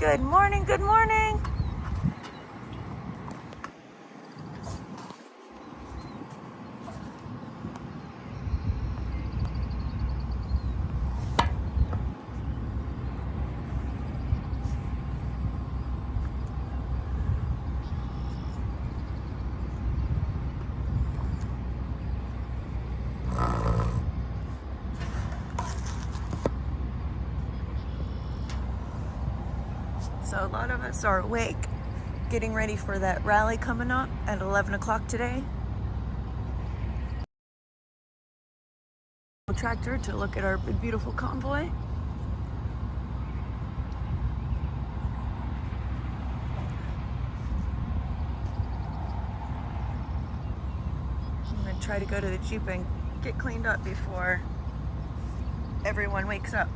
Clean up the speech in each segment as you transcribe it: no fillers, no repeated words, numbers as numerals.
Good morning, good morning. So a lot of us are awake, getting ready for that rally coming up at 11 o'clock today. Tractor to look at our big beautiful convoy. I'm gonna try to go to the Jeep and get cleaned up before everyone wakes up.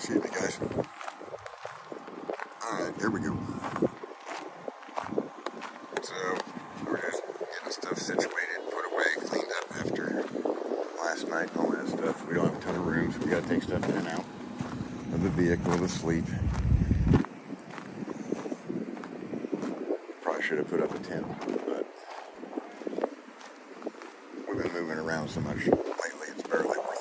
Excuse me, guys. Alright, here we go. So, we're just getting stuff situated, put away, cleaned up after last night and all that stuff. We don't have a ton of rooms. We gotta take stuff in and out of the vehicle to sleep. Probably should have put up a tent, but we've been moving around so much lately, it's barely worth it.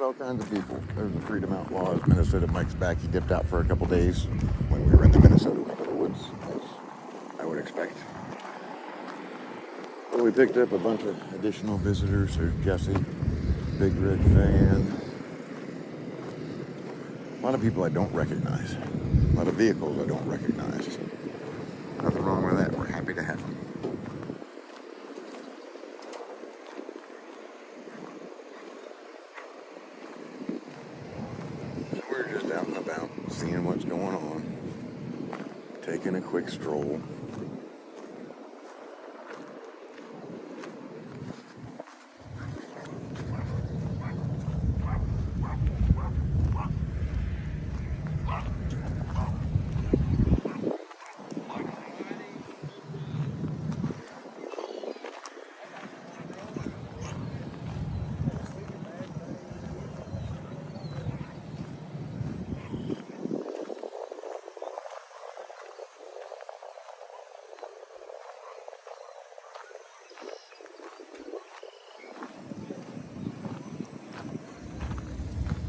All kinds of people. There's the Freedom Outlaws, Minnesota Mike's back. He dipped out for a couple days when we were in the Minnesota neck of the woods, as I would expect. But we picked up a bunch of additional visitors. There's Jesse, Big Red Fan. A lot of people I don't recognize. A lot of vehicles I don't recognize. Nothing wrong with that. We're happy to have them. Out and about, seeing what's going on, taking a quick stroll.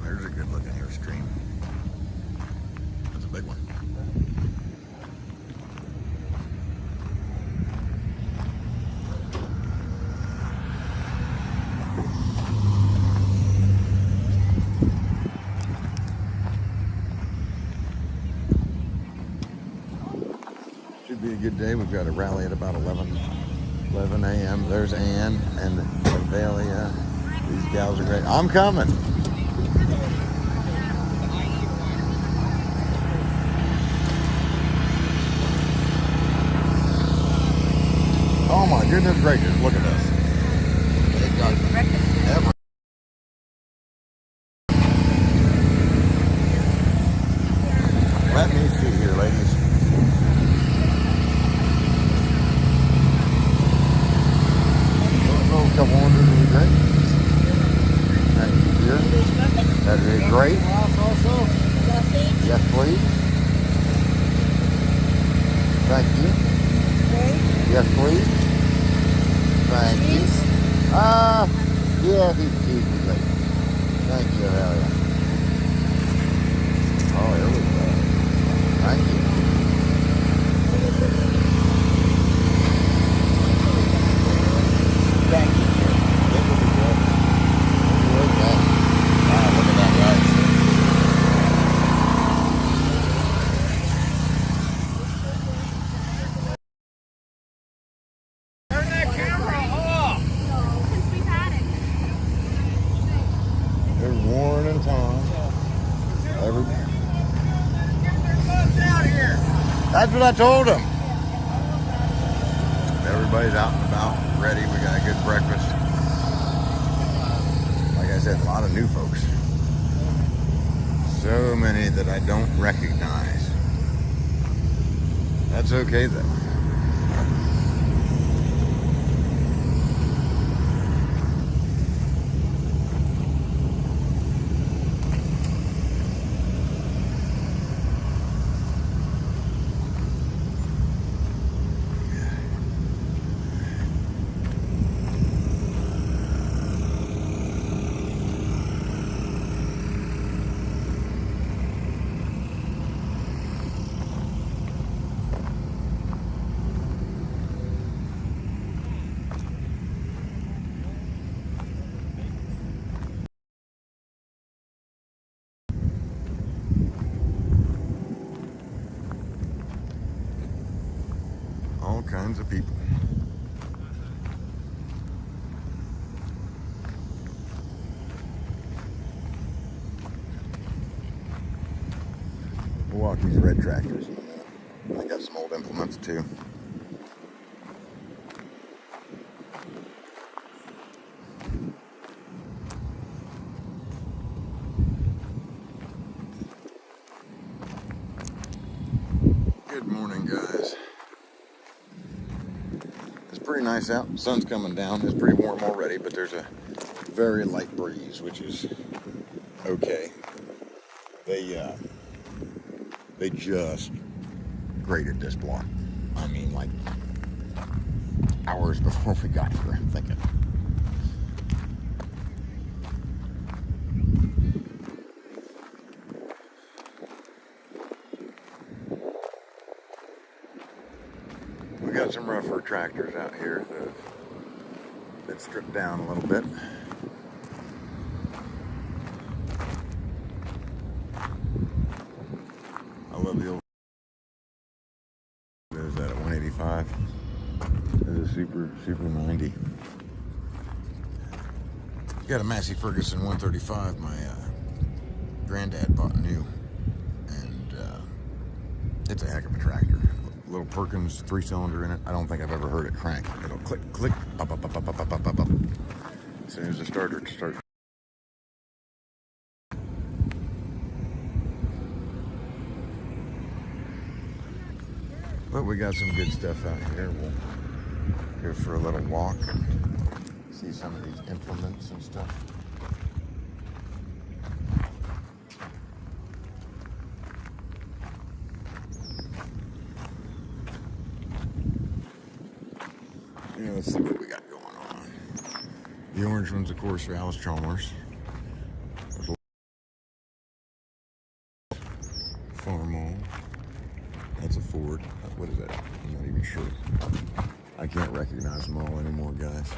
There's a good looking Airstream. That's a big one. Should be a good day. We've got a rally at about 11 a.m. There's Ann and Valia. These gals are great. I'm coming. Oh my goodness gracious, look at this. They've got everything. Let me see here, ladies. A couple hundred really great. Thank you, dear. That'd be great. Yes, please. Thank you. Yes, please. Thank you. Yeah, he's great. Thank you, Aurelia. Oh, here we go. Thank you. Thank you. This will be good. Okay. Wow, look at that, guys. Warren and Tom. That's what I told them. Everybody's out and about, ready. We got a good breakfast. Like I said, a lot of new folks. So many that I don't recognize. That's okay though. All kinds of people. Milwaukee's red tractors. They got some old implements too. Good morning, guys. It's pretty nice out. The sun's coming down. It's pretty warm already, but there's a very light breeze, which is okay. They just graded this block. I mean, like hours before we got here, I'm thinking. We got some rougher tractors out here that have been stripped down a little bit. I love the old. There's that at 185. There's a super 90. Got a Massey Ferguson 135. My granddad bought new, and it's a heck of a tractor. Little Perkins 3-cylinder in it. I don't think I've ever heard it crank. It'll click, click, up, up, up, up, up, up, up, up, up. As soon as the starter starts. But we got some good stuff out here. We'll go for a little walk and see some of these implements and stuff. Yeah, let's see what we got going on. The orange ones, of course, are Alice Chalmers. Farmall. That's a Ford. What is that? I'm not even sure. I can't recognize them all anymore, guys.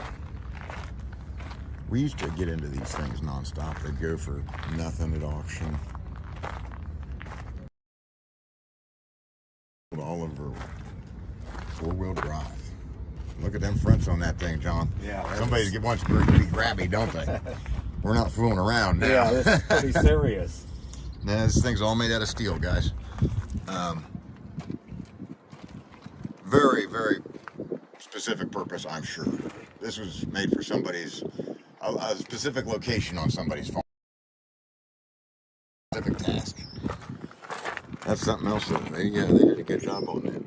We used to get into these things nonstop. They'd go for nothing at auction. Oliver 4-wheel drive. Look at them fronts on that thing, John. Yeah. Somebody wants to be grabby, don't they? We're not fooling around now. Yeah, this is pretty serious. Nah, this thing's all made out of steel, guys. Very, very specific purpose, I'm sure. This was made for somebody's, a specific location on somebody's farm. Specific task. That's something else that they did a good job on that.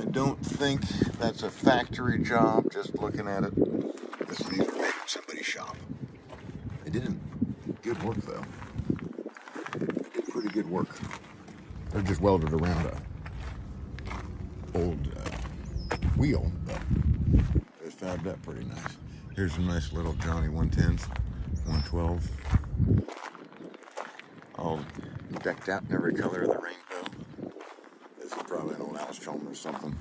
I don't think that's a factory job, just looking at it. These were made in somebody's shop. They did good work, though. They did pretty good work. They're just welded around a old wheel, but it was fabbed up pretty nice. Here's some nice little Johnny 110s, 112. All decked out in every color of the rainbow. This is probably an old Alice Chalmers or something.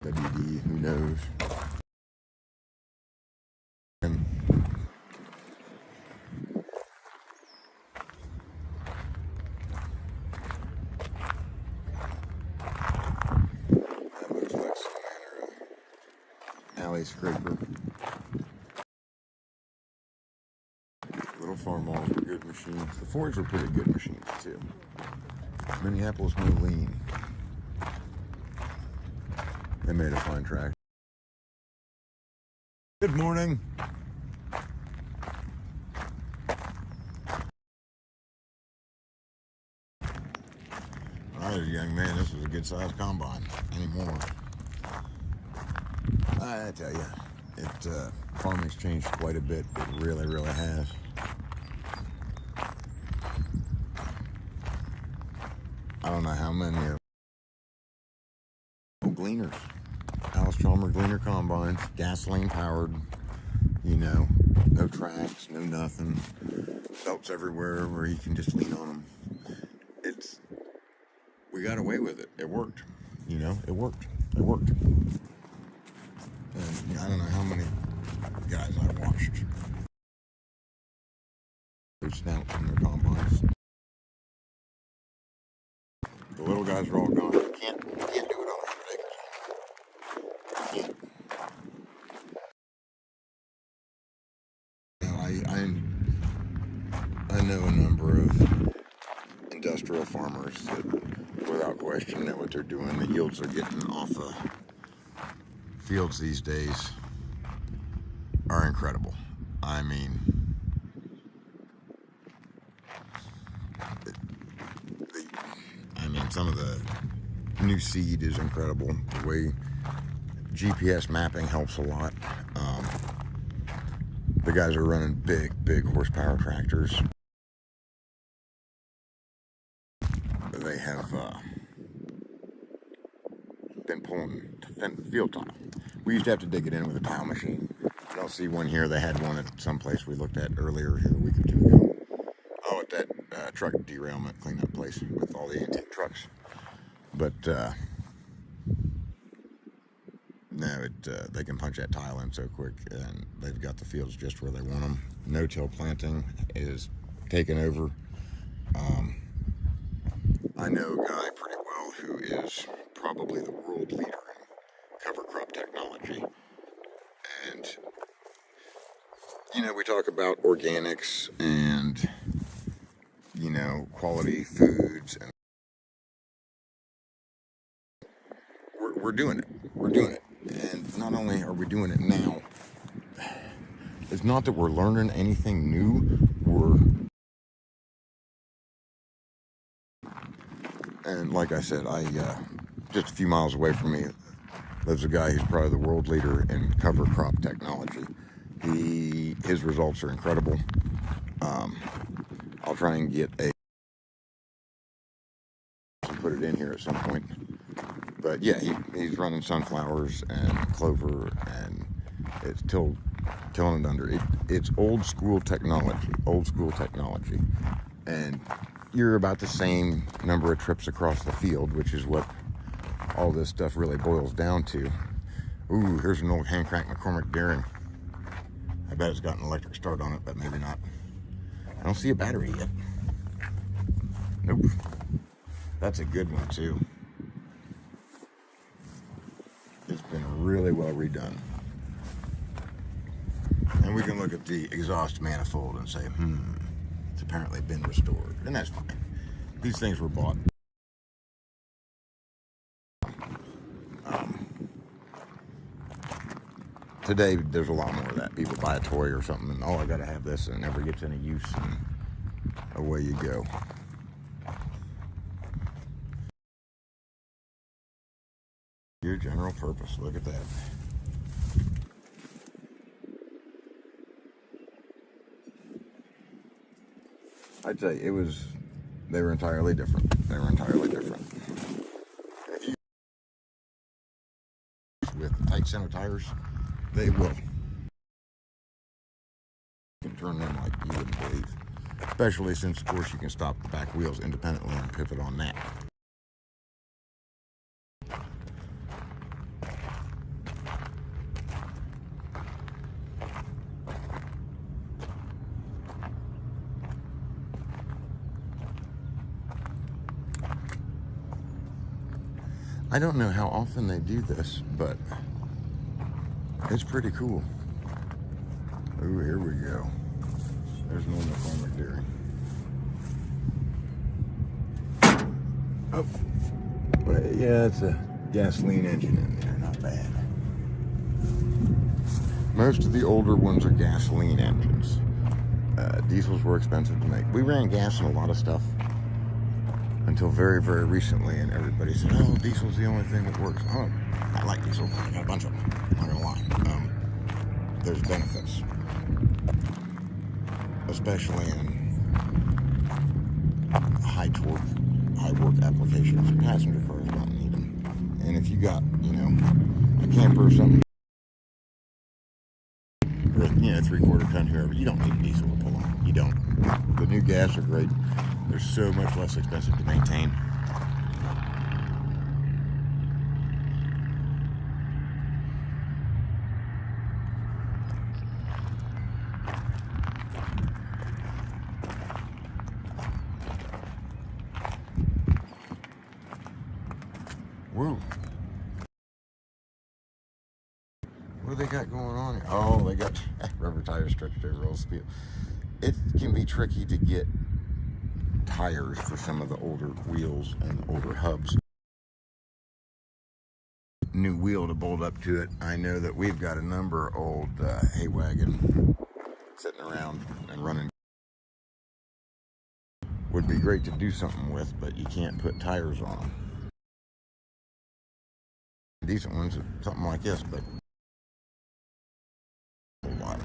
WD, who knows? And that looks like some manner of alley scraper. Little Farmalls were good machines. The Fords were pretty good machines too. Minneapolis Moline. They made a fine track. Good morning. Alright, young man, this is a good sized combine. Anymore. I tell you, farming's changed quite a bit. It really, really has. I don't know how many gleaners. Alice Chalmers Gleaner combines, gasoline powered, no tracks, no nothing. Belts everywhere where you can just lean on them. We got away with it. It worked. It worked. It worked. And I don't know how many guys I watched. Their snouts in their combines. The little guys are all gone. You can't do it on 100 acres. You can't. know a number of industrial farmers that, without question, know what they're doing. The yields they're getting off of fields these days are incredible. I mean, some of the new seed is incredible. The way GPS mapping helps a lot. The guys are running big horsepower tractors. They have been pulling field tile. We used to have to dig it in with a tile machine. I don't see one here. They had one at some place we looked at earlier here a week or two ago. Oh, at that truck derailment cleanup place with all the antique trucks. But no, they can punch that tile in so quick, and they've got the fields just where they want them. No-till planting is taken over. I know a guy pretty well who is probably the world leader in cover crop technology. And, you know, we talk about organics and, you know, quality foods, and we're doing it. We're doing it. And not only are we doing it now, it's not that we're learning anything new. And like I said, just a few miles away from me lives a guy who's probably the world leader in cover crop technology. His results are incredible. I'll try and get put it in here at some point. But yeah, he's running sunflowers and clover, and it's tilling it under. It's old school technology, and you're about the same number of trips across the field, which is what all this stuff really boils down to. Ooh, here's an old hand crank McCormick Deering. I bet it's got an electric start on it, but maybe not. I don't see a battery yet. Nope. That's a good one too. It's been really well redone. And we can look at the exhaust manifold and say, it's apparently been restored. And that's fine. These things were bought. Today, there's a lot more of that. People buy a toy or something and, oh, I gotta have this, and it never gets any use, and away you go. Your general purpose, look at that. I'd say they were entirely different. If you with tight center tires, they will. You can turn them like you wouldn't believe. Especially since, of course, you can stop the back wheels independently and pivot on that. I don't know how often they do this, but it's pretty cool. Ooh, here we go. There's no McCormick Deering. Oh, but yeah, it's a gasoline engine in there, not bad. Most of the older ones are gasoline engines. Diesels were expensive to make. We ran gas in a lot of stuff until very, very recently, and everybody said, oh, diesel's the only thing that works. Oh, I like diesel. I got a bunch of them. I'm not gonna lie. There's benefits, especially in high torque, high work applications. Passenger cars don't need them. And if you got, you know, a camper or something, or, you know, 3/4 ton here, you don't need a diesel to pull on. You don't. The new gas are great. They're so much less expensive to maintain. Whoa. What do they got going on here? Oh, they got rubber tires stretched over all speed. it can be tricky to get tires for some of the older wheels and older hubs. New wheel to bolt up to it. I know that we've got a number of old hay wagon sitting around and running. Would be great to do something with, but you can't put tires on them. Decent ones, something like this, but a whole lot.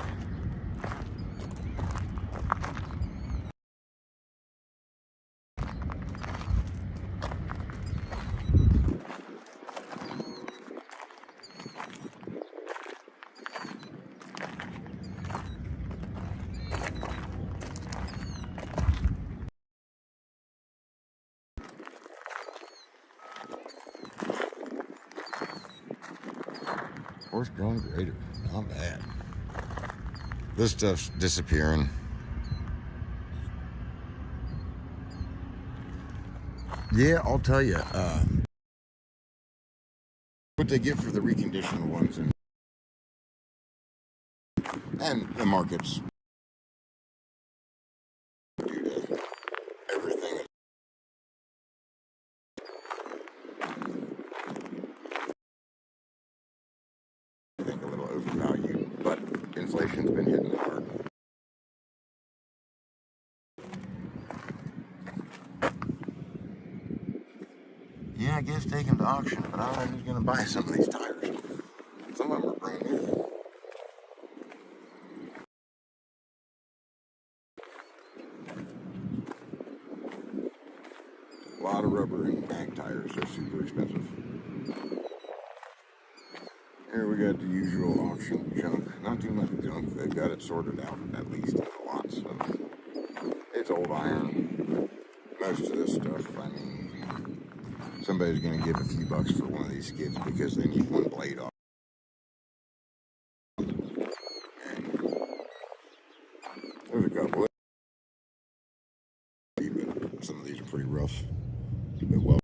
Horse-drawn grader, not bad. This stuff's disappearing. Yeah, I'll tell you. What they get for the reconditioned ones, and the markets due to everything. I think a little overvalued, but inflation's been hitting it hard. Yeah, I guess take them to auction, but I don't know who's going to buy some of these tires. Some of them are brand new. A lot of rubber and ag tires, they're super expensive. Here we got the usual auction junk. Not too much junk, they've got it sorted out at least in lots. So it's old iron. Most of this stuff, I mean, somebody's going to give a few bucks for one of these skids because they need one blade off. And there's a couple. But some of these are pretty rough. But well,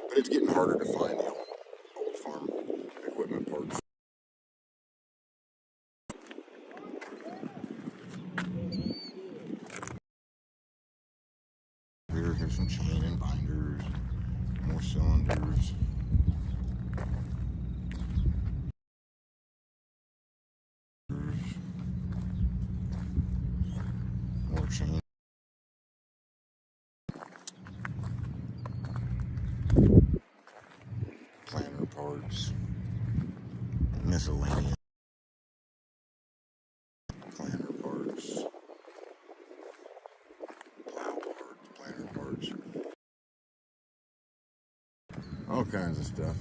but it's getting harder to find the old farm equipment parts. Here's some chain and binders, more cylinders. More chain. Planter parts. Miscellaneous. Planter parts. Plow parts. Planter parts. All kinds of stuff.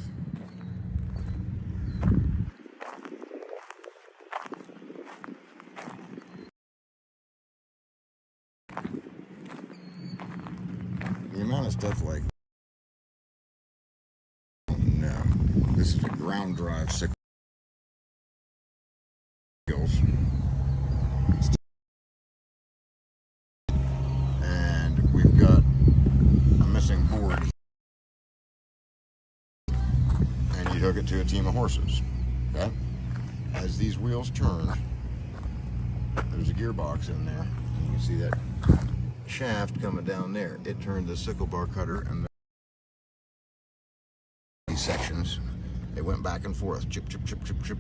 The amount of stuff like, no, this is a ground drive sickle. And we've got a missing board. And you hook it to a team of horses. Okay? As these wheels turn, there's a gearbox in there. You can see that shaft coming down there. It turned the sickle bar cutter and these sections. They went back and forth, chip, chip, chip, chip, chip,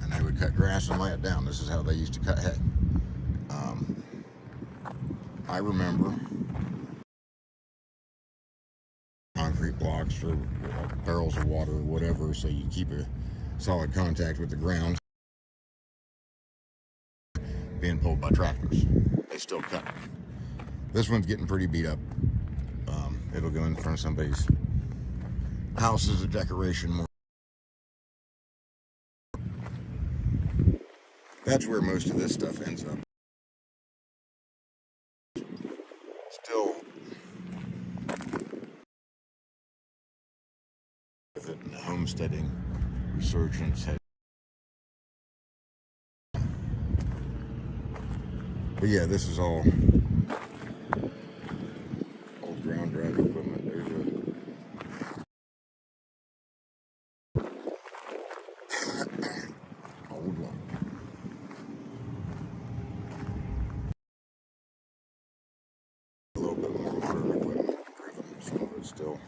and they would cut grass and lay it down. This is how they used to cut hay. I remember concrete blocks or barrels of water or whatever, so you keep a solid contact with the ground. Being pulled by tractors. They still cut. This one's getting pretty beat up. It'll go in front of somebody's house as a decoration. More. That's where most of this stuff ends up. Still with it in the homesteading resurgence. But yeah, this is all old ground drive equipment. There's a old one. little bit more modern equipment driven. Some of it's still,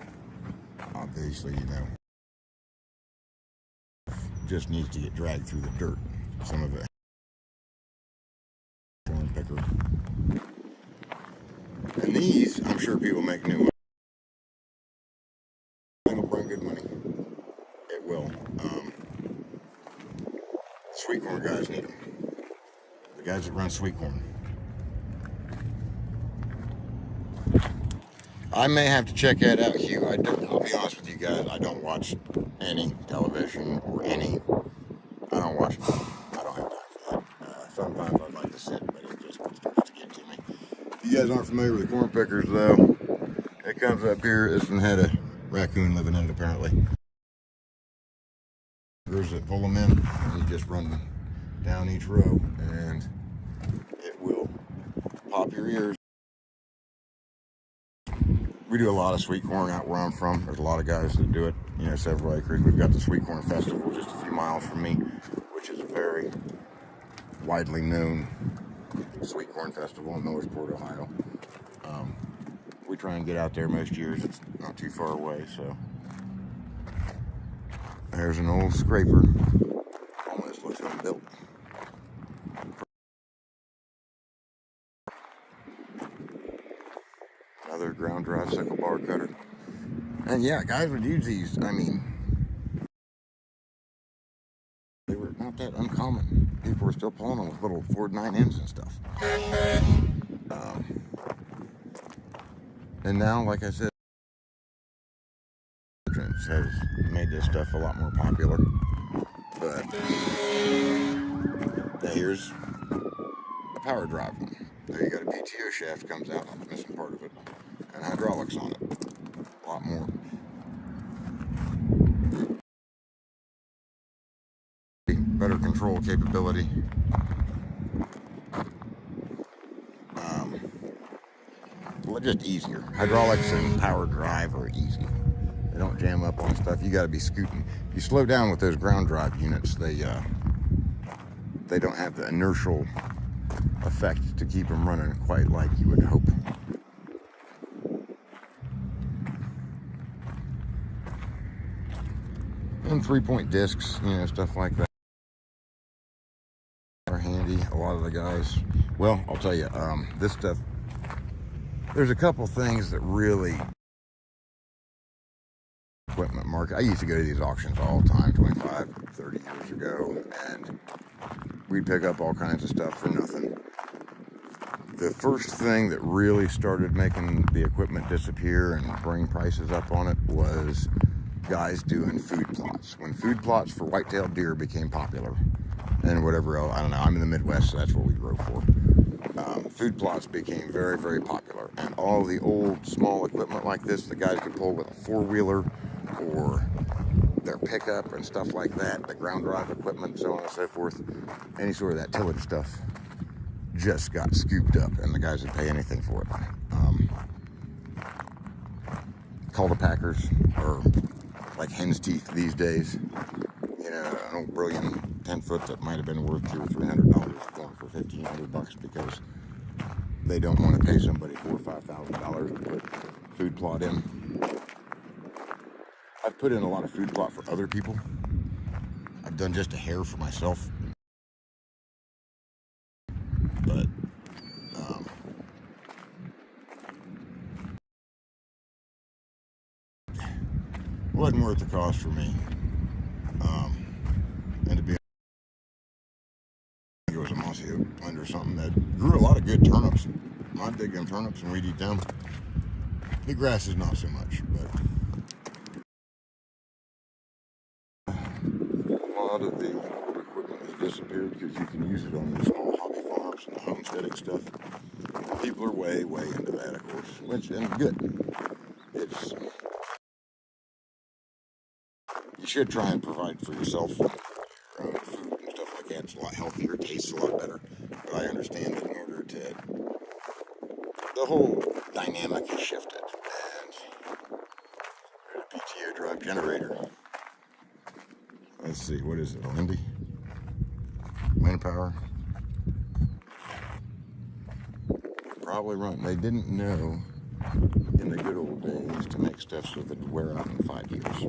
obviously, just needs to get dragged through the dirt. Some of it corn picker. And these, I'm sure people make new money. It'll bring good money. It will. Sweet corn guys need them. The guys that run sweet corn. I may have to check that out, Hugh. I'll be honest with you guys. I don't watch any television or any. I don't watch. I don't have time for that. Sometimes I'd like to sit, but it just starts to get to me. If you guys aren't familiar with the corn pickers, though, it comes up here. This one had a raccoon living in it, apparently. There's that pull them in, and you just run down each row, and it will pop your ears. We do a lot of sweet corn out where I'm from. There's a lot of guys that do it, several acres. We've got the Sweet Corn Festival just a few miles from me, which is a very widely known sweet corn festival in Millersport, Ohio. We try and get out there most years. It's not too far away, so. There's an old scraper. Almost looks unbuilt. Another ground drive sickle bar cutter. And yeah, guys would use these. I mean, they were not that uncommon. People were still pulling them with little Ford 9Ms and stuff. And now, like I said, has made this stuff a lot more popular. But now here's a power drive one. There you got a PTO shaft comes out, I'm missing part of it, and hydraulics on it. A lot more. Better control capability. Well, just easier. Hydraulics and power drive are easy. They don't jam up on stuff. You got to be scooting. If you slow down with those ground drive units, they don't have the inertial effect to keep them running quite like you would hope. And 3-point discs, stuff like that are handy. A lot of the guys, well, I'll tell you, this stuff, there's a couple things that really equipment market. I used to go to these auctions all the time 25, 30 years ago, and we'd pick up all kinds of stuff for nothing. The first thing that really started making the equipment disappear and bring prices up on it was guys doing food plots. When food plots for white-tailed deer became popular, and whatever else, I don't know, I'm in the Midwest, so that's what we drove for. Food plots became very, very popular, and all the old small equipment like this, the guys could pull with a four-wheeler or their pickup and stuff like that, the ground drive equipment, so on and so forth, any sort of that tillage stuff just got scooped up, and the guys would pay anything for it. Cultipackers are like hen's teeth these days. An old brilliant 10-foot that might have been worth $200 or $300 going for $1,500 because they don't want to pay somebody $4,000 or $5,000 to put food plot in. I've put in a lot of food plot for other people. I've done just a hair for myself. But wasn't worth the cost for me. And to be honest, it was a mossy oak blend or something that grew a lot of good turnips. I dig them turnips and we'd eat them. The grass is not so much, but a lot of the old equipment has disappeared because you can use it on the small hobby farms and the homesteading stuff. People are way, way into that, of course, which is good. It's you should try and provide for yourself your own food and stuff like that. It's a lot healthier, tastes a lot better. But I understand that in order to, the whole dynamic has shifted. And there's a PTO drive generator. Let's see, what is it, a Lindy? Wind power. Probably run. They didn't know in the good old days to make stuff so that it would wear out in 5 years.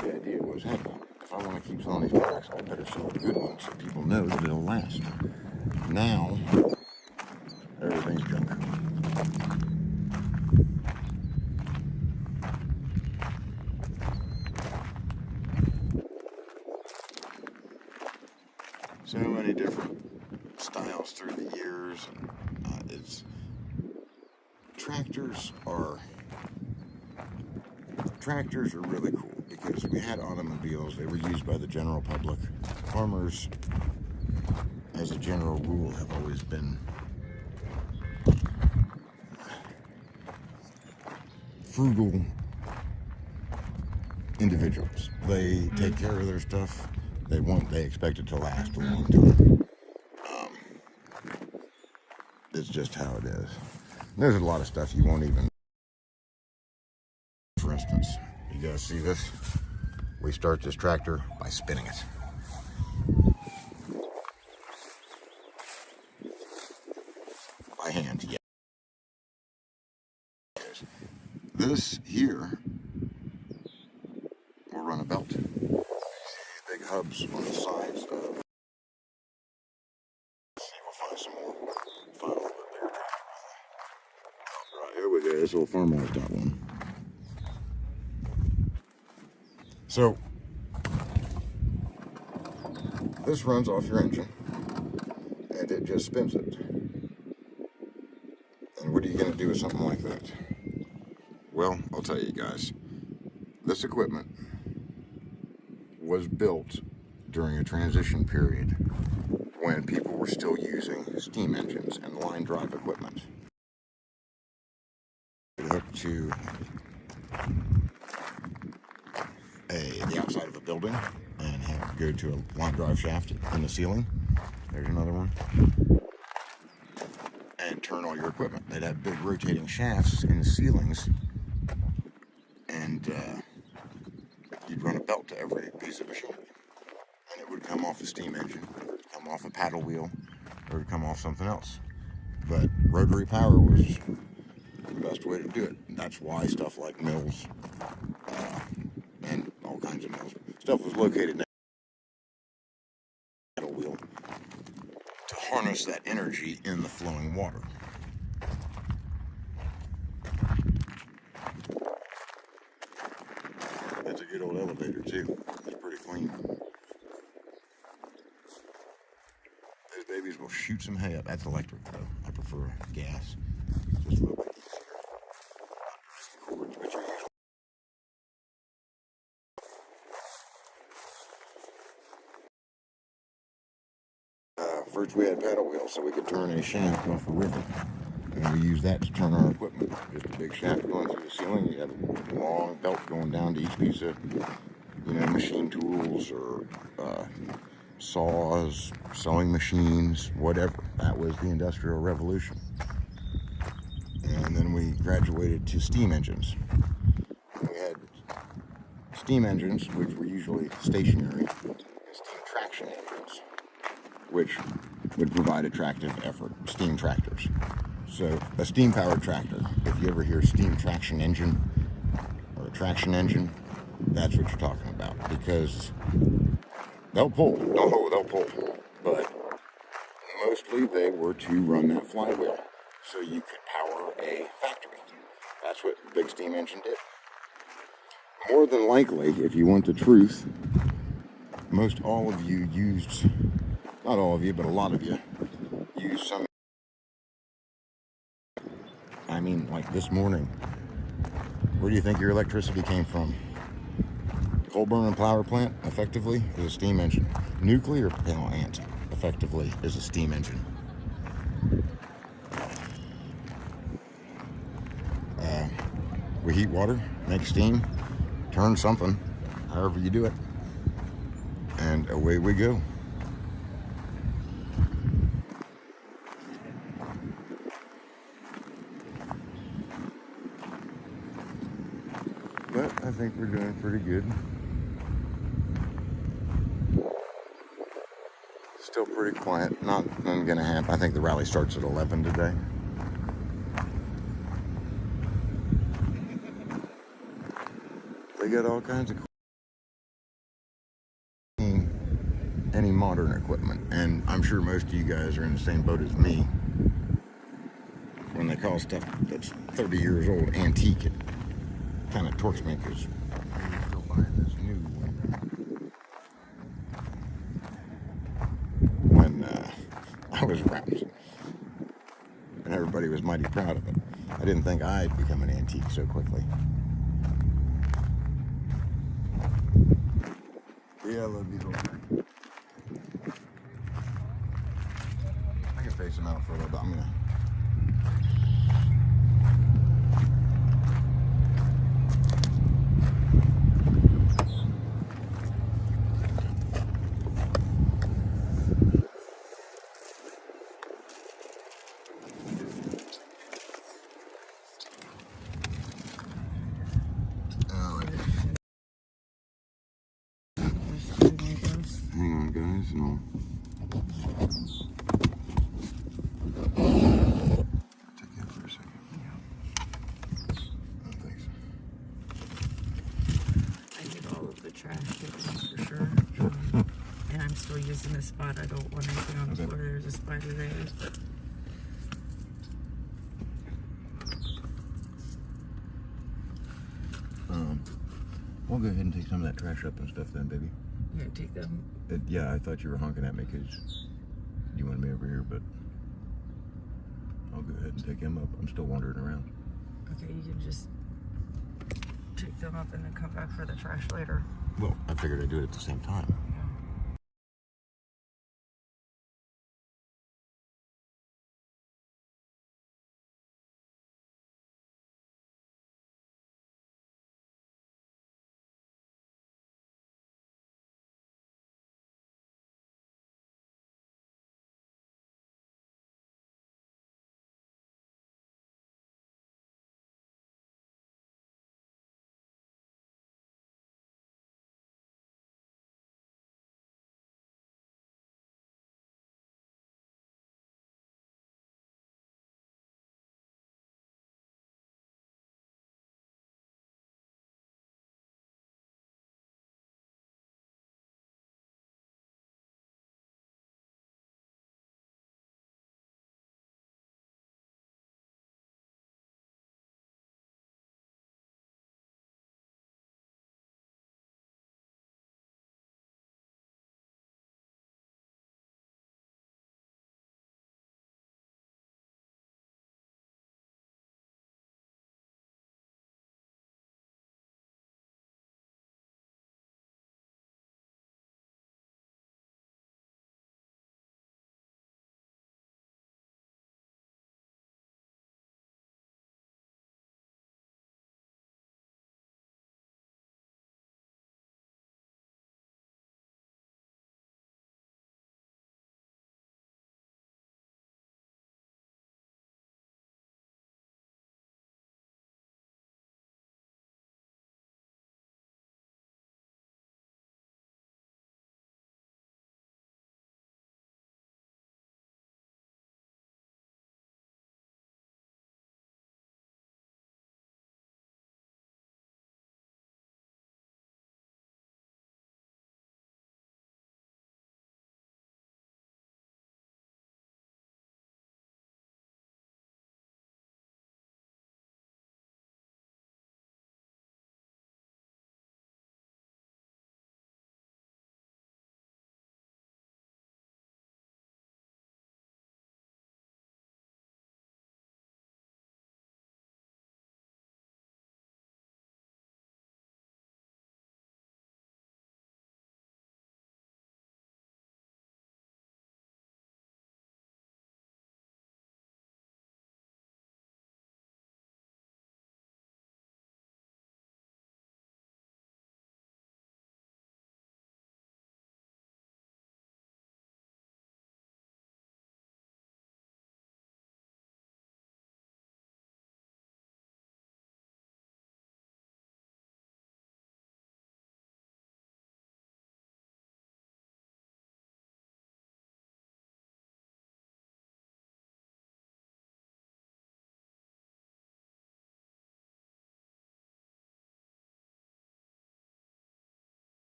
The idea was, hey, if I want to keep selling these products, I better sell the good ones so people know that it'll last. Now, everything's junk. So many different styles through the years. Tractors are really cool because we had automobiles. They were used by the general public. Farmers, as a general rule, have always been frugal individuals. They take care of their stuff. They expect it to last a long time. It's just how it is. There's a lot of stuff you won't even. For instance, you guys see this? We start this tractor by spinning it. By hand, yeah. This here will run a belt. You see these big hubs on the sides of. Let's see, we'll find some more. Find a little bit bigger tractor. Right, here we go. This little farmer's got one. So, this runs off your engine, and it just spins it. And what are you going to do with something like that? Well, I'll tell you guys, this equipment was built during a transition period when people were still using steam engines and line drive equipment. It hooked to the outside of a building and have go to a line drive shaft in the ceiling. There's another one. And turn all your equipment. They'd have big rotating shafts in the ceilings, and you'd run a belt to every piece of machinery. And it would come off a steam engine, or it would come off a paddle wheel, or it would come off something else. But rotary power was the best way to do it. And that's why stuff like mills, and all kinds of mills, stuff was located next to the paddle wheel to harness that energy in the flowing water. It's a good old elevator too. It's pretty clean. Those babies will shoot some hay up. That's electric though. I prefer gas. Just a little bit easier. Not driving cords, but you're usually first we had paddle wheels so we could turn a shaft off a river. And we use that to turn our equipment. Just a big shaft going through the ceiling. You have a long belt going down to each piece of, machine tools or saws, sewing machines, whatever. That was the Industrial Revolution. And then we graduated to steam engines. We had steam engines, which were usually stationary, and steam traction engines, which would provide attractive effort, steam tractors. So a steam-powered tractor, if you ever hear steam traction engine or a traction engine, that's what you're talking about, because they'll pull, they'll pull, but mostly they were to run that flywheel so you could power a factory. That's what the big steam engine did. More than likely, if you want the truth, most all of you used, not all of you, but a lot of you, used some. I mean, like this morning, where do you think your electricity came from? Coal burning power plant, effectively, is a steam engine. Nuclear plant, effectively, is a steam engine. We heat water, make steam, turn something, however you do it, and away we go. But I think we're doing pretty good. Still pretty quiet. Nothing gonna happen. I think the rally starts at 11 today. They got all kinds of any modern equipment, and I'm sure most of you guys are in the same boat as me. When they call stuff that's 30 years old antique, it kind of torques me because I'm still buying this new when I was around, and everybody was mighty proud of it. I didn't think I'd become an antique so quickly. Yeah, I love these old things. I can face them out for a little bit. I'm gonna. Hang on, guys, and I'll take you for a second. Oh, thanks. I need all of the trash taken for sure. And I'm still using this spot. I don't want anything on the floor. There's a spider there. We'll go ahead and take some of that trash up and stuff then, baby. Yeah, take them. Yeah, I thought you were honking at me because you wanted me over here, but I'll go ahead and take him up. I'm still wandering around. Okay, you can just take them up and then come back for the trash later. Well, I figured I'd do it at the same time.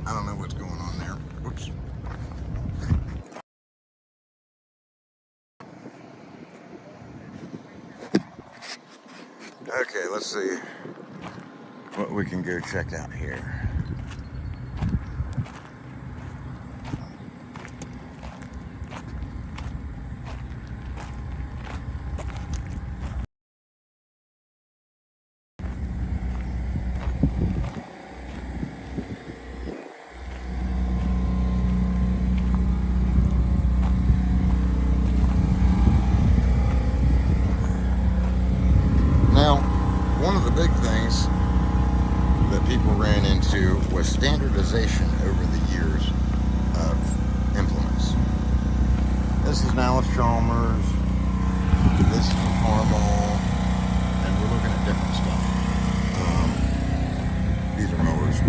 I don't know what's going on there. Whoops. Okay, let's see what we can go check out here. Now, one of the big things that people ran into was standardization over the years of implements. This is Alice Chalmers, this is a Farmall, and we're looking at different stuff. These are mowers,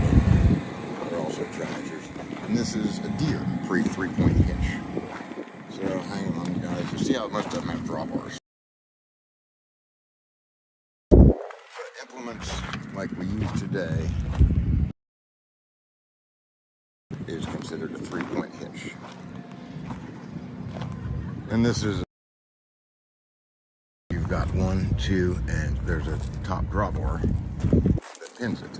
but they're also tractors. And this is a Deere pre-3-point hitch. So hang on, guys. You see how most of them have drawbars. Implements like we use today is considered a 3-point hitch. And this is, you've got 1, 2, and there's a top drawbar that pins it.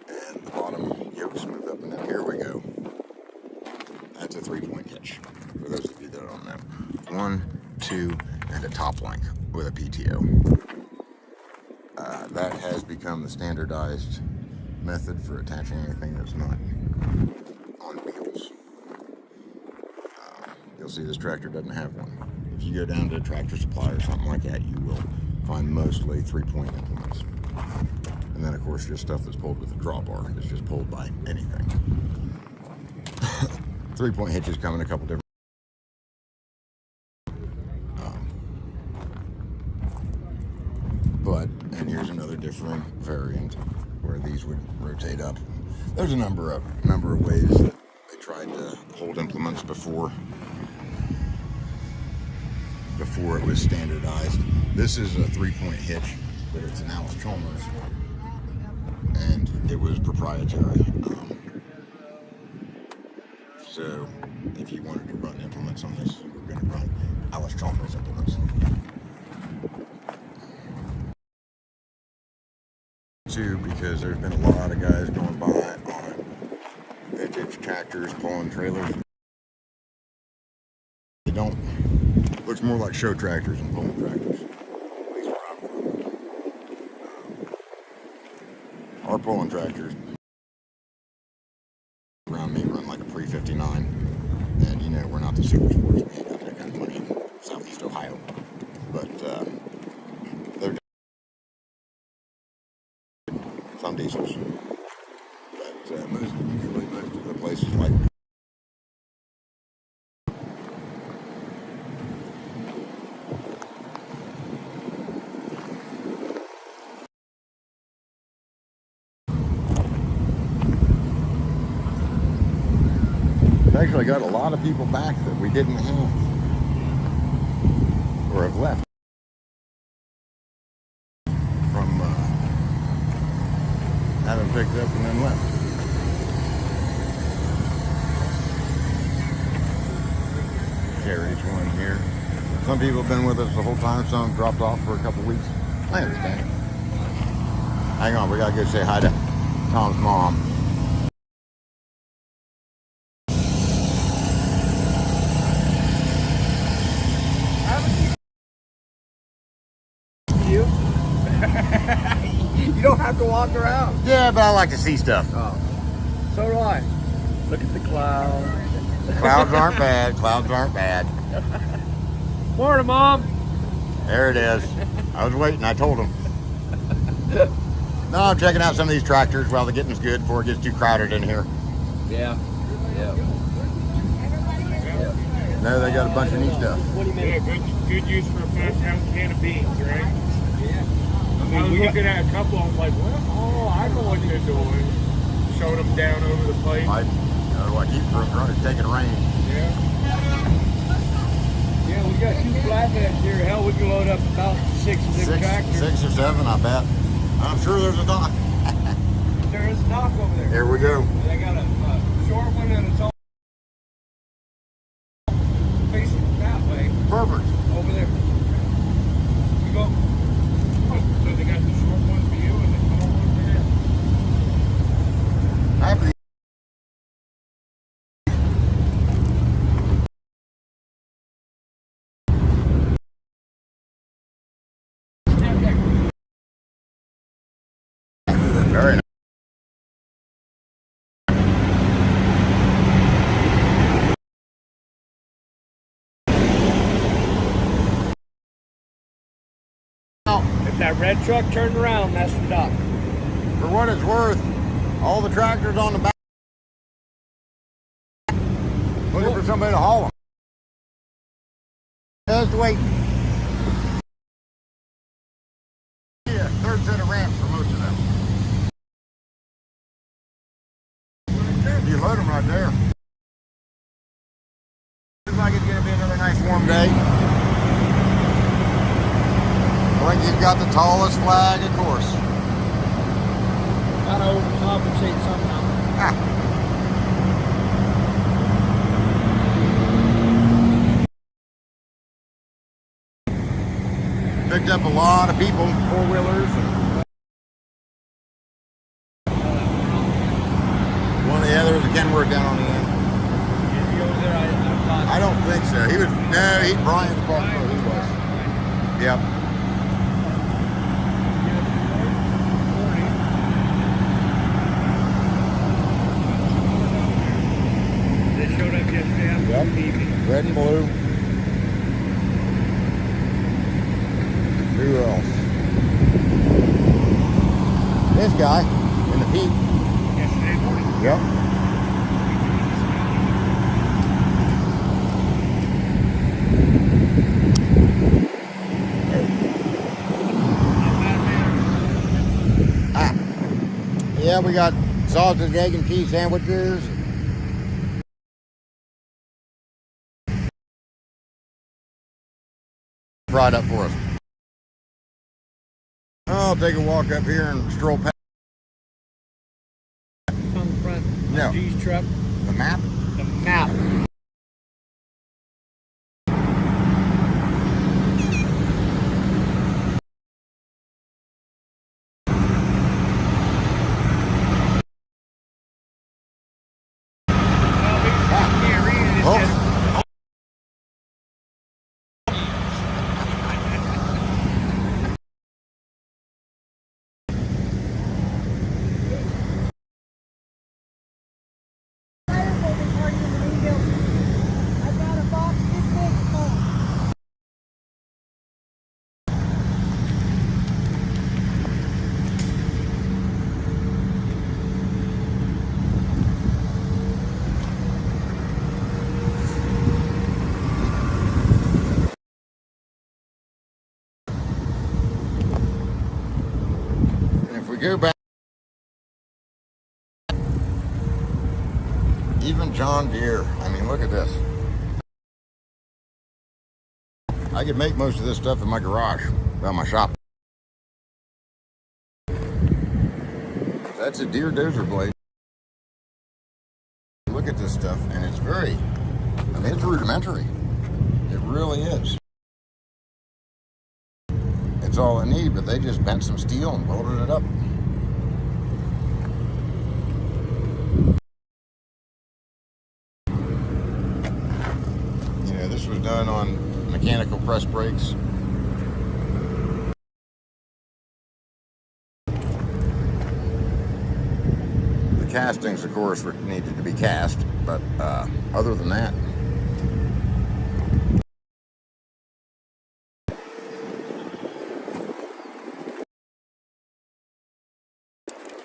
And the bottom yokes move up, and then here we go. That's a 3-point hitch, for those of you that don't know. 1, 2, and a top link with a PTO. That has become the standardized method for attaching anything that's not on wheels. You'll see this tractor doesn't have one. If you go down to a Tractor Supply or something like that, you will find mostly 3-point implements. And then, of course, just stuff that's pulled with a drawbar. It's just pulled by anything. 3-point hitches come in a couple different. And here's another different variant where these would rotate up. There's a number of ways that they tried to hold implements before it was standardized. This is a 3-point hitch, but it's an Alice Chalmers, and it was proprietary. So if you wanted to run implements on this, you were going to run Alice Chalmers implements. Too, because there's been a lot of guys going by on vintage tractors pulling trailers. They don't, looks more like show tractors than pulling tractors. At least where I'm from. Our pulling tractors around me run like a pre-59, and you know we're not the super sports, we ain't got that kind of money in Southeast Ohio, but they're some diesels, but most of the places like we've actually got a lot of people back that we didn't have or have left from having picked up and then left. Carriage one here. Some people have been with us the whole time, some dropped off for a couple weeks. I understand. Hang on, we gotta go say hi to Tom's mom. You? You don't have to walk around. Yeah, but I like to see stuff. Oh, so do I. Look at the clouds. Clouds aren't bad. Clouds aren't bad. Morning, Mom. There it is. I was waiting. I told him. No, I'm checking out some of these tractors while the getting's good before it gets too crowded in here. Yeah. Yeah. No, they got a bunch of neat stuff. Yeah, good use for a 5-pound can of beans, right? Yeah. I was looking at a couple, I'm like, well, I know what they're doing. Showing them down over the pipe. I keep running, taking rain. Yeah. Yeah, we got 2 flatbeds here. Hell, we can load up about 6 of them tractors. 6 or 7, I bet. I'm sure there's a dock. there is a dock over there. Here we go. And they got a short one and a tall facing that way Perfect. over there. You go. So they got the short one for you and the tall one for you? Happy. Very nice. If that red truck turned around, that's the dock. For what it's worth, all the tractors on the back looking for somebody to haul them. Just wait. Yeah, third set of ramps for most of them. You load them right there. Looks like it's going to be another nice warm day. I think you've got the tallest flag, of course. Gotta overcompensate somehow. Ah. Picked up a lot of people, four-wheelers. One of the others, again, we're down on the end. Is he over there? I'm not. I don't think so. He was, no, Brian's parked where he was. Yep. They showed up yesterday afternoon evening. Red and blue. Who else? This guy in the peak. Yesterday morning. Yep. Ah. Yeah, we got sausage, egg, and cheese sandwiches. Fried up for us. I'll take a walk up here and stroll past. On the front. No. G's truck. The map. The map. Oh. Go back. Even John Deere. I mean, look at this. I could make most of this stuff in my garage, well, my shop. That's a Deere dozer blade. Look at this stuff, and it's very, I mean, it's rudimentary. It really is. It's all I need, but they just bent some steel and welded it up. This was done on mechanical press brakes. The castings, of course, needed to be cast, but other than that,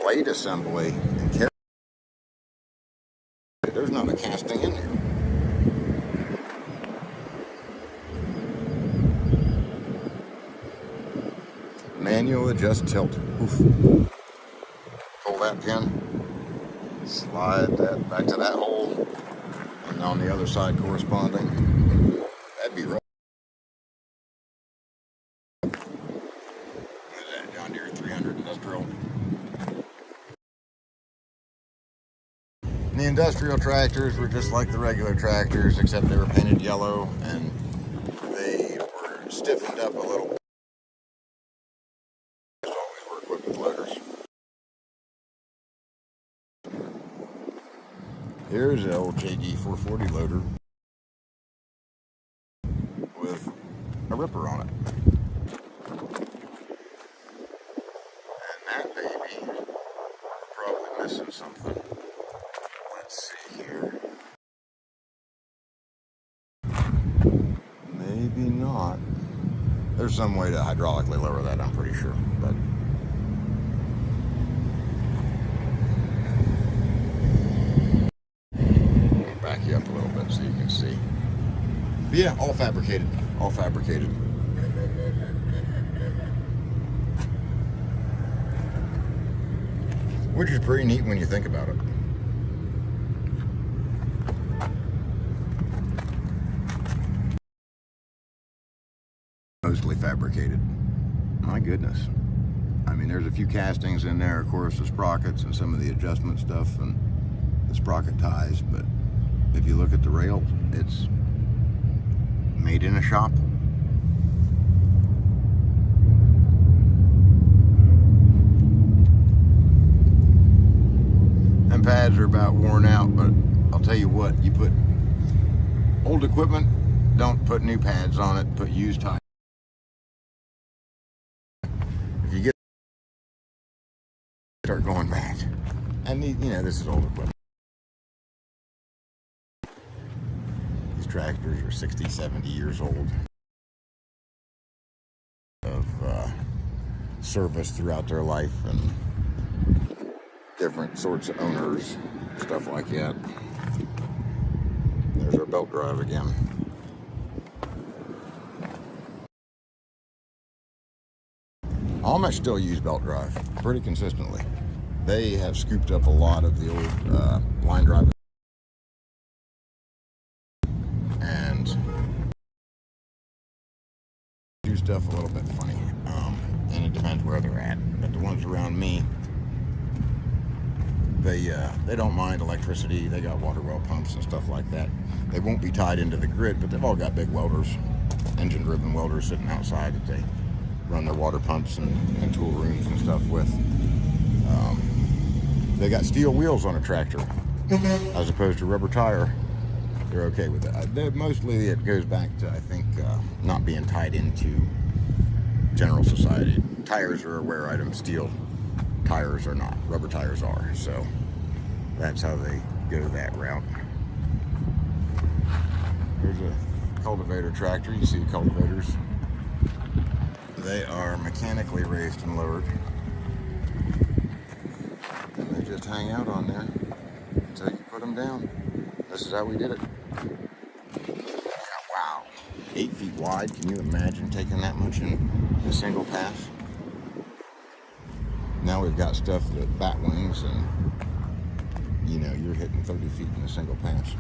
blade assembly and carry. There's not a casting in there. Manual adjust tilt. Oof. Pull that pin, slide that back to that hole, and on the other side corresponding. That'd be rough. What is that, John Deere 300 industrial? industrial tractors were just like the regular tractors, except they were painted yellow and they were stiffened up a little bit. As always, we're equipped with loaders. Here's an old JD 440 loader with a ripper on it. And that baby, probably missing something. Let's see here. Maybe not. There's some way to hydraulically lower that, I'm pretty sure. But I'll back you up a little bit so you can see. But yeah, all fabricated. All fabricated. Which is pretty neat when you think about it. Mostly fabricated. My goodness. I mean, there's a few castings in there, of course, the sprockets and some of the adjustment stuff and the sprocket ties, but if you look at the rail, it's made in a shop. And pads are about worn out, but I'll tell you what, you put old equipment, don't put new pads on it, put used tires. If you get start going mad. And you know, this is old equipment. These tractors are 60, 70 years old of service throughout their life and different sorts of owners, stuff like that. There's our belt drive again. Amish still use belt drive pretty consistently. They have scooped up a lot of the old line drive and do stuff a little bit funny. And it depends where they're at. But the ones around me, they don't mind electricity. They got water well pumps and stuff like that. They won't be tied into the grid, but they've all got big welders, engine-driven welders sitting outside that they run their water pumps and tool rooms and stuff with. They got steel wheels on a tractor as opposed to rubber tire. They're okay with that. Mostly it goes back to, I think, not being tied into general society. Tires are a wear item, steel tires are not. Rubber tires are. So that's how they go that route. Here's a cultivator tractor. You see the cultivators. They are mechanically raised and lowered. And they just hang out on there until you put them down. This is how we did it. Wow. 8 feet wide. Can you imagine taking that much in a single pass? Now we've got stuff that bat wings and, you know, you're hitting 30 feet in a single pass.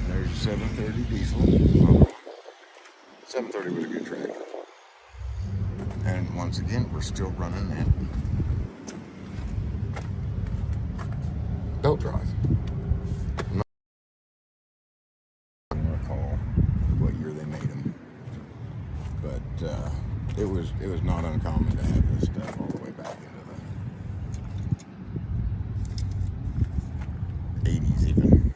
There's a 730 diesel. 730 was a good tractor. And once again, we're still running that belt drive. I'm not gonna recall what year they made them, but it was not uncommon to have this stuff all the way back into the 80s even.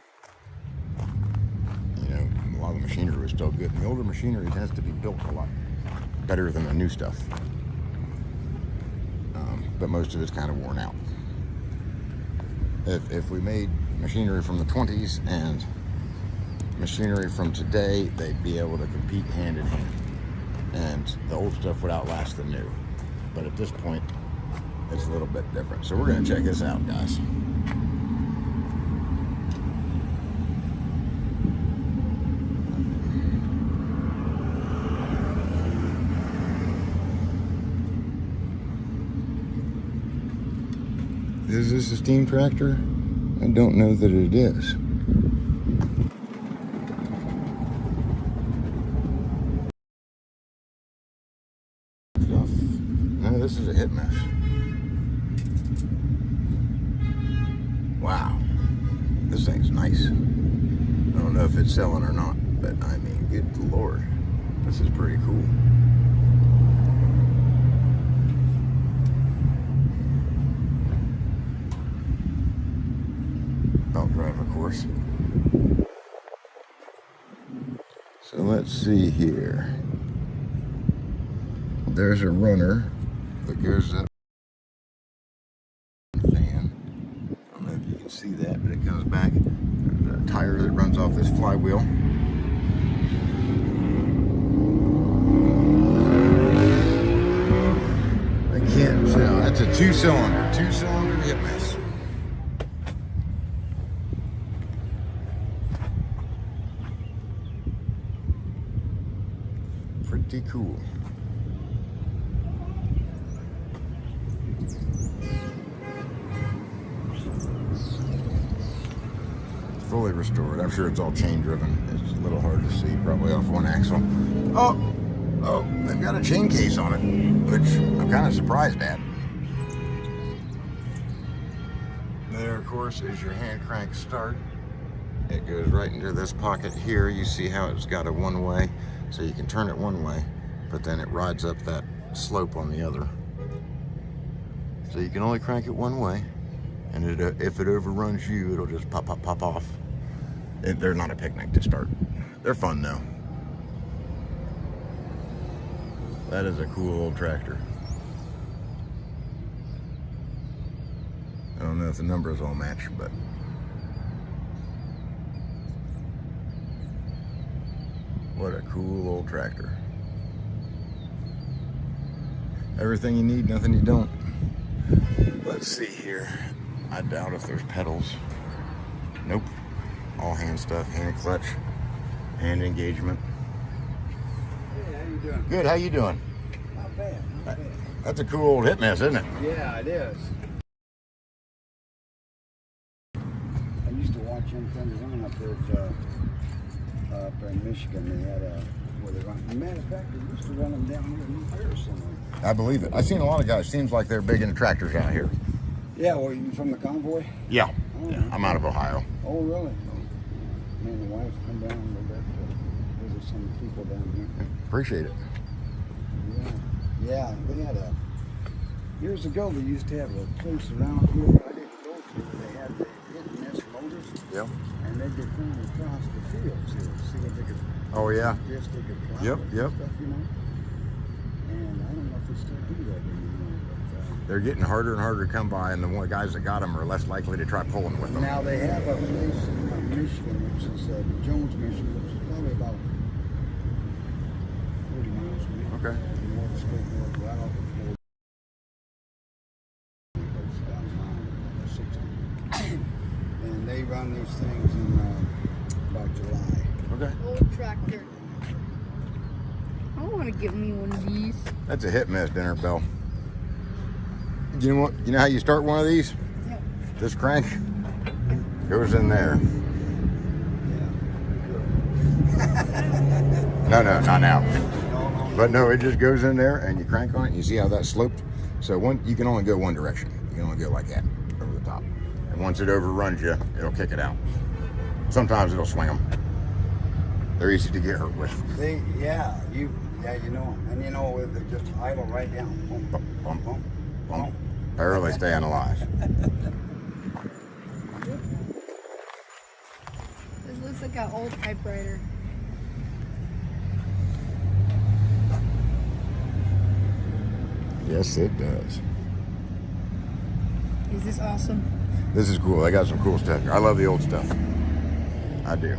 You know, a lot of the machinery was still good. And the older machinery tends to be built a lot better than the new stuff. But most of it's kind of worn out. If we made machinery from the 20s and machinery from today, they'd be able to compete hand in hand. And the old stuff would outlast the new. But at this point, it's a little bit different. So we're gonna check this out, guys. Is this a steam tractor? I don't know that it is. Stuff. No, this is a hit mess. Wow. This thing's nice. I don't know if it's selling or not, but I mean, good Lord. This is pretty cool. Belt drive, of course. So let's see here. There's a runner that goes up fan. I don't know if you can see that, but it comes back. There's a tire that runs off this flywheel. I can't tell. That's a two-cylinder hit mess. Pretty cool. Fully restored. I'm sure it's all chain driven. It's a little hard to see, probably off one axle. Oh, they've got a chain case on it, which I'm kind of surprised at. There, of course, is your hand crank start. It goes right into this pocket here. You see how it's got a one-way, so you can turn it one way, but then it rides up that slope on the other. So you can only crank it one way, and if it overruns you, it'll just pop off. They're not a picnic to start. They're fun though. That is a cool old tractor. I don't know if the numbers all match, but what a cool old tractor. Everything you need, nothing you don't. Let's see here. I doubt if there's pedals. Nope. All hand stuff, hand clutch, hand engagement. Hey, how you doing? Good, how you doing? Not bad, not bad. That's a cool old hit mess, isn't it? Yeah, it is. I used to watch them things on up there up in Michigan. They had where they run. Matter of fact, they used to run them down here in New Harrison. I believe it. I've seen a lot of guys. Seems like they're big into tractors out here. Yeah, well, you from the Convoy? Yeah. Oh, Yeah. I'm out of Ohio. Oh, really? Me and the wife come down a little bit to visit some people down here. Appreciate it. Yeah, they had years ago they used to have a place around here I didn't go to. They had the hit and miss motors. Yep. And they could run across the fields here, see what they could. Oh yeah. Yes, they could plow Yep, it and yep. stuff, you know. And I don't know if they still do that anymore. But, They're getting harder and harder to come by, and the guys that got them are less likely to try pulling with them. now they have a place in Michigan, which is Jones, Michigan, which is probably about 40 miles from here. Okay. North, straight north, right off of 40. It's down the line, 60. And they run these things in about July. Okay. Old tractor. I want to give me one of these. That's a hit mess, dinner bell. You know what? You know how you start one of these? Yep. This crank goes in there. No, not now. But no, it just goes in there and you crank on it. You see how that's sloped? So you can only go one direction. You can only go like that over the top. And once it overruns you, it'll kick it out. Sometimes it'll swing them. They're easy to get hurt with. You know them. And you know, if they just idle right down. Boom, Bump, bump, boom, bump. Barely staying alive. This looks like an old typewriter. Yes, it does. Is this awesome? This is cool. They got some cool stuff here. I love the old stuff. I do.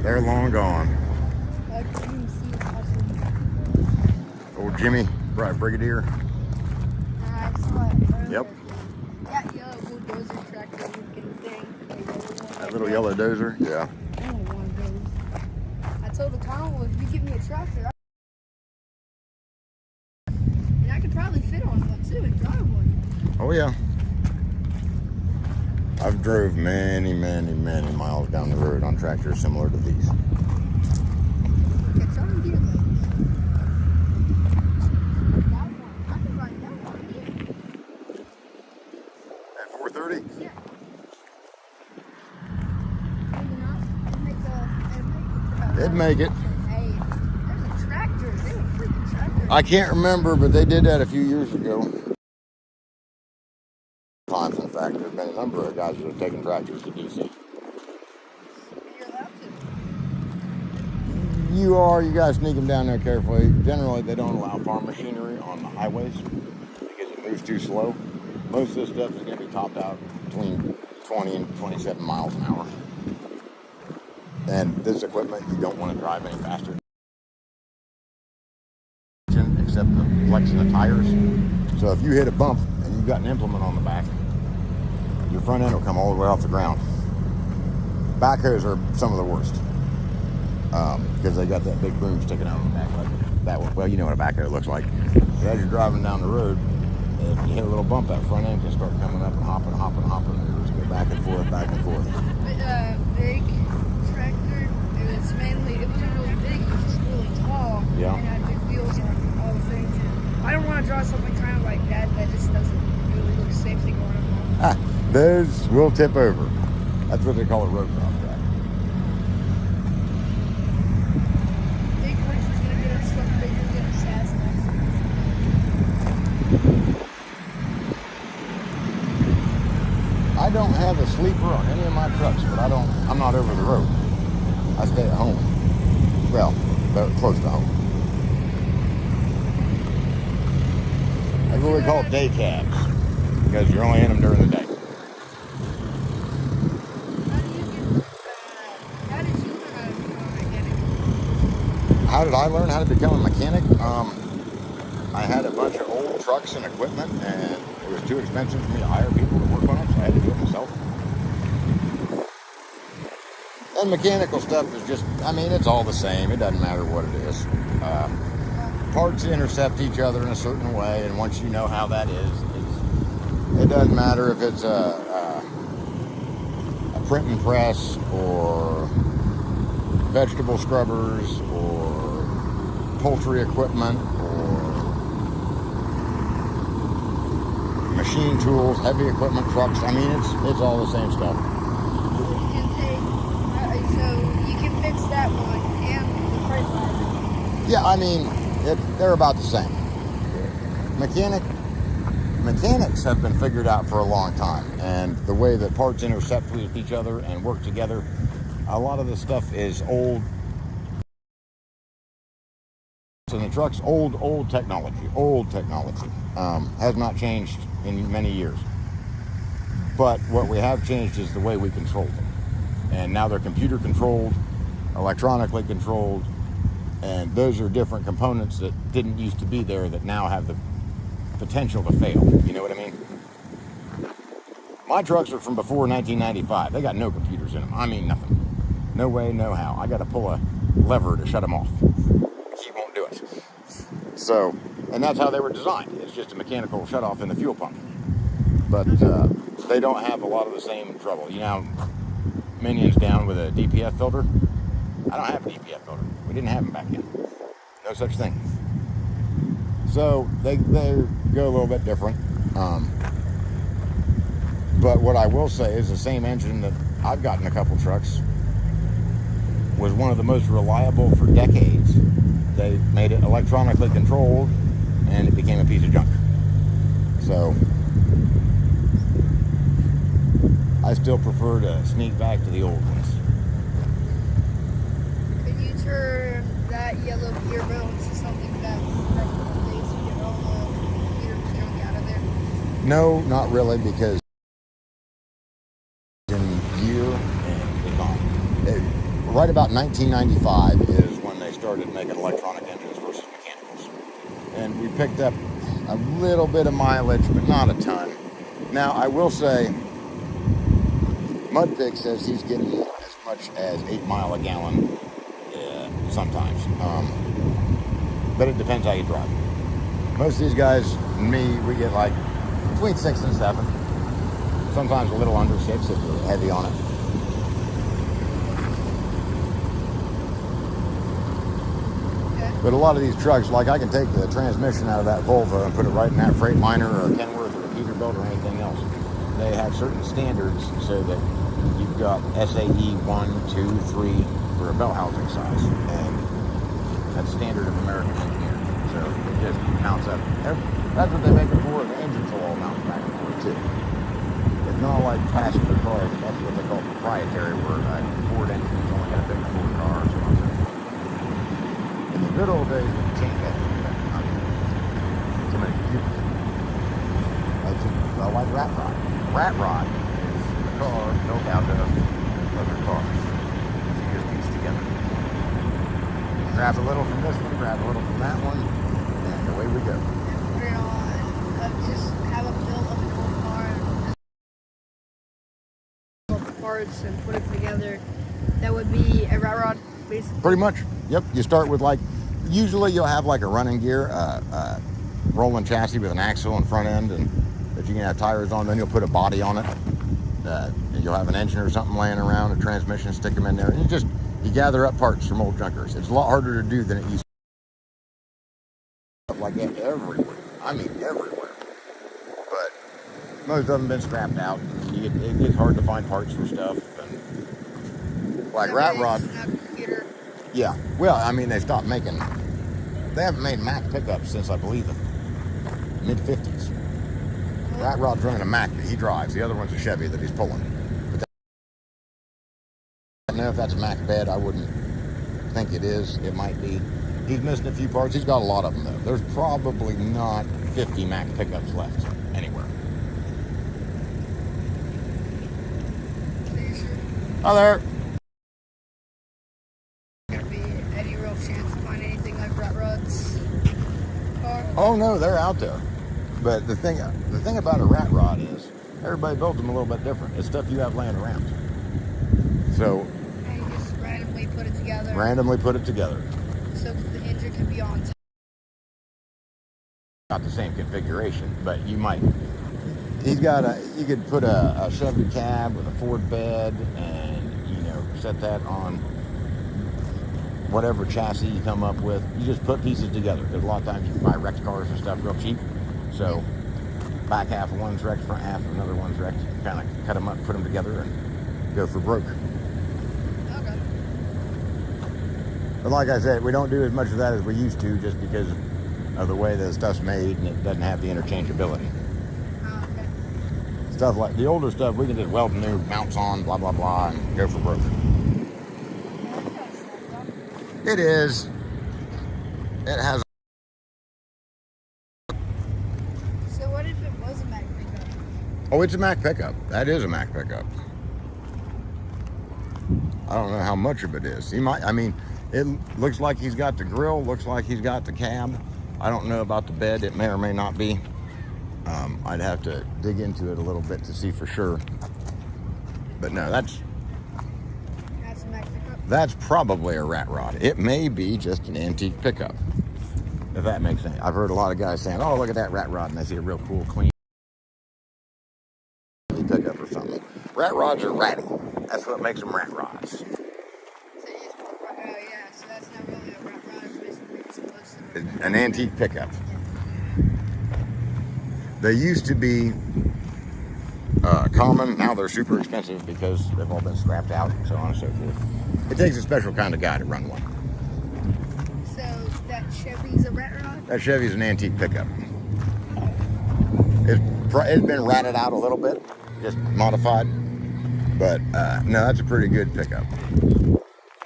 They're long gone. Old Jimmy, Brigadier. I saw it earlier. Yep. That yellow bulldozer tractor looking thing. That little yellow dozer. Yeah. I want one of those. I told the Convoy, if you give me a tractor, and I could probably fit Oh yeah. I've drove many miles down the road on tractors similar to these. It's on gearbox. That one. I can ride that one. At 430? Yeah. It'd make it. Hey, there's a tractor. There's a freaking tractor. I can't remember, but they did that a few years ago. Times, in fact, there's been a number of guys that have taken tractors to DC. You're allowed to. You gotta sneak them down there carefully. Generally, they don't allow farm machinery on the highways because it moves too slow. Most of this stuff is gonna be topped out between 20 and 27 miles an hour. And this equipment, you don't want to drive any faster. Except the flexing the tires. So if you hit a bump and you've got an implement on the back, your front end will come all the way off the ground. Backhoes are some of the worst because they got that big boom sticking out on the back like that one. Well, you know what a backhoe looks like. But as you're driving down the road, if you hit a little bump, that front end can start coming up and hopping. It'll just go back and forth. Big tractor. It wasn't really big. It was just really tall. Yeah. And had big wheels on all the things. And I don't want to draw something kind of like that. That just doesn't really look safety going on. Those will tip over. That's what they call a road cross track. Big Rich is gonna get us something bigger than a Sass next. I don't have a sleeper on any of my trucks, but I'm not over the road. I stay at home. Well, close to home. That's what we call day cabs, because you're only in them during the day. How did you learn how to become a mechanic? How did I learn how to become a mechanic? I had a bunch of old trucks and equipment, and it was too expensive for me to hire people to work on them, so I had to do it myself. And mechanical stuff is just, it's all the same. It doesn't matter what it is. Parts intercept each other in a certain way, and once you know how that is, it doesn't matter if it's a printing press or vegetable scrubbers or poultry equipment or machine tools, heavy equipment, trucks. It's all the same stuff. So you can fix that one and the freight ladder. Yeah, they're about the same. Mechanics have been figured out for a long time, and the way that parts intercept with each other and work together, a lot of the stuff is old. So the truck's old technology, has not changed in many years. But what we have changed is the way we control them. And now they're computer controlled, electronically controlled, and those are different components that didn't used to be there that now have the potential to fail. You know what I mean? My trucks are from before 1995. They got no computers in them. Nothing. No way, no how. I got to pull a lever to shut them off. She won't do it. So, and that's how they were designed. It's just a mechanical shutoff in the fuel pump. But they don't have a lot of the same trouble. Minion's down with a DPF filter. I don't have a DPF filter. We didn't have them back then. No such thing. So they go a little bit different. But what I will say is the same engine that I've got in a couple trucks was one of the most reliable for decades. They made it electronically controlled and it became a piece of junk. So I still prefer to sneak back to the old ones. Can you turn that yellow gear belt into something that's days to get all the gear junk out of there? No, not really, because in gear and design. Right about 1995 is when they started making electronic engines versus mechanicals. And we picked up a little bit of mileage, but not a ton. Now, I will say, Mudpig says he's getting as much as 8 miles a gallon sometimes. But it depends how you drive. Most of these guys, me, we get like between 6 and 7. Sometimes a little under 6 if you're heavy on it. Okay. But a lot of these trucks, like I can take the transmission out of that Volvo and put it right in that Freightliner or a Kenworth or a Peterbilt or anything else. They have certain standards so that you've got SAE 1, 2, 3 for a belt housing size. And that's standard of American engineering. So it just mounts up. That's what they make it for, and the engines will all mount back and forth too. It's not like passenger cars. That's what they call proprietary, where a Ford engine is only going to fit in a Ford car or something. In the good old days, when you changed that, so many computers. Like Rat Rod. Rat Rod is a car built out of other cars. You just piece together. Grab a little from this one, grab a little from that one, and away we go. Put it on. Just have a build of an old car and the parts and put it together. That would be a rat rod, basically. Pretty much. Yep. You start with usually you'll have like a running gear, rolling chassis with an axle and front end, and that you can have tires on. Then you'll put a body on it. And you'll have an engine or something laying around, a transmission, stick them in there. And you gather up parts from old junkers. It's a lot harder to do than it used to be. Like that everywhere. I mean, everywhere. But most of them have been scrapped out. It gets hard to find parts for stuff. And like Rat Rod. Yeah. Well, I mean, they stopped making. They haven't made Mack pickups since, I believe, the mid-50s. Rat Rod's running a Mack that he drives. The other one's a Chevy that he's pulling. But I don't know if that's a Mack bed. I wouldn't think it is. It might be. He's missing a few parts. He's got a lot of them, though. There's probably not 50 Mack pickups left anywhere. Oh, there. Gonna be any real chance to find anything like Rat Rod's car? Oh no, they're out there. But the thing about a Rat Rod is everybody built them a little bit different. It's stuff you have laying around. So And you just randomly put it together. randomly put it together. So the engine can be on top. Not the same configuration, but you might. You could put a Chevy cab with a Ford bed, and set that on whatever chassis you come up with. You just put pieces together, because a lot of times you can buy wrecked cars and stuff real cheap. So back half of one's wrecked, front half of another one's wrecked. You kind of cut them up, put them together, and go for broke. Okay. But like I said, we don't do as much of that as we used to, just because of the way the stuff's made, and it doesn't have the interchangeability. Okay. Stuff like the older stuff, we can just weld new mounts on, blah blah blah, and go for broke. It is. It has. So what if it was a Mack pickup? Oh, it's a Mack pickup. That is a Mack pickup. I don't know how much of it is. It looks like he's got the grill, looks like he's got the cab. I don't know about the bed. It may or may not be. I'd have to dig into it a little bit to see for sure. But no, that's That's a Mack pickup? That's probably a Rat Rod. It may be just an antique pickup, if that makes sense. I've heard a lot of guys saying, oh, look at that Rat Rod, and they see a real cool, clean pickup or something. Rat Rods are ratty. That's what makes them Rat Rods. So yeah, so that's not really a Rat Rod, it's basically just close to it. An antique pickup. They used to be common. Now they're super expensive because they've all been scrapped out, so on and so forth. It takes a special kind of guy to run one. So that Chevy's a Rat Rod? That Chevy's an antique pickup. It's been ratted out a little bit, just modified. But no, that's a pretty good pickup.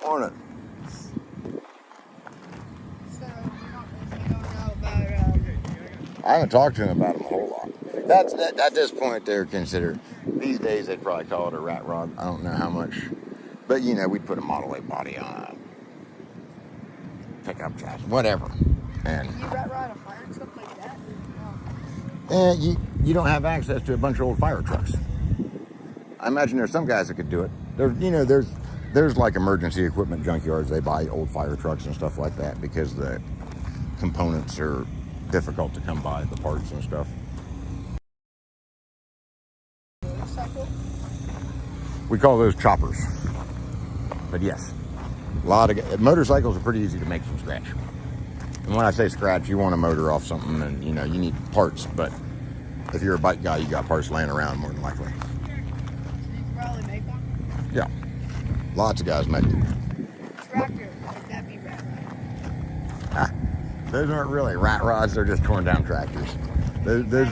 On it. So you don't know about I haven't talked to him about them a whole lot. At this point, they're considered, these days they'd probably call it a Rat Rod. I don't know how much, but we'd put a Model A body on a pickup chassis, whatever. And you Rat Rod a fire truck like that? No. you don't have access to a bunch of old fire trucks. I imagine there's some guys that could do it. There's like emergency equipment junkyards. They buy old fire trucks and stuff like that because the components are difficult to come by, the parts and stuff. We call those choppers. But yes, a lot of motorcycles are pretty easy to make from scratch. And when I say scratch, you want a motor off something, and you know you need parts. But if you're a bike guy, you got parts laying around more than likely. So you can probably make one. Yeah, lots of guys make it. Tractor, would that be rat rod? Those aren't really rat rods; they're just torn down tractors. Those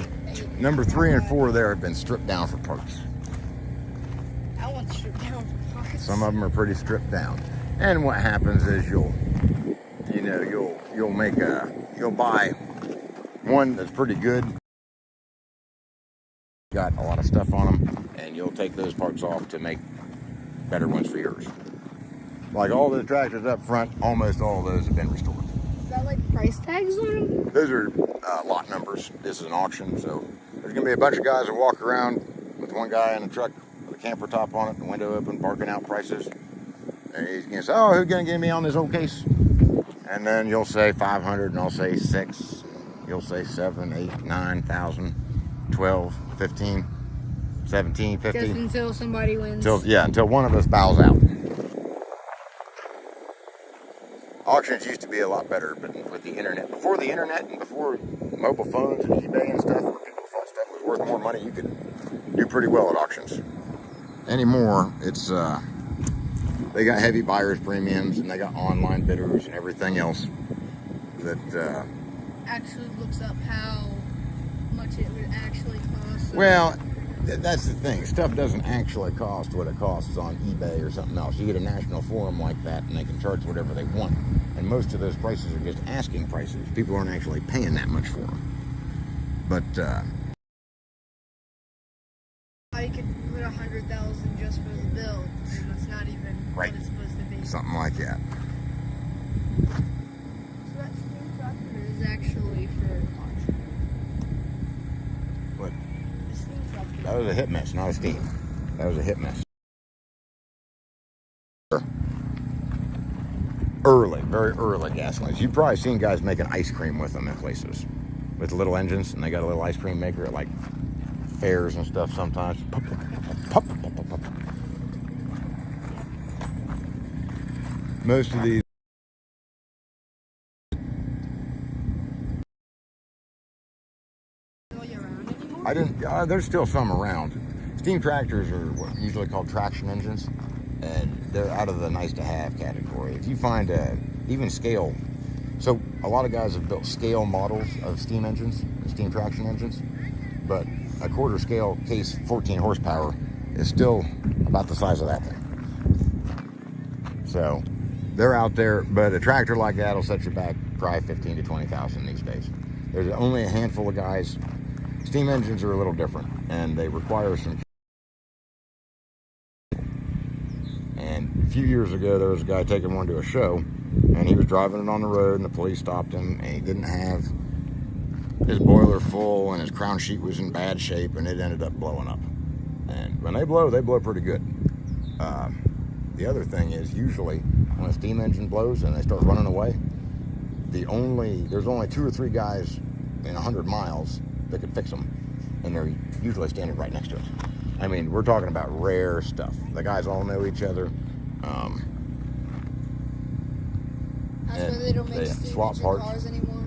number 3 and 4 there have been stripped down for parts. I want to strip down for parts. Some of them are pretty stripped down. And what happens is you'll buy one that's pretty good, got a lot of stuff on them, and you'll take those parts off to make better ones for yours. Like all the tractors up front, almost all of those have been restored. Is that like price tags on them? Those are lot numbers. This is an auction, so there's gonna be a bunch of guys that walk around with one guy in a truck with a camper top on it, the window open, barking out prices. And he's gonna say, "Oh, who's gonna get me on this old case?" And then you'll say 500, and I'll say 6. You'll say 7, 8, 9,000, 12, 15, 17, 50. Just until somebody wins. Until one of us bows out. Auctions used to be a lot better, but with the internet, before the internet and before mobile phones and eBay and stuff, where people thought stuff was worth more money, you could do pretty well at auctions. Anymore, it's they got heavy buyer's premiums, and they got online bidders and everything else that actually looks up how much it would actually cost. well, that's the thing. Stuff doesn't actually cost what it costs on eBay or something else. You get a national forum like that, and they can charge whatever they want. And most of those prices are just asking prices. People aren't actually paying that much for them. But I could put 100,000 just for the build, and it's not even Right. what it's supposed to be. something like that. So that steam tractor is actually for auction. What? The steam tractor. That was a hit miss, not a steam. That was a hit miss. Early, very early gas lines. You've probably seen guys making ice cream with them in places, with little engines, and they got a little ice cream maker at like fairs and stuff sometimes. Pop, pop, pop, pop, pop. Most of these Are you around anymore? I didn't. There's still some around. Steam tractors are what usually called traction engines, and they're out of the nice-to-have category. If you find even scale, so a lot of guys have built scale models of steam engines, steam traction engines, but a quarter scale case 14 horsepower is still about the size of that thing. So they're out there, but a tractor like that will set you back probably 15 to 20,000 these days. There's only a handful of guys. Steam engines are a little different, and they require some. And a few years ago, there was a guy taking one to a show, and he was driving it on the road, and the police stopped him, and he didn't have his boiler full, and his crown sheet was in bad shape, and it ended up blowing up. And when they blow pretty good. The other thing is, usually when a steam engine blows and they start running away, there's only 2 or 3 guys in 100 miles that could fix them, and they're usually standing right next to us. I mean, we're talking about rare stuff. The guys all know each other. That's why they don't make steam swap engine parts. cars anymore.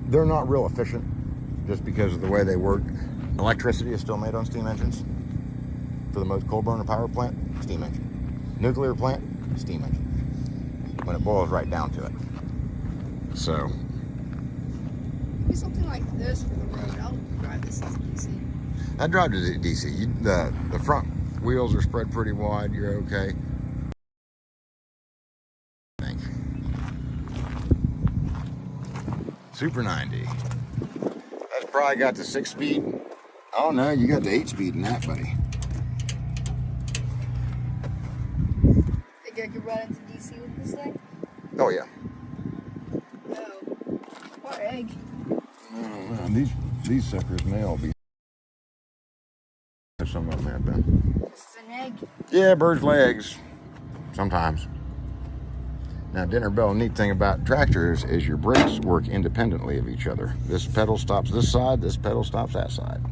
They're not real efficient just because of the way they work. Electricity is still made on steam engines. For the most coal burner power plant, steam engine. Nuclear plant, steam engine. When it boils right down to it. So. Maybe something like this for the road. I'll drive this as DC. I drive to DC. The front wheels are spread pretty wide. You're okay. I think. Super 90. That's probably got the 6-speed. Oh no, you got the 8-speed in that, buddy. Think I could run into DC with this thing? Oh yeah. No. What egg? These suckers may all be. Some of them have been. This is an egg. Yeah, birds lay eggs. Sometimes. Now, dinner bell, neat thing about tractors is your brakes work independently of each other. This pedal stops this side, this pedal stops that side.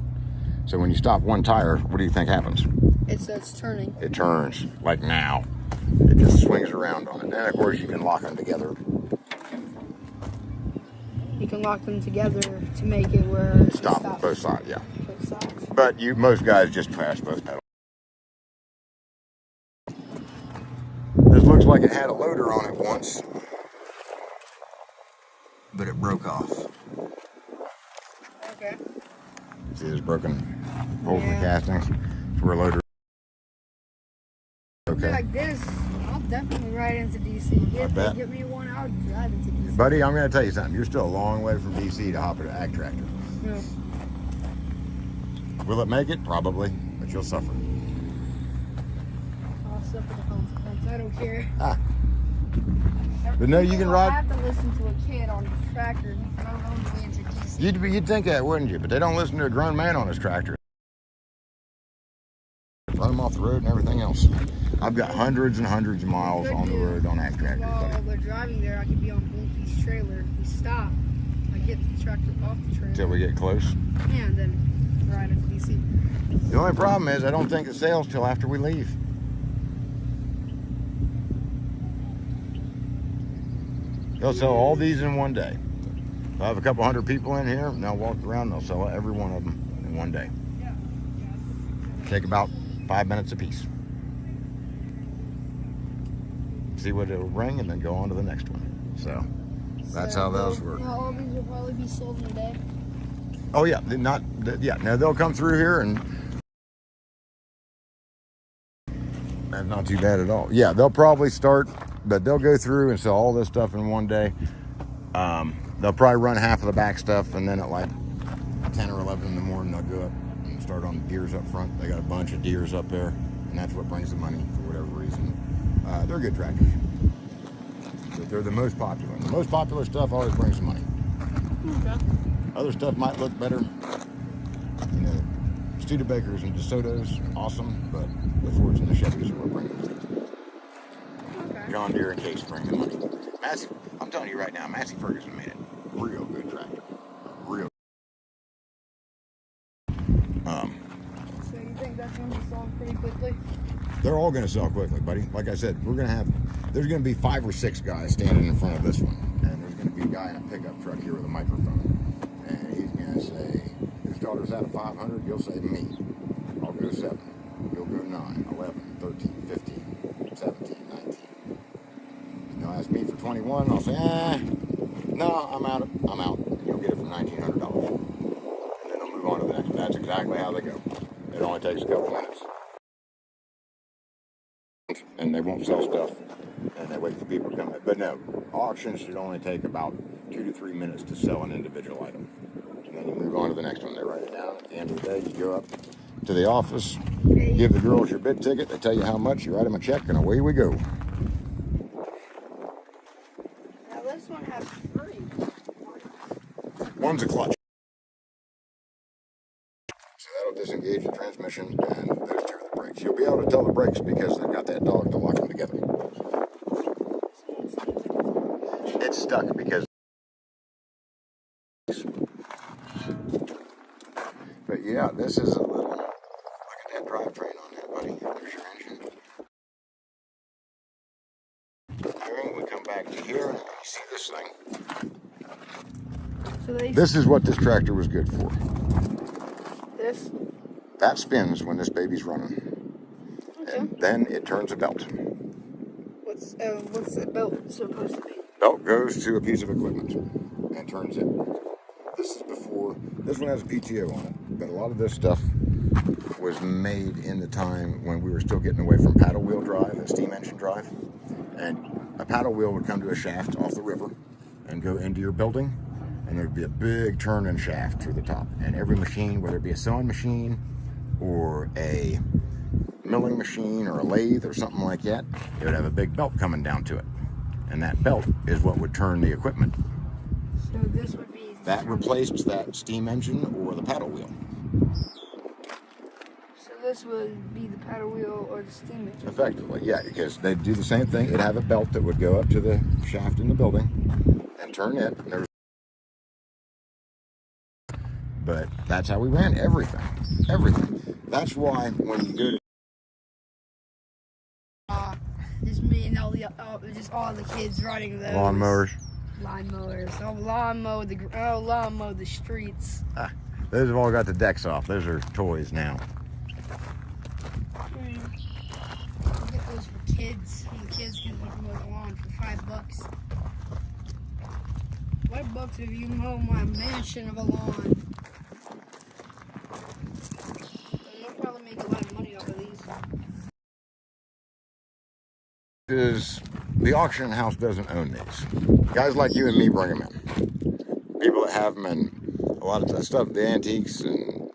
So when you stop one tire, what do you think happens? It's turning. It turns, like now. It just swings around on it. And of course you can lock them together. You can lock them together to make it where it Stop stops. both sides, yeah. Both sides. But most guys just press both pedals. This looks like it had a loader on it once, but it broke off. Okay. See this broken holes in the Yeah. castings? It's where a loader. Okay. Like this, I'll definitely ride into DC. If bet. they get me one, I'll drive into DC. Buddy, I'm going to tell you something. You're still a long way from DC to hop at an ag tractor. No. Will it make it? Probably, but you'll suffer. I'll suffer the consequence. I don't care. Ah. But no, you can I ride. have to listen to a kid on the tractor. I don't know the way into DC. You'd think that, wouldn't you? But they don't listen to a grown man on his tractor. Run them off the road and everything else. I've got hundreds and hundreds of miles on the road on ag tractors, While buddy. we're driving there, I could be on Blinky's trailer. We stop. I get the tractor off the trailer. Till we get close. Yeah, and then ride into DC. The only problem is I don't think it sails till after we leave. They'll sell all these in one day. I have a couple hundred people in here, and they'll walk around and they'll sell every one of them in one day. Take about 5 minutes apiece. See what it'll bring and then go on to the next one. So that's how those work. Yeah, all these will probably be sold in a day. Oh yeah, no, they'll come through here and that's not too bad at all. Yeah, they'll probably start, but they'll go through and sell all this stuff in one day. They'll probably run half of the back stuff, and then at like 10 or 11 in the morning, they'll go up and start on the deers up front. They got a bunch of deers up there, and that's what brings the money for whatever reason. They're good tractors, but they're the most popular. And the most popular stuff always brings the money. Okay. Other stuff might look better. You know, Studebakers and DeSotos, awesome, but the Fords and the Chevys are what bring the money. Okay. John Deere and Case bring the money. Massey, I'm telling you right now, Massey Ferguson made it. Real good tractor. Real. So you think that's going to be sold pretty quickly? They're all going to sell quickly, buddy. Like I said, there's going to be 5 or 6 guys standing in front of this one. And there's going to be a guy in a pickup truck here with a microphone. And he's going to say, who starters out of 500? You'll say me. I'll go 7. You'll go 9, 11, 13, 15, 17, 19. And they'll ask me for 21. I'll say, no, I'm out. And you'll get it for $1,900. And then they'll move on to the next. That's exactly how they go. It only takes a couple minutes. And they won't sell stuff, and they wait for people to come in. But no, auctions should only take about 2 to 3 minutes to sell an individual item. And then you move on to the next one. They write it down. At the end of the day, you go up to the office, give the girls your bid ticket, they tell you how much, you write them a check, and away we go. Now this one has 3. One's a clutch. So that'll disengage the transmission, and those 2 are the brakes. You'll be able to tell the brakes because they've got that dog to lock them together. It's stuck because. But yeah, this is a little. Look at that drivetrain on that, buddy. There's your engine. Steering, we come back to here, and you see this thing. So This is what this tractor was good for. This? That spins when this baby's running. Okay. And then it turns a belt. What's the belt supposed to be? Belt goes to a piece of equipment and turns it. This is before, this one has a PTO on it, but a lot of this stuff was made in the time when we were still getting away from paddle wheel drive and steam engine drive. And a paddle wheel would come to a shaft off the river and go into your building, and there'd be a big turning shaft through the top. And every machine, whether it be a sewing machine or a milling machine or a lathe or something like that, it would have a big belt coming down to it. And that belt is what would turn the equipment. So this would be... That replaced that steam engine or the paddle wheel. So this would be the paddle wheel or the steam engine? Effectively, yeah, because they'd do the same thing. It'd have a belt that would go up to the shaft in the building and turn it. But that's how we ran everything. Everything. That's why when you go to Just me and just all the kids riding those. Lawnmowers. Lawnmowers. Oh, lawn mow the streets. Those have all got the decks off. Those are toys now. Get those for kids. And the kids can mow the lawn for $5. $5 if you mow my mansion of a lawn. You'll probably make a lot of money off of these. Is the auction house doesn't own these. Guys like you and me bring them in. People that have them, and a lot of the stuff, the antiques, and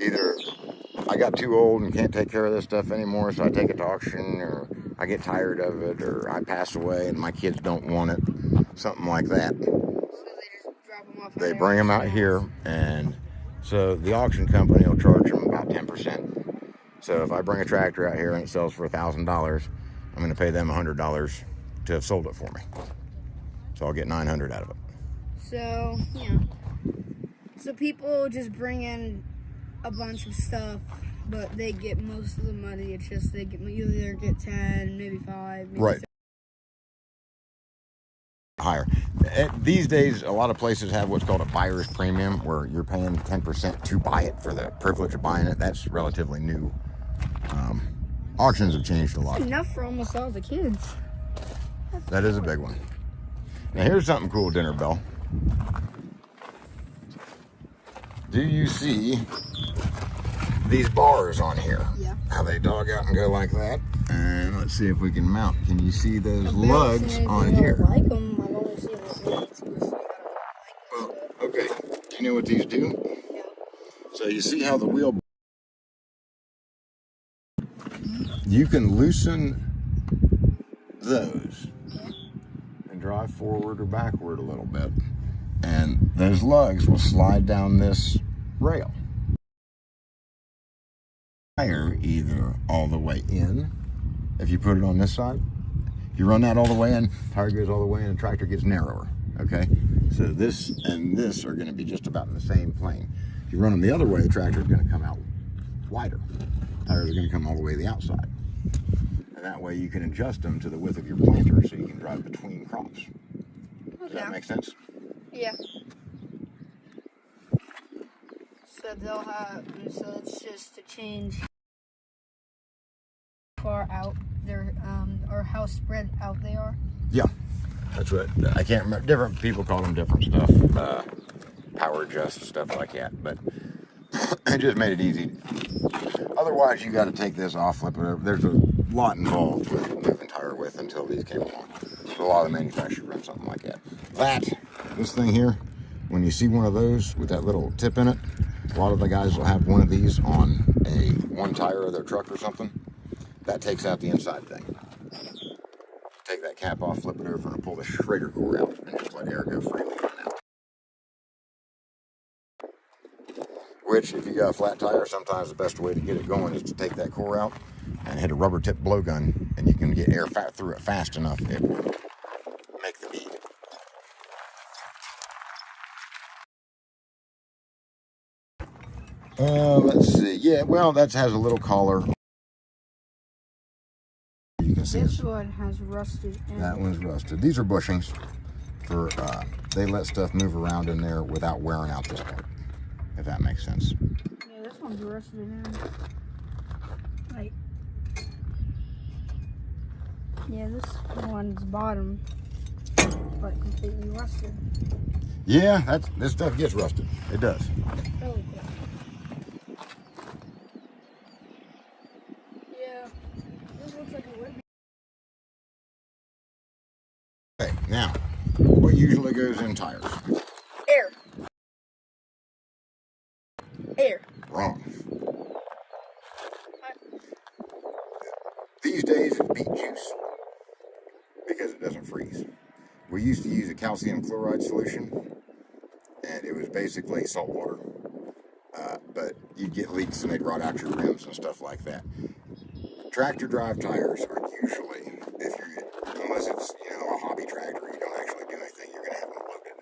either I got too old and can't take care of this stuff anymore, so I take it to auction, or I get tired of it, or I pass away and my kids don't want it, something like that. So they just drop them off. They bring them out here, and so the auction company will charge them about 10%. So if I bring a tractor out here and it sells for $1,000, I'm going to pay them $100 to have sold it for me. So I'll get $900 out of it. So, yeah. So people just bring in a bunch of stuff, but they get most of the money. It's just they either get 10, maybe 5, maybe Right. Higher. These days, a lot of places have what's called a buyer's premium, where you're paying 10% to buy it for the privilege of buying it. That's relatively new. Auctions have changed a lot. enough for almost all the kids. That is a big one. Now here's something cool, Dinner Bell. Do you see these bars on here? Yeah. How they dog out and go like that? And let's see if we can mount. Can you see those lugs on here? I don't like them. I've only seen them once. Well, okay. Do you know what these do? Yeah. So you see how the wheel... You can loosen those and drive forward or backward a little bit, and those lugs will slide down this rail. Tire either all the way in, if you put it on this side. If you run that all the way in, tire goes all the way in, and the tractor gets narrower. Okay, so this and this are going to be just about in the same plane. If you run them the other way, the tractor is going to come out wider. Tires are going to come all the way to the outside. And that way you can adjust them to the width of your planter so you can drive between crops. Does that make sense? Yeah. So they'll have, so it's just to change far out their, or how spread out they are. Yeah, that's what, I can't remember, different people call them different stuff, power adjust, stuff like that, but it just made it easy. Otherwise, you got to take this off, flip it over. There's a lot involved with moving tire width until these came along. So a lot of the manufacturers run something like that. This thing here, when you see one of those with that little tip in it, a lot of the guys will have one of these on one tire of their truck or something. That takes out the inside thing. Take that cap off, flip it over, and pull the Schrader core out, and just let air go freely in and out. Which, if you got a flat tire, sometimes the best way to get it going is to take that core out and hit a rubber tip blowgun, and you can get air through it fast enough, it will make the bead. Let's see. Yeah, well, that has a little collar. You can see This one has rusted in. that one's rusted. These are bushings for they let stuff move around in there without wearing out this part, if that makes sense. Yeah, this one's rusted in. Like, yeah, this one's bottom, but completely rusted. Yeah, this stuff gets rusted. It does. Oh, okay. Yeah, this looks like it would be. Okay, now, what usually goes in tires? Air. Air. Wrong. These days it's beet juice because it doesn't freeze. We used to use a calcium chloride solution, and it was basically salt water. But you'd get leaks and they'd rot out your rims and stuff like that. Tractor drive tires are usually, unless it's a hobby tractor, you don't actually do anything, you're gonna have them loaded,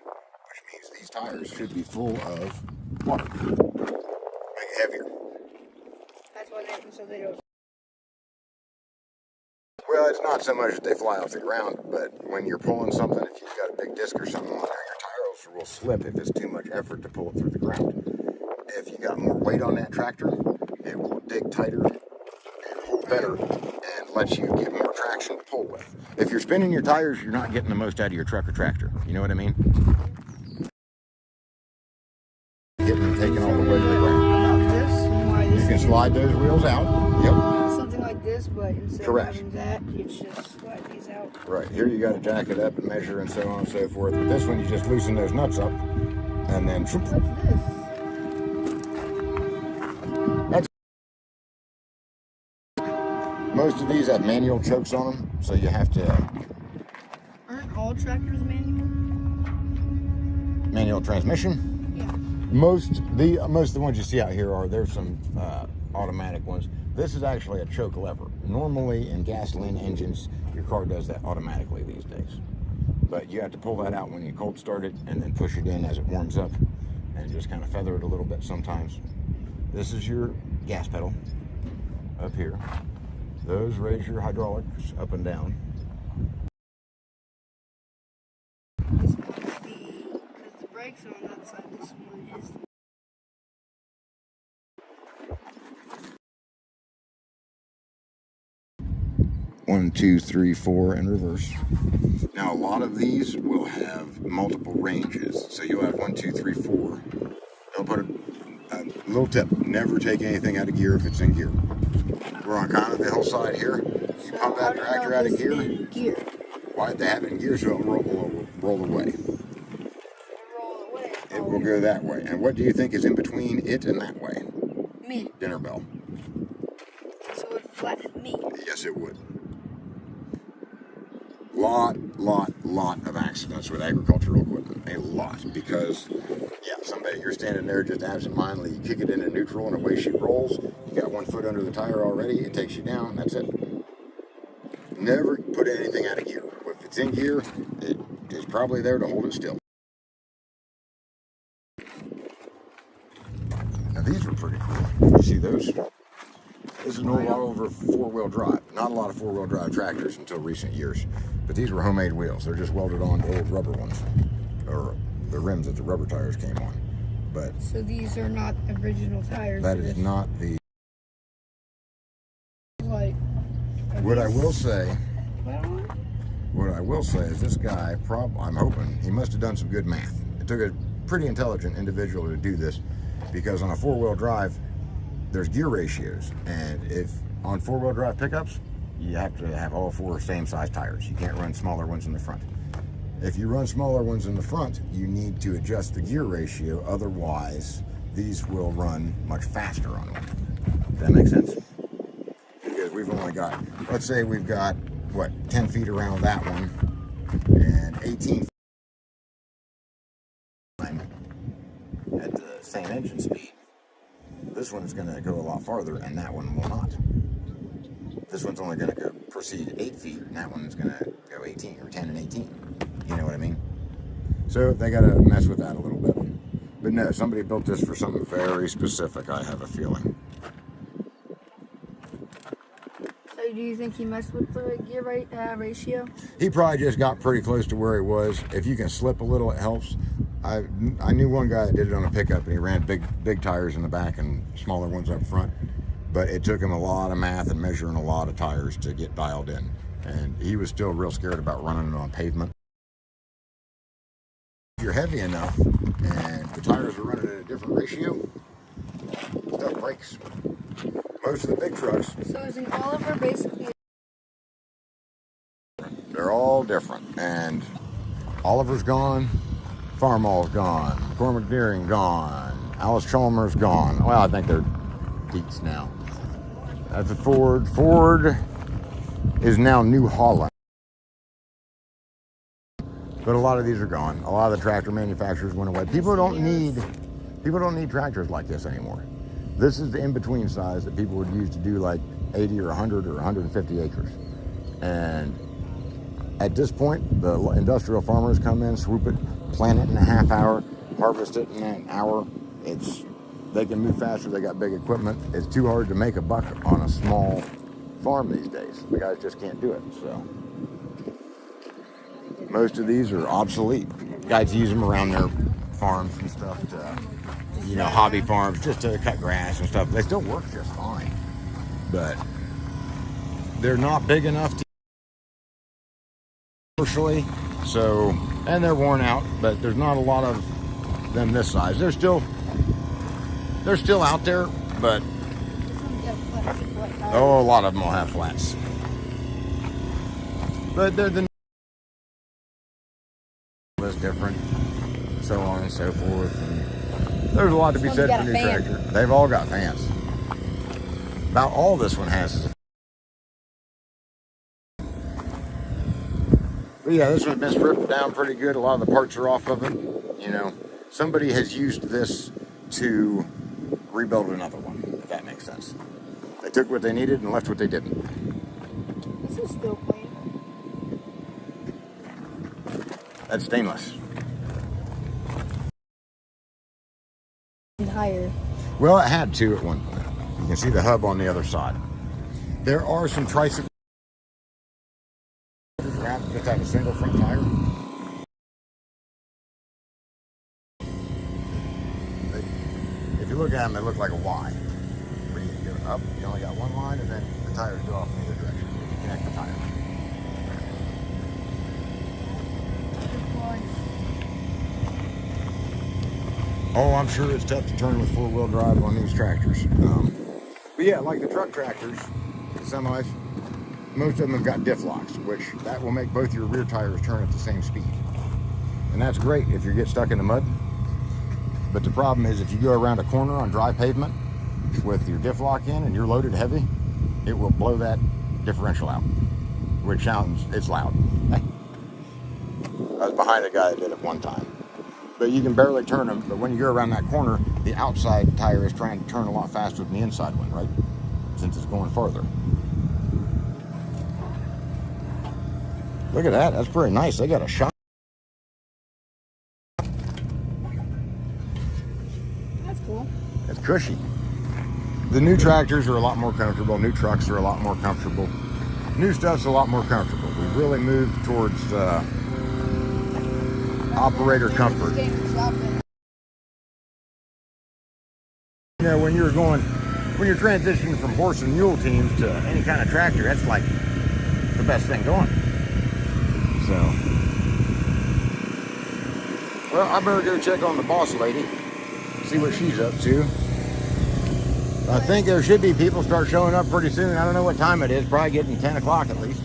which means these tires should be full of water. Make it heavier. That's why so they don't. Well, it's not so much that they fly off the ground, but when you're pulling something, if you've got a big disc or something on there, your tires will slip if it's too much effort to pull it through the ground. If you got more weight on that tractor, it will dig tighter and hold better and let you get more traction to pull with. If you're spinning your tires, you're not getting the most out of your truck or tractor. You know what I mean? Getting them taken all the way to the ground. About this, why this You can is slide those wheels out. Yep. something like this, but instead Correct. of having that, it's just slide these out. Right. Here you got to jack it up and measure and so on and so forth. But this one, you just loosen those nuts up and then What's this? most of these have manual chokes on them, so you have to Aren't all tractors manual? manual transmission. Yeah. Most of the ones you see out here there's some automatic ones. This is actually a choke lever. Normally in gasoline engines, your car does that automatically these days. But you have to pull that out when you cold start it and then push it in as it warms up and just kind of feather it a little bit sometimes. This is your gas pedal up here. Those raise your hydraulics up and down. This one's because the brakes are on that side, this one is. 1, 2, 3, 4 in reverse. Now a lot of these will have multiple ranges. So you'll have 1, 2, 3, 4. Don't put a little tip, never take anything out of gear if it's in gear. We're on kind of the hillside here. You pump that tractor out of gear. Why they have it in gear so it'll roll away. It will go that way. And what do you think is in between it and that way? Me. Dinner bell. So it would flatten me. Yes, it would. Lot of accidents with agricultural equipment. A lot. Because, yeah, you're standing there just absentmindedly, you kick it into neutral and away she rolls. You got 1 foot under the tire already, it takes you down, that's it. Never put anything out of gear. If it's in gear, it is probably there to hold it still. Now these are pretty cool. You see those? This is no longer four-wheel drive. Not a lot of four-wheel drive tractors until recent years. But these were homemade wheels. They're just welded on to old rubber ones. Or the rims that the rubber tires came on. But so these are not original tires. that is not the... Like... What I will say is this guy, I'm hoping, he must have done some good math. It took a pretty intelligent individual to do this. Because on a four-wheel drive, there's gear ratios, and if on four-wheel drive pickups, you have to have all 4 same size tires. You can't run smaller ones in the front. If you run smaller ones in the front, you need to adjust the gear ratio, otherwise these will run much faster on them. Does that make sense? Because we've only got, let's say we've got, what, 10 feet around that one, and 18 feet at the same engine speed. This one's going to go a lot farther, and that one will not. This one's only going to proceed 8 feet, and that one's going to go 18, or 10 and 18. You know what I mean? So they got to mess with that a little bit. But no, somebody built this for something very specific, I have a feeling. So do you think he messed with the gear ratio? He probably just got pretty close to where he was. If you can slip a little, it helps. I knew one guy that did it on a pickup, and he ran big tires in the back and smaller ones up front. But it took him a lot of math and measuring a lot of tires to get dialed in. And he was still real scared about running it on pavement. If you're heavy enough and the tires are running at a different ratio, stuff breaks. Most of the big trucks, So is an Oliver basically... they're all different. And Oliver's gone. Farmall's gone. McCormick Deering gone. Alice Chalmers gone. Well, I think they're Deets now. That's a Ford. Ford is now New Holland. But a lot of these are gone. A lot of the tractor manufacturers went away. People don't need tractors like this anymore. This is the in-between size that people would use to do like 80 or 100 or 150 acres. And at this point, the industrial farmers come in, swoop it, plant it in a half hour, harvest it in an hour. They can move faster, they got big equipment. It's too hard to make a buck on a small farm these days. The guys just can't do it. So most of these are obsolete. Guys use them around their farms and stuff to, you know, hobby farms, just to cut grass and stuff. They still work just fine, but they're not big enough to commercially. So, and they're worn out, but there's not a lot of them this size. They're still out there, but oh, a lot of them will have flats. But they're the is different, so on and so forth. And there's a lot to be said for new tractor. They've all got fans. About all this one has is a but yeah, this one's been stripped down pretty good. A lot of the parts are off of it. You know, somebody has used this to rebuild another one, if that makes sense. They took what they needed and left what they didn't. This is still clean. That's stainless. Higher. Well, it had to at one point. You can see the hub on the other side. There are some tricycles that just have a single front tire. If you look at them, they look like a Y. Where you go up, you only got one line, and then the tires go off in either direction. You connect the tire. Oh, I'm sure it's tough to turn with four-wheel drive on these tractors. But yeah, like the truck tractors, semis, most of them have got diff locks, which that will make both your rear tires turn at the same speed. And that's great if you get stuck in the mud. But the problem is if you go around a corner on dry pavement with your diff lock in and you're loaded heavy, it will blow that differential out, which sounds, it's loud. I was behind a guy that did it one time. But you can barely turn them, but when you go around that corner, the outside tire is trying to turn a lot faster than the inside one, right? Since it's going farther. Look at that, that's pretty nice. They got a shot. That's cool. It's cushy. The new tractors are a lot more comfortable. New trucks are a lot more comfortable. New stuff's a lot more comfortable. We've really moved towards operator comfort. You know, when you're transitioning from horse and mule teams to any kind of tractor, that's like the best thing going. So, well, I better go check on the boss lady, see what she's up to. I think there should be people start showing up pretty soon. I don't know what time it is, probably getting 10 o'clock at least.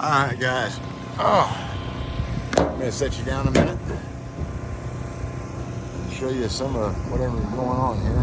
Alright guys, I'm going to set you down a minute, show you some of whatever's going on here.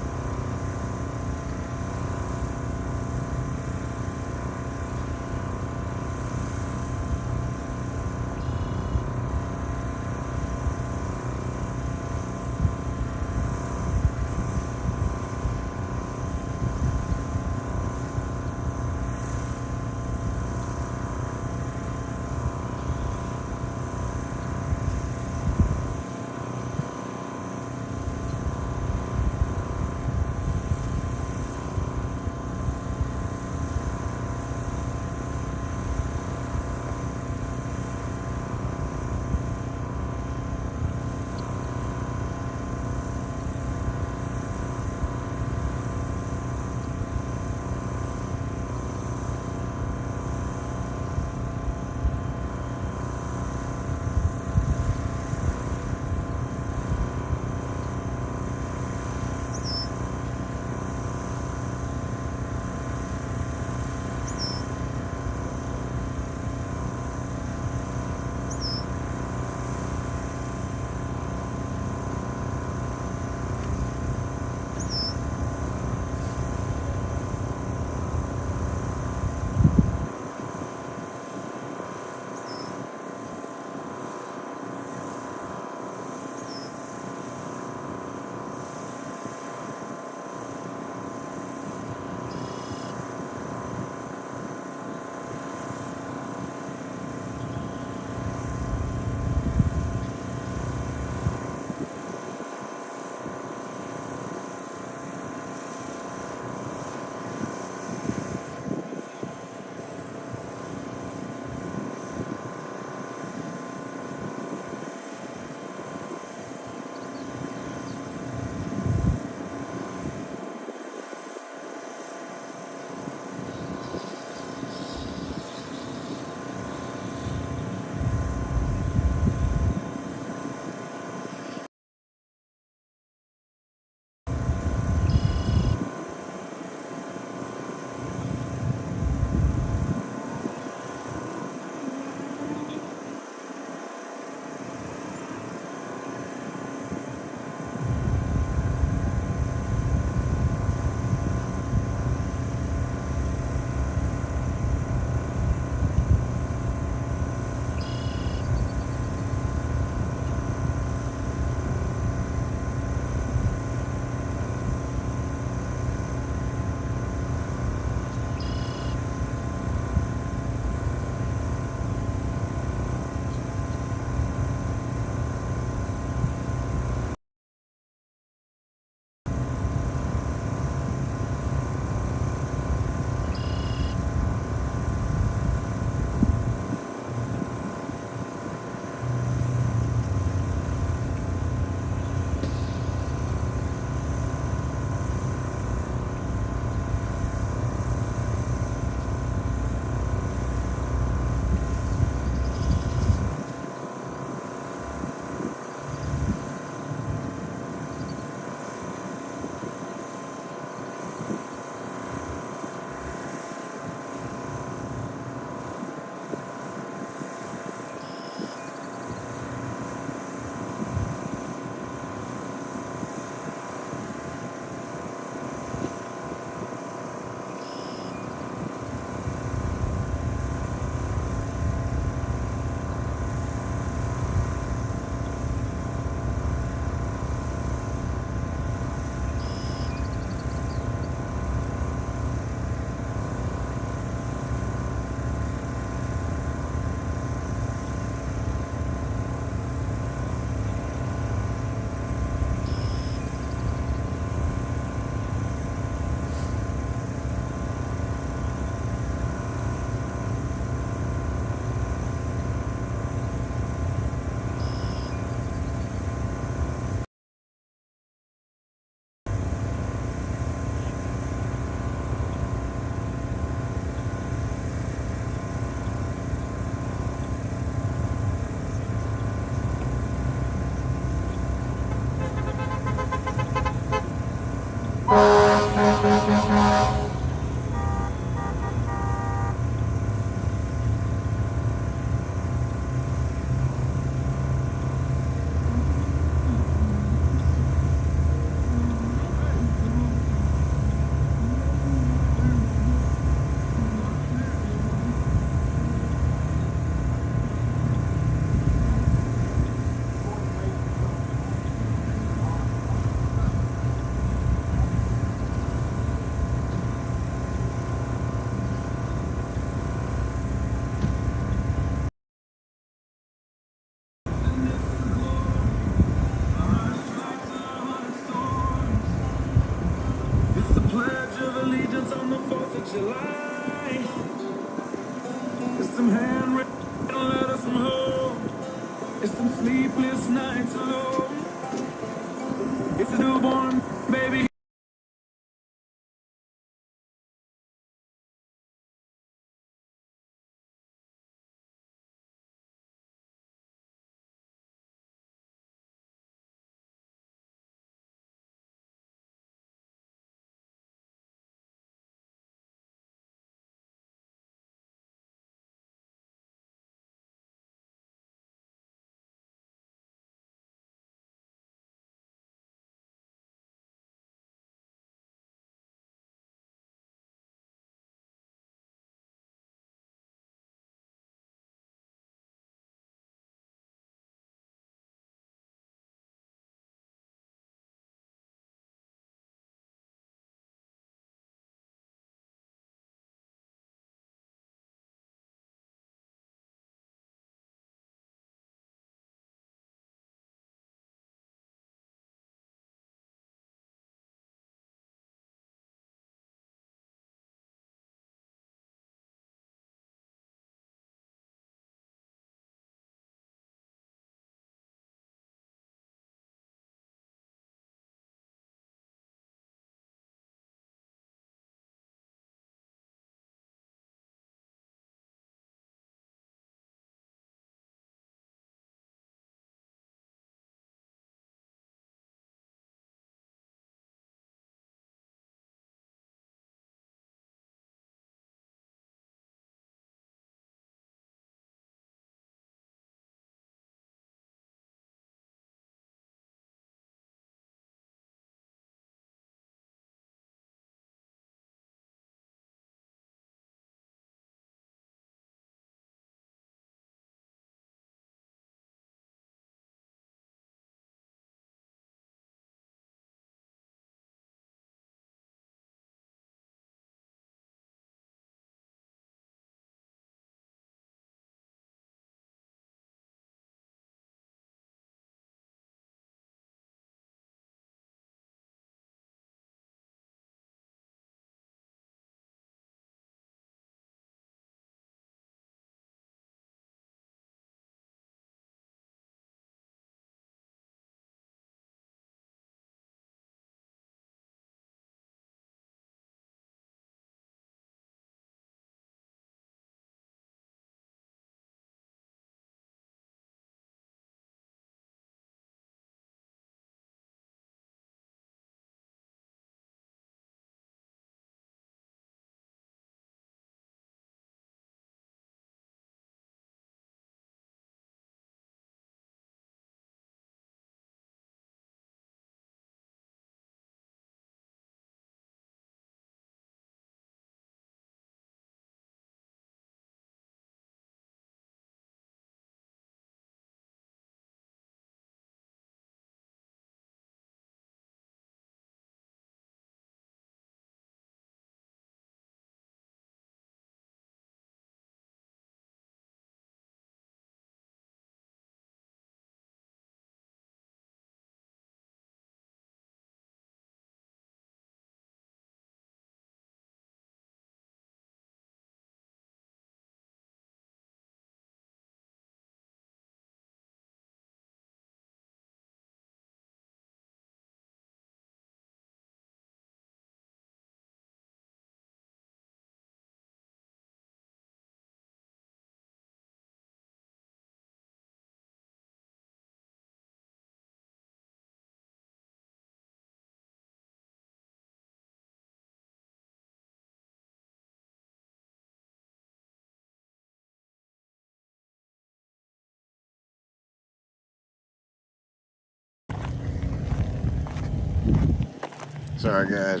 Sorry, guys.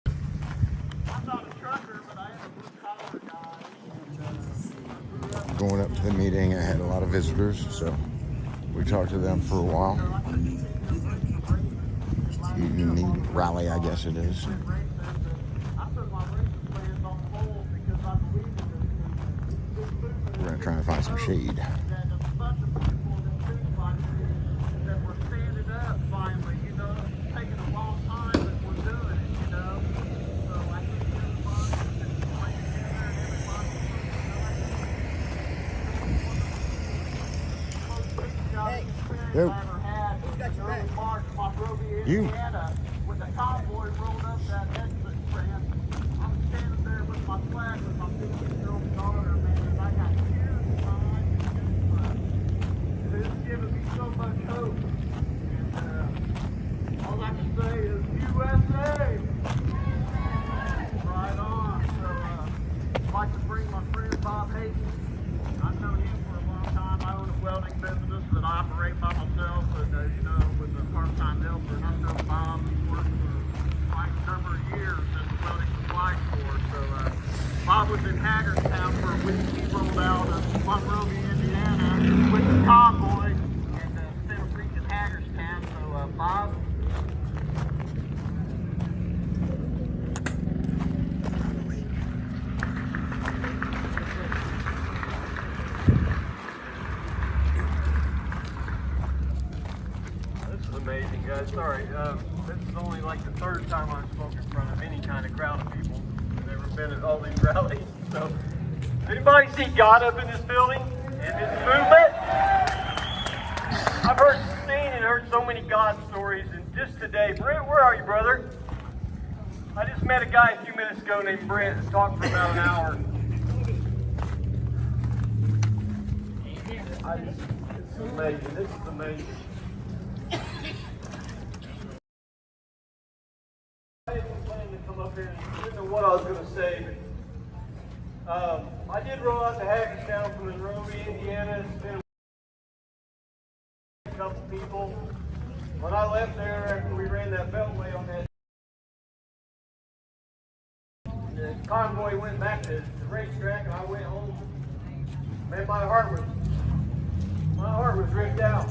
I'm not a trucker, but I am a blue collar guy. Going up to the meeting, I had a lot of visitors, so we talked to them for a while. Evening rally, I guess it is. We're gonna try and find some shade. Yo. You. When the convoy rolled up that exit ramp, I'm standing there with my flag with my 15-year-old daughter, man, and I got tears in my eyes. It's giving me so much hope. And all I can say is USA! Right on. So I'd like to bring my friend Bob Hayden. I've known him for a long time. I own a welding business that I operate by myself, and you know, with a part-time helper. And I've known Bob. He's worked for quite a number of years at the welding supply store. So Bob was in Hagerstown for a week. He rolled out of Monrovia, Indiana, with the convoy, and instead of reaching Hagerstown. So Bob. Amazing, guys. Sorry, this is only like the third time I've spoken in front of any kind of crowd of people. I've never been at all these rallies. So, does anybody see God up in this building? In this movement? I've seen and heard so many God stories, and just today, Brent, where are you, brother? I just met a guy a few minutes ago named Brent and talked for about an hour. It's amazing. This is amazing. I didn't plan to come up here and didn't know what I was going to say, but I did roll out to Hagerstown from Monrovia, Indiana. It's been a couple people. When I left there after we ran that beltway on that, the convoy went back to the racetrack, and I went home. Man, my heart was ripped out.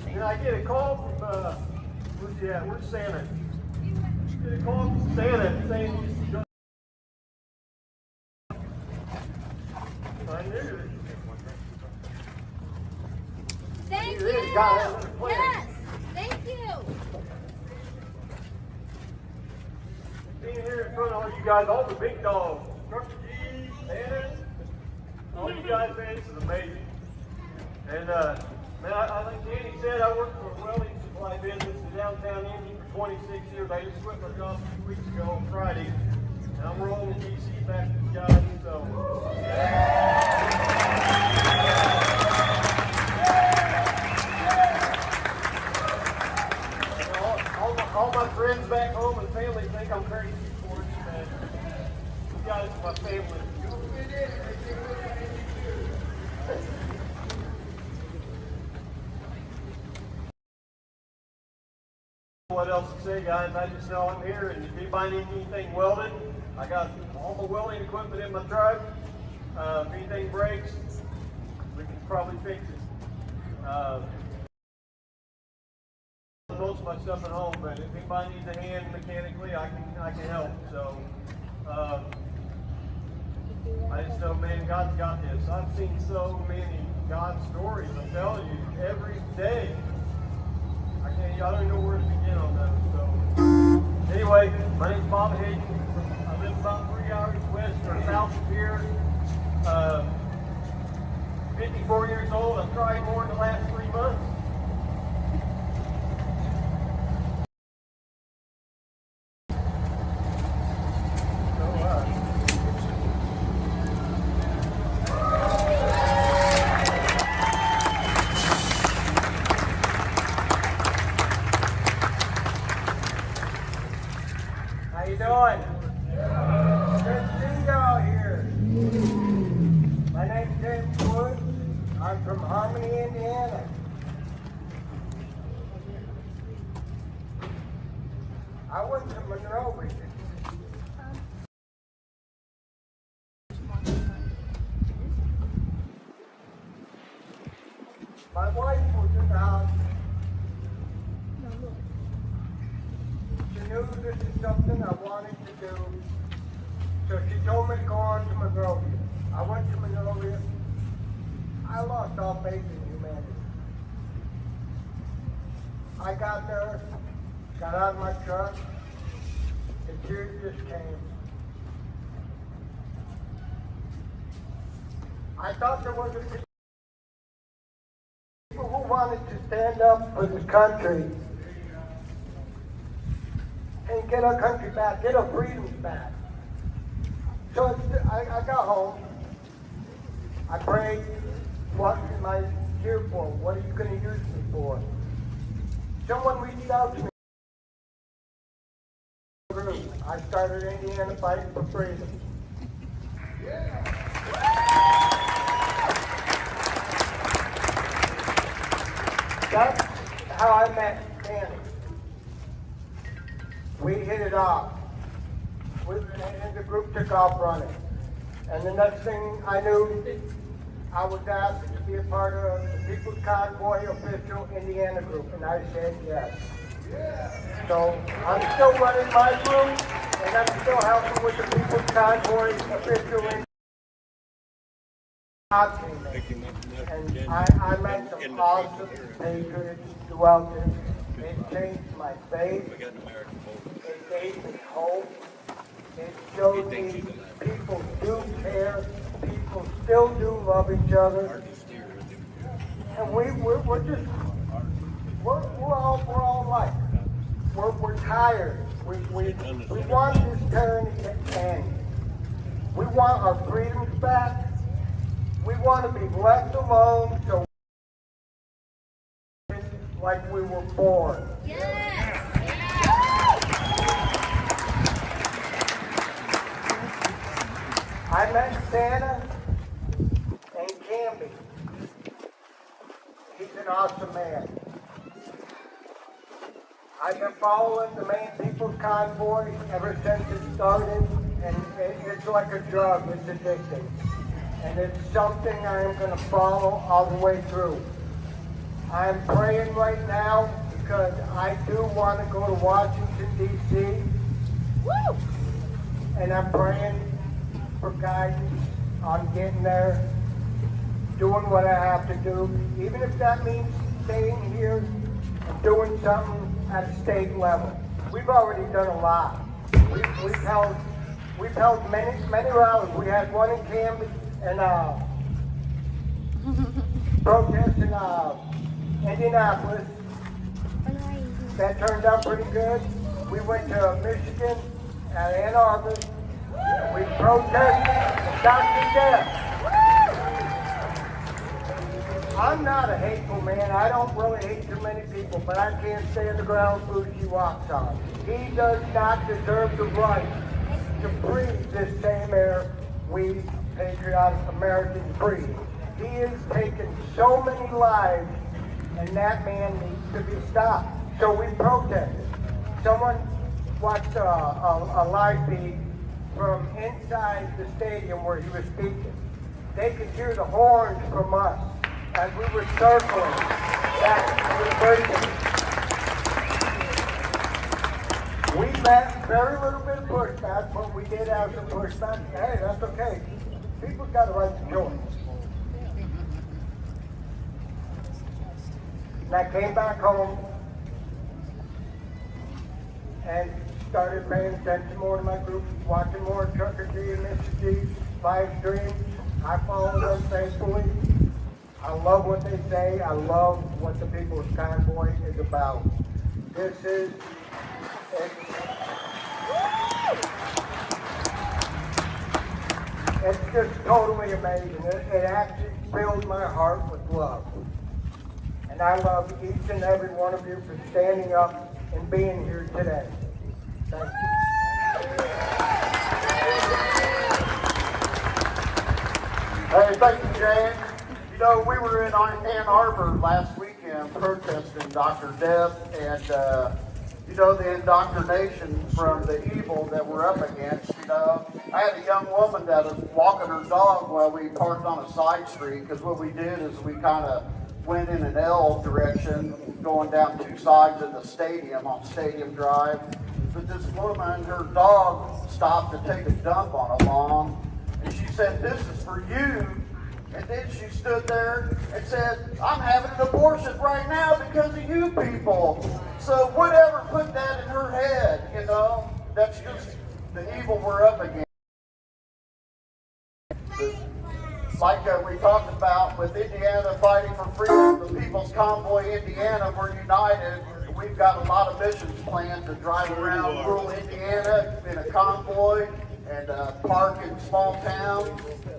And I get a call from, where's he at? Where's Santa? Get a call from Santa saying he's going. I knew it. Thank you. Yes, Thank you. Being here in front of all you guys, all the big dogs, Trucker G, Santa, all you guys, man, this is amazing. And man, I think Danny said I worked for a welding supply business in downtown Indy for 26 years. I just quit my job 2 weeks ago on Friday. And I'm rolling in DC back to you guys. So, all my friends back home and family think I'm crazy for it. And you guys are my family. What else to say, guys? I just know I'm here, and if anybody needs anything welded, I got all the welding equipment in my truck. If anything breaks, we can probably fix it. Most of my stuff at home, but if anybody needs a hand mechanically, I can help. So I just know, man, God's got this. I've seen so many God stories. I'm telling you, every day. I don't even know where to begin on those. So anyway, my name's Bob Hayden. I live about 3 hours west or south of here. 54 years old. I've tried more in the last 3 months. How you doing? Good to see y'all here. My name's James Wood. I'm from Harmony, Indiana. I went to Monrovia. My wife was in the house. She knew this is something I wanted to do, so she told me to go on to Monrovia. I went to Monrovia. I lost all faith in humanity. I got there, got out of my truck, and tears just came. I thought there was a people who wanted to stand up for this country and get our country back, get our freedoms back. So I got home. I prayed, what am I here for? What are you going to use me for? Someone reached out to me. I started Indiana Fighting for Freedom. That's how I met Danny. We hit it off. And the group took off running. And the next thing I knew, I was asked to be a part of the People's Convoy official Indiana group, and I said yes. So I'm still running my group, and I'm still helping with the People's Convoy official Indiana. And I met some awesome patriots throughout this. It changed my faith. It gave me hope. It showed me people do care. People still do love each other. And we're all alike. We're tired. We want this tyranny to end. We want our freedoms back. We want to be left alone so like we were born. Yes. I met Santa and Camby. He's an awesome man. I've been following the Maine People's Convoy ever since it started, and it's like a drug. It's addicting. And it's something I am going to follow all the way through. I'm praying right now because I do want to go to Washington, D.C. Woo! And I'm praying for guidance on getting there, doing what I have to do, even if that means staying here and doing something at a state level. We've already done a lot. We've held many rallies. We had one in Camden and protest in Indianapolis. That turned out pretty good. We went to Michigan at Ann Arbor. We protested and got to death. I'm not a hateful man. I don't really hate too many people, but I can't stand the ground food she walks on. He does not deserve the right to breathe this same air we patriotic Americans breathe. He has taken so many lives, and that man needs to be stopped. So we protested. Someone watched a live feed from inside the stadium where he was speaking. They could hear the horns from us as we were circling that celebration. We met very little bit of pushback, but we did have some pushback. Hey, that's okay. People's got a right to choice. And I came back home and started paying attention more to my group, watching more Trucker G and Mr. G live streams. I follow them faithfully. I love what they say. I love what the People's Convoy is about. It's just totally amazing. It actually fills my heart with love. And I love each and every one of you for standing up and being here today. Thank you. Hey, thank you, Jan. You know, we were in Ann Arbor last weekend protesting Dr. Death and, you know, the indoctrination from the evil that we're up against. You know, I had a young woman that was walking her dog while we parked on a side street, because what we did is we kind of went in an L direction going down two sides of the stadium on Stadium Drive. But this woman, her dog stopped to take a dump on a lawn, and she said, "This is for you." And then she stood there and said, "I'm having an abortion right now because of you people." So whatever put that in her head, you know, that's just the evil we're up against. Like we talked about with Indiana Fighting for Freedom, the People's Convoy Indiana, we're united. We've got a lot of missions planned to drive around rural Indiana in a convoy and park in small towns,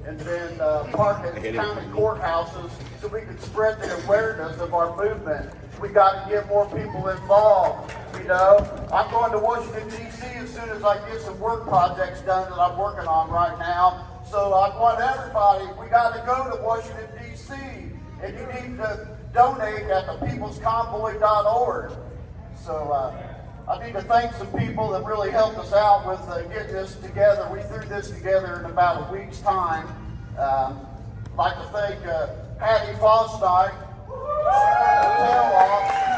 and then park at county courthouses so we can spread the awareness of our movement. We got to get more people involved. You know, I'm going to Washington, D.C. as soon as I get some work projects done that I'm working on right now. So I want everybody, we got to go to Washington, D.C. and you need to donate at thepeoplesconvoy.org. So I need to thank some people that really helped us out with getting this together. We threw this together in about a week's time. I'd like to thank Patty Fosdyke. She's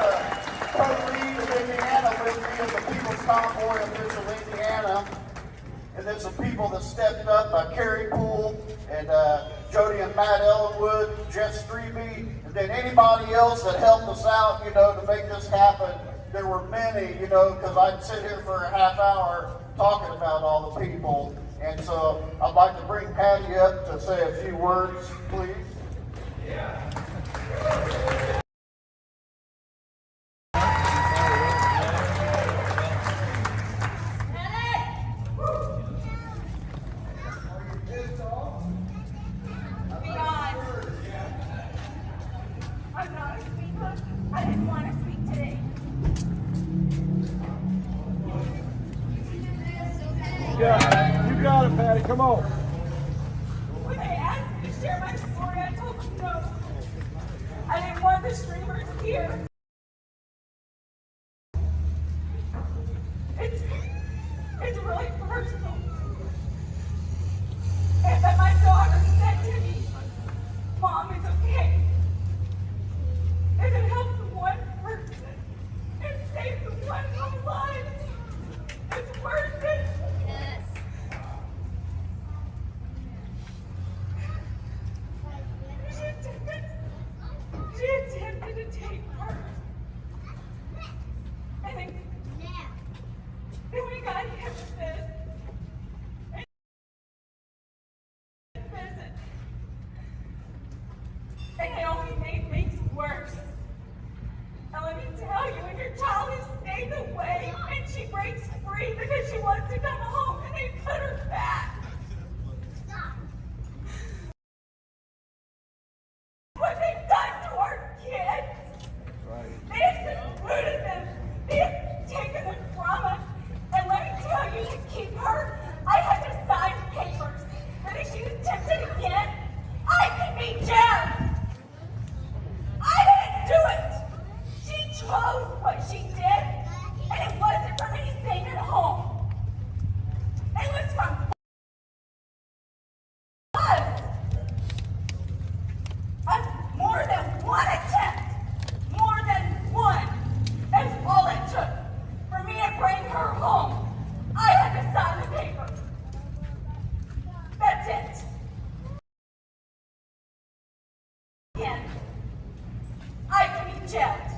the co-lead of Indiana with me in the People's Convoy of Mitchell, Indiana. And then some people that stepped up, Carrie Poole and Jody and Matt Ellenwood, Jess Strebe, and then anybody else that helped us out, you know, to make this happen. There were many, you know, because I'd sit here for a half hour talking about all the people. And so I'd like to bring Patty up to say a few words, please. Yeah. You got it, Patty. Come on. When they asked me to share my story, I told them no. I didn't want the streamers here. It's really personal. And that my daughter said to me, "Mom, it's okay. If it helps one person and saves one life, it's worth it." Yes. She attempted to take her. And then we got hit with this. And it only made things worse. And let me tell you, when your child has stayed away and she breaks free because she wants to come home and they put her back. What they've done to our kids. They have secluded them. They have taken them from us. And let me tell you, to keep her, I had to sign papers that if she was tempted again, I could be jailed. I didn't do it. She chose what she did, and it wasn't from anything at home. It was from us. More than one attempt. More than one. That's all it took for me to bring her home. I had to sign the paper. That's it. Again, I can be jailed.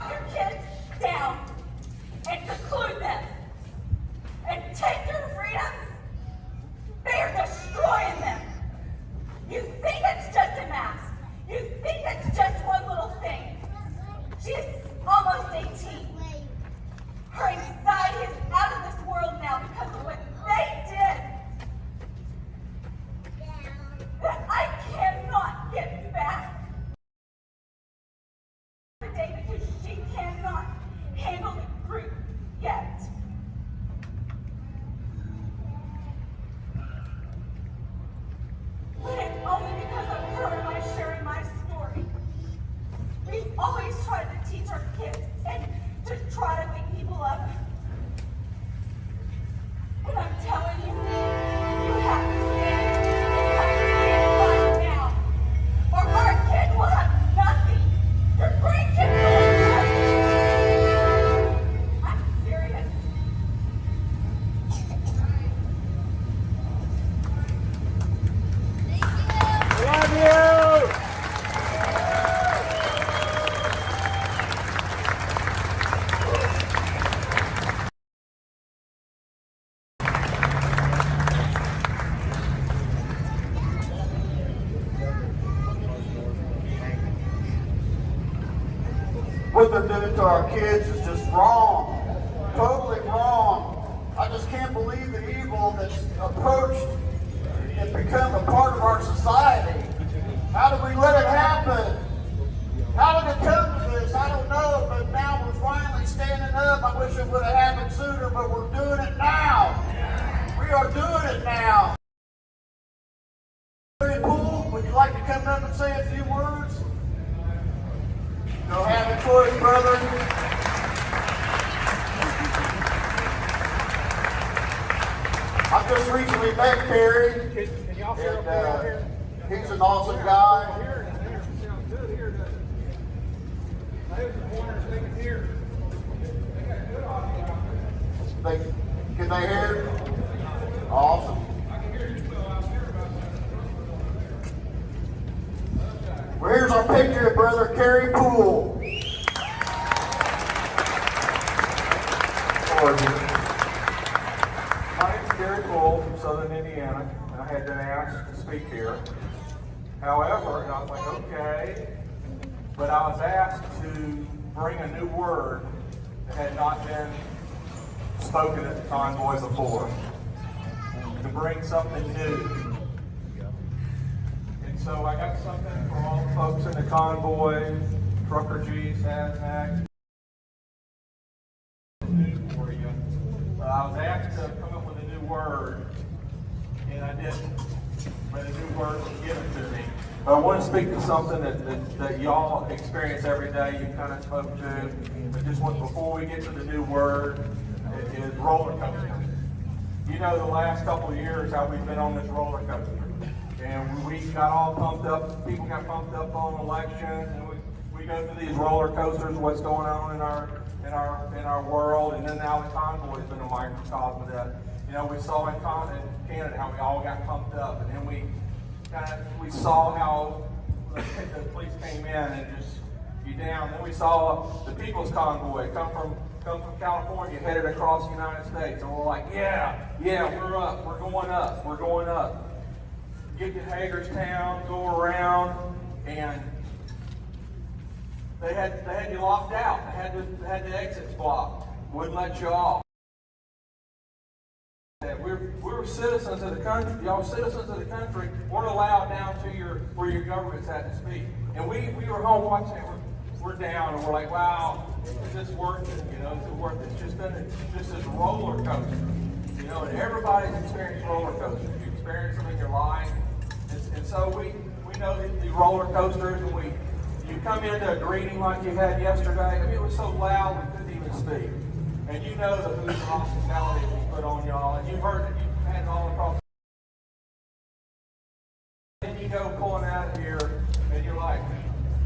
Your kids down and seclude them and take their freedoms. They are destroying them. You think it's just a mask. You think it's just one little thing. She's almost 18. Her anxiety is out of this world now because of what they did. That I what they're doing to our kids is just wrong. Totally wrong. I just can't believe the evil that's approached and become a part of our society. How did we let it happen? How did it come to this? I don't know, but now we're finally standing up. I wish it would have happened sooner, but we're doing it now. We are doing it now. Polk, would you like to come up and say a few words? Don't have a choice, brother. I've just recently met Perry, and he's an awesome guy. Can they hear? Awesome. Well, here's our Patriot brother, Kerry Poole. My name is Kerry Polk from Southern Indiana, and I had been asked to speak here. However, and I was like, okay, but I was asked to bring a new word that had not been spoken at the Convoy before, to bring something new. And so I got something for all the folks in the Convoy, Trucker G's, Hazmat, new for you. I was asked to come up with a new word, and I didn't, but a new word was given to me. But I want to speak to something that y'all experience every day, you kind of spoke to, but just before we get to the new word, it is roller coaster. You know the last couple of years how we've been on this roller coaster. And we got all pumped up, people got pumped up on elections, and we go through these roller coasters, what's going on in our world, and then now the Convoy has been a microcosm of that. You know, we saw in Canada how we all got pumped up, and then we saw how the police came in and just you down. Then we saw the People's Convoy come from California headed across the United States, and we're like, yeah, we're up, we're going up. Get to Hagerstown, go around, and they had you locked out. They had the exits blocked. Wouldn't let you off. We're citizens of the country. Y'all citizens of the country weren't allowed down to where your government's at to speak. And we were home watching it. We're down, and we're like, wow, is this worth it? You know, is it worth it? It's just this roller coaster. You know, and everybody's experienced roller coasters. You experience them in your life. And so we know the roller coasters, and you come into a greeting like you had yesterday. I mean, it was so loud we couldn't even speak. And you know the food and hospitality we put on y'all, and you've heard it, you've had it all across. Then you go pulling out of here, and you're like,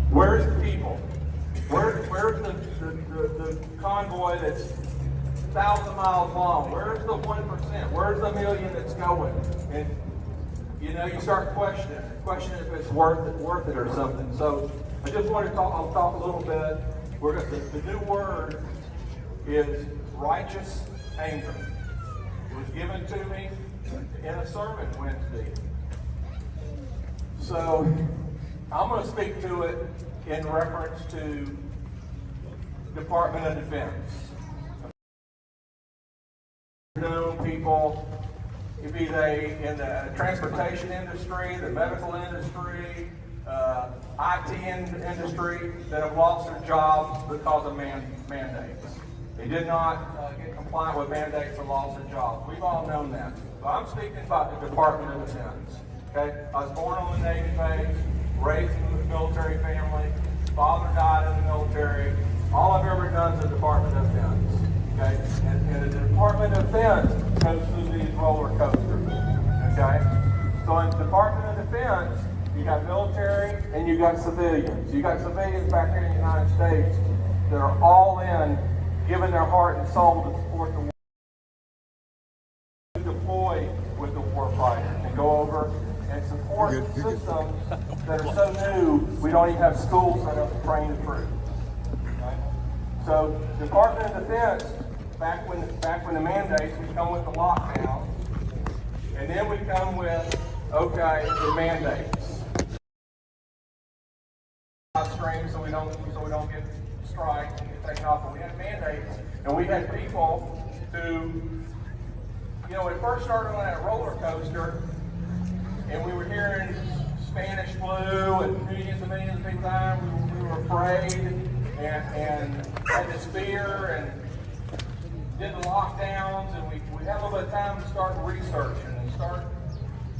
where's the people? Where's the convoy that's 1,000 miles long? Where's the 1%? Where's the million that's going? And you know, you start questioning if it's worth it or something. So I just want to I'll talk a little bit. The new word is righteous anger. It was given to me in a sermon Wednesday. So I'm going to speak to it in reference to Department of Defense. Known people, be they in the transportation industry, the medical industry, IT industry, that have lost their jobs because of mandates. They did not get compliant with mandates and lost their jobs. We've all known that. But I'm speaking about the Department of Defense. Okay? I was born on the Navy base, raised in a military family, father died in the military. All I've ever done is the Department of Defense. Okay? And the Department of Defense goes through these roller coasters. Okay? So in the Department of Defense, you got military and you got civilians. You got civilians back here in the United States that are all in, giving their heart and soul to support the war. Deploy with the warfighter and go over and support systems that are so new we don't even have schools set up to train the troops. Okay? So Department of Defense, back when the mandates, we come with the lockdown, and then we come with the mandates. So we don't get strike and get taken off, but we had mandates, and we had people who, you know, it first started on that roller coaster, and we were hearing Spanish flu and millions of people dying. We were afraid and had this fear and did the lockdowns, and we had a little bit of time to start researching and start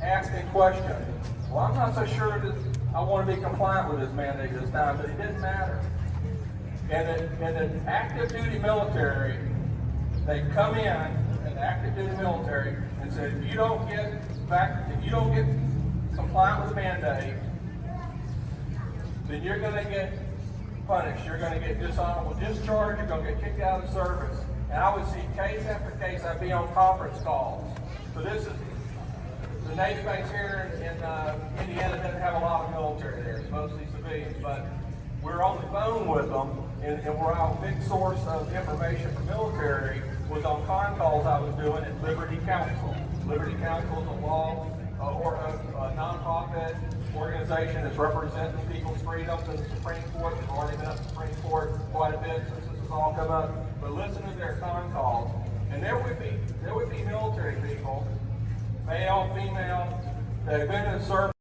asking questions. Well, I'm not so sure that I want to be compliant with this mandate this time, but it didn't matter. And the active duty military, they come in, the active duty military, and said, if you don't get compliant with the mandate, then you're going to get punished. You're going to get dishonorable discharge. You're going to get kicked out of service. And I would see case after case. I'd be on conference calls. So this is the Navy base here in Indiana doesn't have a lot of military there. It's mostly civilians, but we're on the phone with them, and we're our big source of information for military was on con calls I was doing at Liberty Counsel. Liberty Counsel is a law or a nonprofit organization that's representing people's freedoms in the Supreme Court. They've already been up to the Supreme Court quite a bit since this has all come up. But listen to their con calls, and there would be military people, male, female, that have been in the service.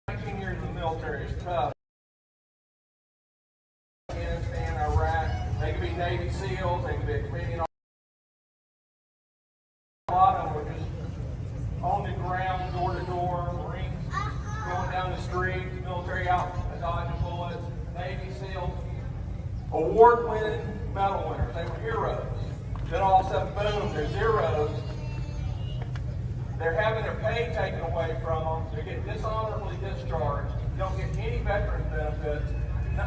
19 years in the military is tough. Afghanistan, Iraq, they could be Navy SEALs, they could be Canadian. A lot of them were just on the ground, door to door, Marines going down the street, military out dodging bullets, Navy SEALs, award-winning medal winners. They were heroes. Then all of a sudden, boom, they're zeros. They're having their pay taken away from them. They're getting dishonorably discharged. You don't get any veterans benefits.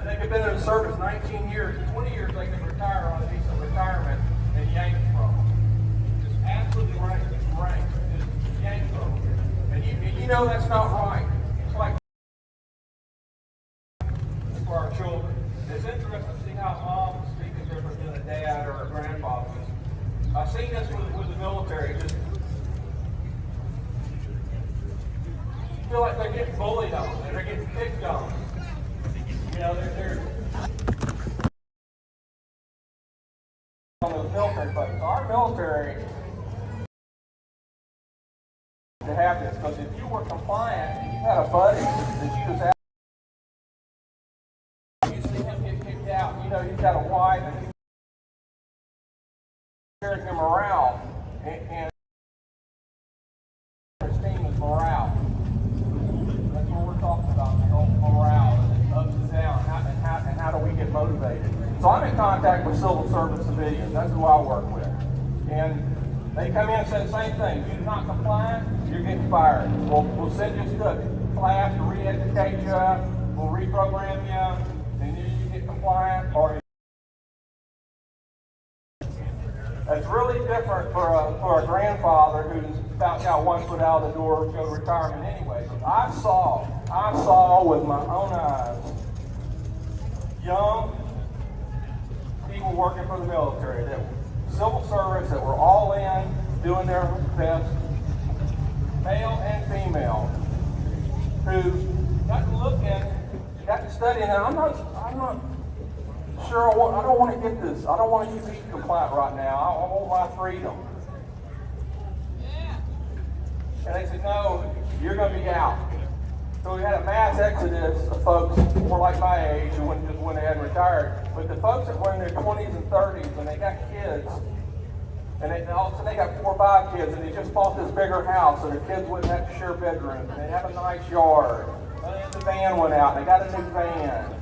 They could have been in the service 19 years, 20 years, they could retire on a decent retirement and yank from them. Just absolutely right. Just yank from them. And you know that's not right. It's like for our children. It's interesting to see how mom is speaking different than a dad or a grandfather. I've seen this with the military. Just feel like they're getting bullied on, they're getting picked on. You know, they're on the military folks. Our military to have this, because if you were compliant and you had a buddy that you was out, you see him get kicked out, you know he's got a wife and he's carrying him morale, and his team is morale. That's what we're talking about, the whole morale, and ups and downs, and how do we get motivated? So I'm in contact with civil service civilians. That's who I work with. And they come in and say the same thing. You're not compliant, you're getting fired. We'll send you to a class to re-educate you, we'll reprogram you, and then you get compliant, or it's really different for a grandfather who's about got one foot out of the door to go to retirement anyway. I saw with my own eyes young people working for the military that were civil service, that were all in, doing their best, male and female, who got to look at, got to study, and I'm not sure I don't want to get this. I don't want to be compliant right now. I want my freedom. And they said, no, you're going to be out. So we had a mass exodus of folks more like my age when they had retired. But the folks that were in their 20s and 30s, and they got kids, and all of a sudden they got 4 or 5 kids, and they just bought this bigger house, so their kids wouldn't have to share bedrooms, and they have a nice yard. And then the van went out, and they got a new van.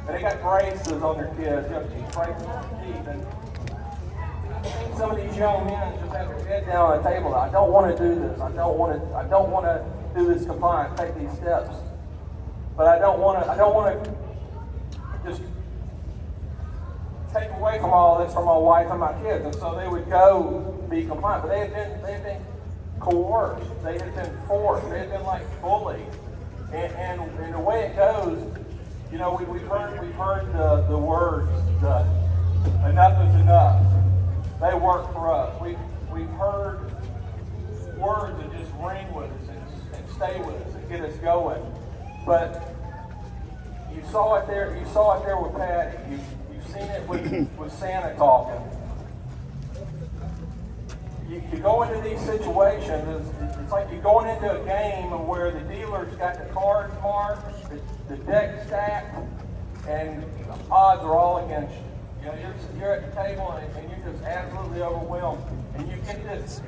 And they got braces on their kids, you know, teeth braces on their teeth. And some of these young men just have their head down on the table. I don't want to do this. I don't want to do this compliant, take these steps. But I don't want to just take away from all this from my wife and my kids. And so they would go be compliant. But they had been coerced. They had been forced. They had been like bullied. And the way it goes, you know, we've heard the words, enough is enough. They work for us. We've heard words that just ring with us and stay with us and get us going. But You saw it there. You saw it there with Patty. You've seen it with Santa talking. You go into these situations. It's like you're going into a game where the dealer's got the cards marked, the deck stacked, and the odds are all against you. You know, you're at the table and you're just absolutely overwhelmed, and you get this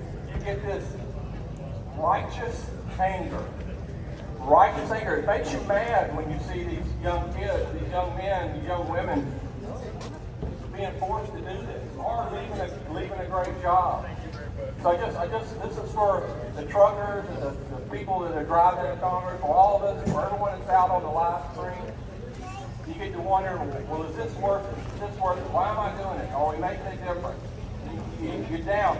righteous anger. Righteous anger. It makes you mad when you see these young kids, these young men, these young women being forced to do this, or leaving a great job. So this is for the truckers and the people that are driving in Congress, for all of us, for everyone that's out on the live stream. You get to wonder, well, is this worth it? Is this worth it? Why am I doing it? Are we making a difference? You're down.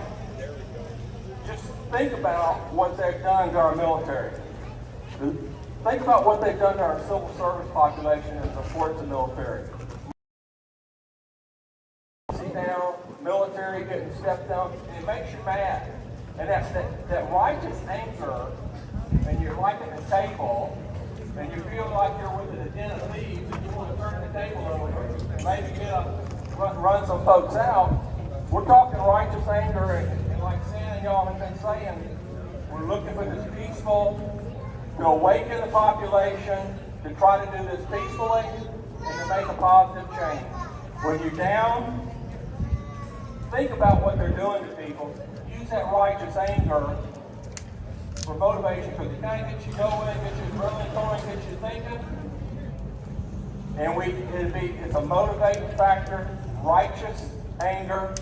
Just think about what they've done to our military. Think about what they've done to our civil service population and supports the military. See now, military getting stepped on, and it makes you mad. And that righteous anger, and you're like at the table, and you feel like you're with a den of thieves, and you want to turn the table over, and maybe run some folks out. We're talking righteous anger, and like Santa and y'all have been saying, we're looking for this peaceful, to awaken the population, to try to do this peacefully, and to make a positive change. When you're down, think about what they're doing to people. Use that righteous anger for motivation, because it kind of gets you going, gets you adrenaline going, gets you thinking. And it's a motivating factor, righteous anger.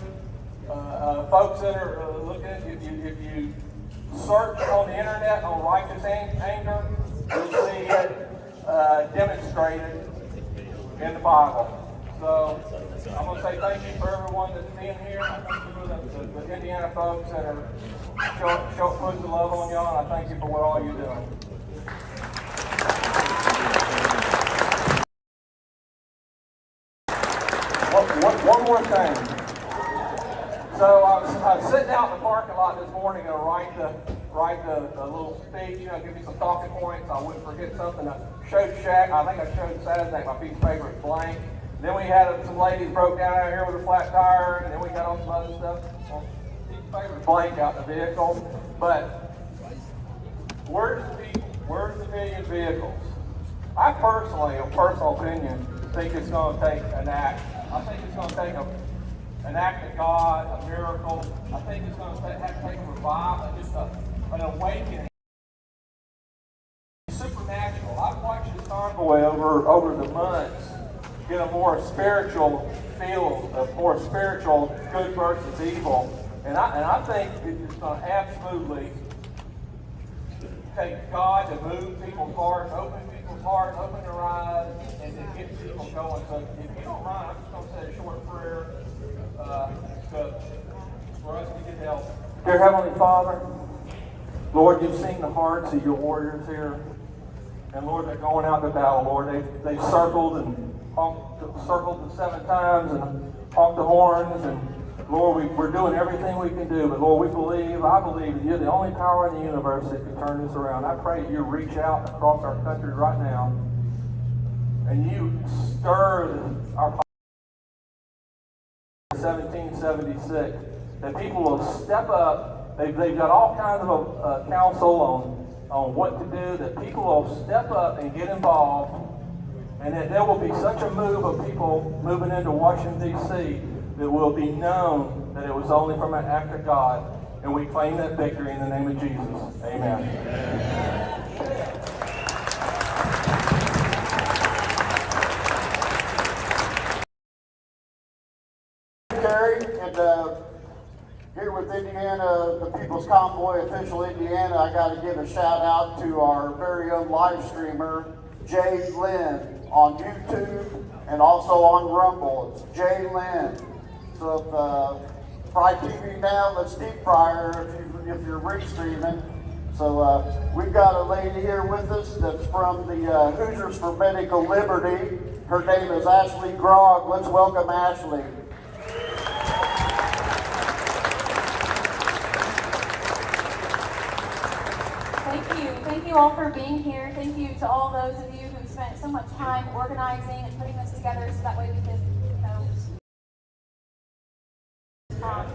Folks that are looking at if you search on the internet on righteous anger, you'll see it demonstrated in the Bible. So I'm going to say thank you for everyone that's being here. I thank you for the Indiana folks that are putting the love on y'all, and I thank you for what all you're doing. One more thing. So I was sitting out in the parking lot this morning and write a little speech, give me some talking points. I wouldn't forget something. I showed Shaq. I think I showed Saturday my piece of paper is blank. Then we had some ladies broke down out here with a flat tire, and then we got on some other stuff. Well, piece of paper is blank out in the vehicle. But where's the people? Where's the million vehicles? I personally, a personal opinion, think it's going to take an act. I think it's going to take an act of God, a miracle. I think it's going to have to take a revival, just an awakening. Supernatural. I've watched this Convoy over the months get a more spiritual feel, a more spiritual good versus evil. And I think it's going to absolutely take God to move people's hearts, open their eyes, and to get people going. So if you don't mind, I'm just going to say a short prayer for us to get help. Dear Heavenly Father, Lord, you've seen the hearts of your warriors here. And Lord, they're going out to battle, Lord. They've circled the 7 times and honked the horns. And Lord, we're doing everything we can do. But Lord, I believe that you're the only power in the universe that can turn this around. I pray that you reach out across our country right now and you stir our 1776, that people will step up. They've got all kinds of counsel on what to do, that people will step up and get involved, and that there will be such a move of people moving into Washington, D.C., that will be known that it was only from an act of God, and we claim that victory in the name of Jesus. Amen. And here with Indiana, the People's Convoy, Official Indiana, I got to give a shout out to our very own live streamer, Jay Lynn, on YouTube and also on Rumble. It's Jay Lynn. So Fry TV now, let's deep fryer if you're restreaming. So we've got a lady here with us that's from the Hoosiers for Medical Liberty. Her name is Ashley Grogg. Let's welcome Ashley. Thank you all for being here. Thank you to all those of you who spent so much time organizing and putting this together so that way we could,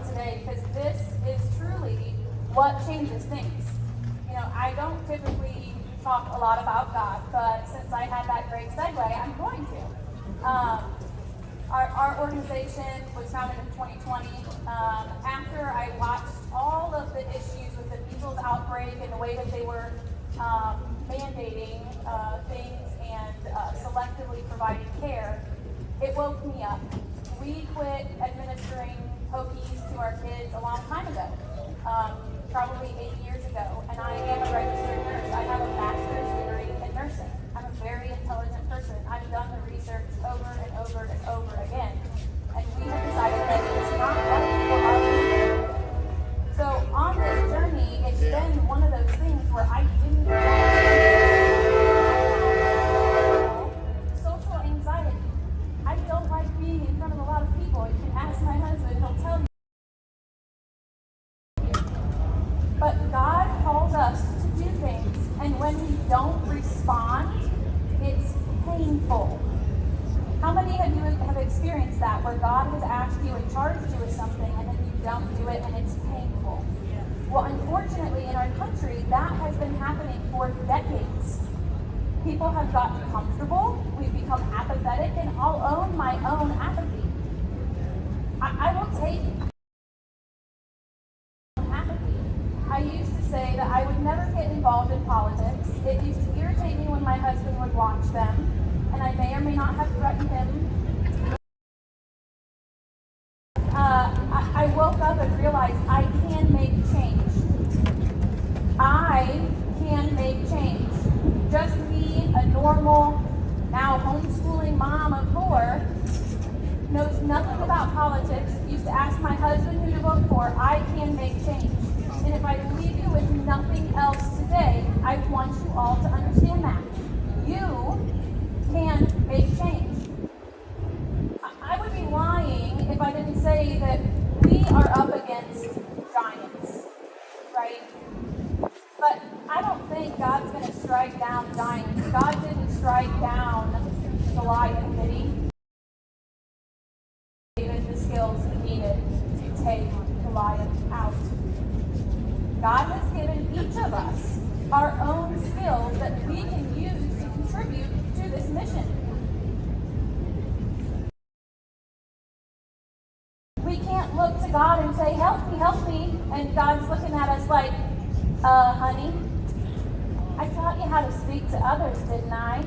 today, because this is truly what changes things. I don't typically talk a lot about God, but since I had that great segue, I'm going to. Our organization was founded in 2020 after I watched all of the issues with the measles outbreak and the way that they were mandating things and selectively providing care. It woke me up. We quit administering pokies to our kids a long time ago, probably 8 years ago, and I am a registered nurse. I have a master's degree in nursing. I'm a very intelligent person. I've done the research over and over and over again, and we have decided that it's not right for our people. So on this journey, it's been one of those things where I didn't social anxiety. I don't like being in front of a lot of people. You can ask my husband, he'll tell you. But God calls us to do things, and when we don't respond, it's painful. How many of you have experienced that, where God has asked you and charged you with something, and then you don't do it, and it's painful? Well, unfortunately, in our country, that has been happening for decades. People have gotten comfortable, we've become apathetic, and I'll own my own apathy. I will take apathy. I used to say that I would never get involved in politics. It used to irritate me when my husband would watch them, and I may or may not have threatened him. I woke up and realized I can make change. I can make change. Just me, a normal, now homeschooling mom of 4, knows nothing about politics, used to ask my husband who to vote for. I can make change. And if I leave you with nothing else today, I want you all to understand that. You can make change. I would be lying if I didn't say that we are up against giants, right? But I don't think God's going to strike down giants. God didn't strike down Goliath, did he? David the skills needed to take Goliath out. God has given each of us our own skills that we can use to contribute to this mission. We can't look to God and say, help me, and God's looking at us like, honey, I taught you how to speak to others, didn't I?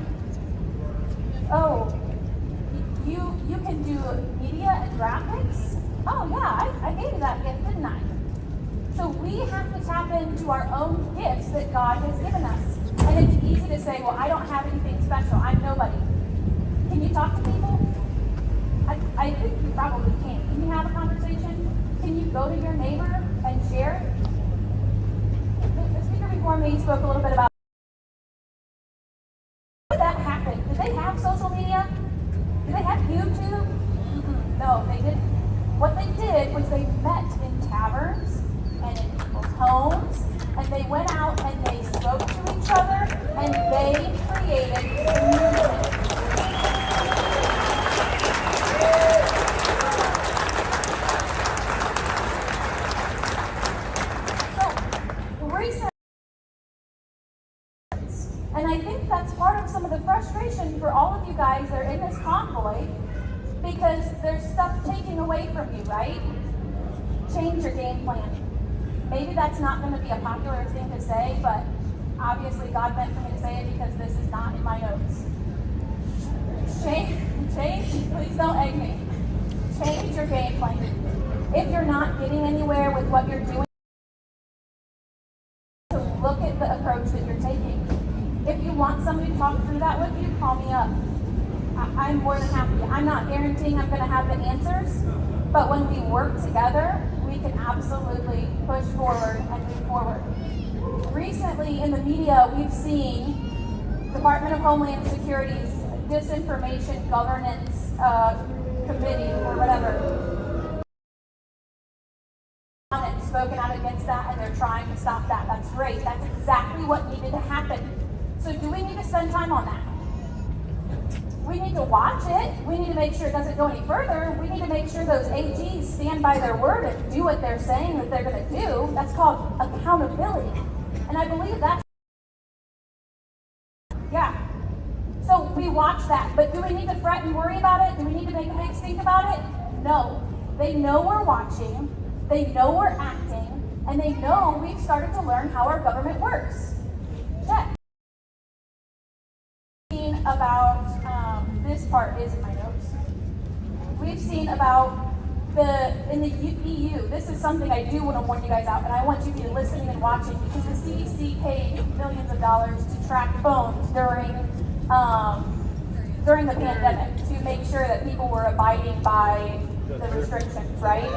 Oh, you can do media and graphics? Oh yeah, I gave you that gift, didn't I? So we have to tap into our own gifts that God has given us. And it's easy to say, well, I don't have anything special. I'm nobody. Can you talk to people? I think you probably can. Can you have a conversation? Can you go to your neighbor and share? The speaker before me spoke a little bit about how did that happen. Did they have social media? Did they have YouTube? No, they didn't. What they did was they met in taverns and in people's homes, and they went out and they spoke to each other, and they created community. And I think that's part of some of the frustration for all of you guys that are in this convoy, because there's stuff taken away from you, right? Change your game plan. Maybe that's not going to be a popular thing to say, but obviously God meant for me to say it because this is not in my notes. Change, please don't egg me. Change your game plan. If you're not getting anywhere with what you're doing, so look at the approach that you're taking. If you want somebody to talk through that with you, call me up. I'm more than happy. I'm not guaranteeing I'm going to have the answers, but when we work together, we can absolutely push forward and move forward. Recently in the media, we've seen Department of Homeland Security's Disinformation Governance Committee or whatever and spoken out against that, and they're trying to stop that. That's great. That's exactly what needed to happen. So do we need to spend time on that? We need to watch it. We need to make sure it doesn't go any further. We need to make sure those AGs stand by their word and do what they're saying that they're going to do. That's called accountability. And I believe that's, yeah. So we watch that. But do we need to fret and worry about it? Do we need to make a big stink about it? No. They know we're watching. They know we're acting. And they know we've started to learn how our government works. Check. About this part is in my notes. We've seen about in the EU. This is something I do want to warn you guys out, and I want you to be listening and watching, because the CDC paid millions of dollars to track phones during the pandemic to make sure that people were abiding by the restrictions, right?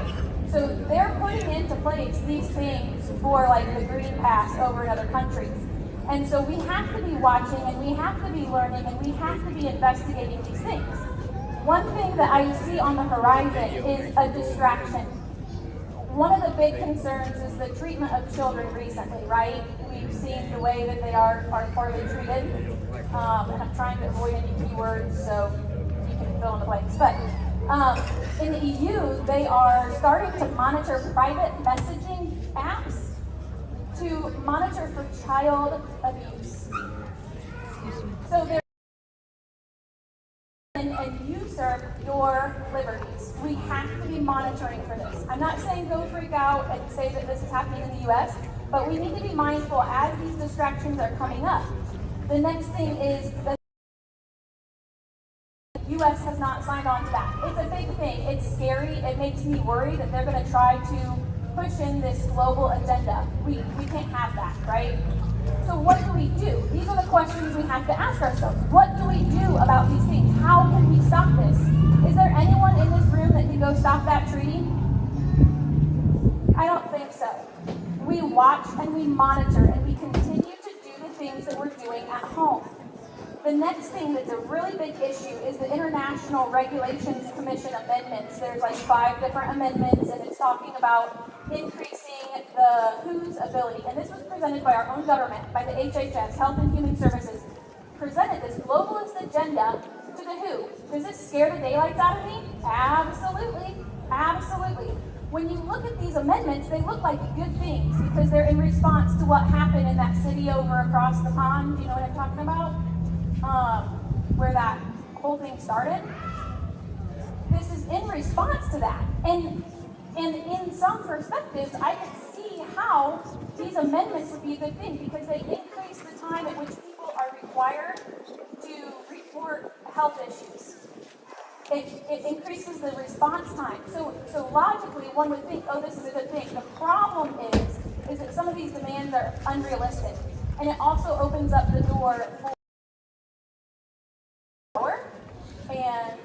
So they're putting into place these things for like the green pass over in other countries. And so we have to be watching, and we have to be learning, and we have to be investigating these things. One thing that I see on the horizon is a distraction. One of the big concerns is the treatment of children recently, right? We've seen the way that they are poorly treated. And I'm trying to avoid any keywords, so you can fill in the blanks. But in the EU, they are starting to monitor private messaging apps to monitor for child abuse. So they're and usurp your liberties. We have to be monitoring for this. I'm not saying go freak out and say that this is happening in the US, but we need to be mindful as these distractions are coming up. The next thing is that the US has not signed on to that. It's a big thing. It's scary. It makes me worry that they're going to try to push in this global agenda. We can't have that, right? So what do we do? These are the questions we have to ask ourselves. What do we do about these things? How can we stop this? Is there anyone in this room that can go stop that treaty? I don't think so. We watch and we monitor and we continue to do the things that we're doing at home. The next thing that's a really big issue is the International Regulations Commission amendments. There's like 5 different amendments, and it's talking about increasing the WHO's ability. And this was presented by our own government, by the HHS, Health and Human Services, presented this globalist agenda to the WHO. Does this scare the daylights out of me? Absolutely. Absolutely. When you look at these amendments, they look like good things because they're in response to what happened in that city over across the pond. Do you know what I'm talking about? Where that whole thing started. This is in response to that. And in some perspectives, I can see how these amendments would be a good thing because they increase the time at which people are required to report health issues. It increases the response time. So logically, one would think, oh, this is a good thing. The problem is that some of these demands are unrealistic. And it also opens up the door for power and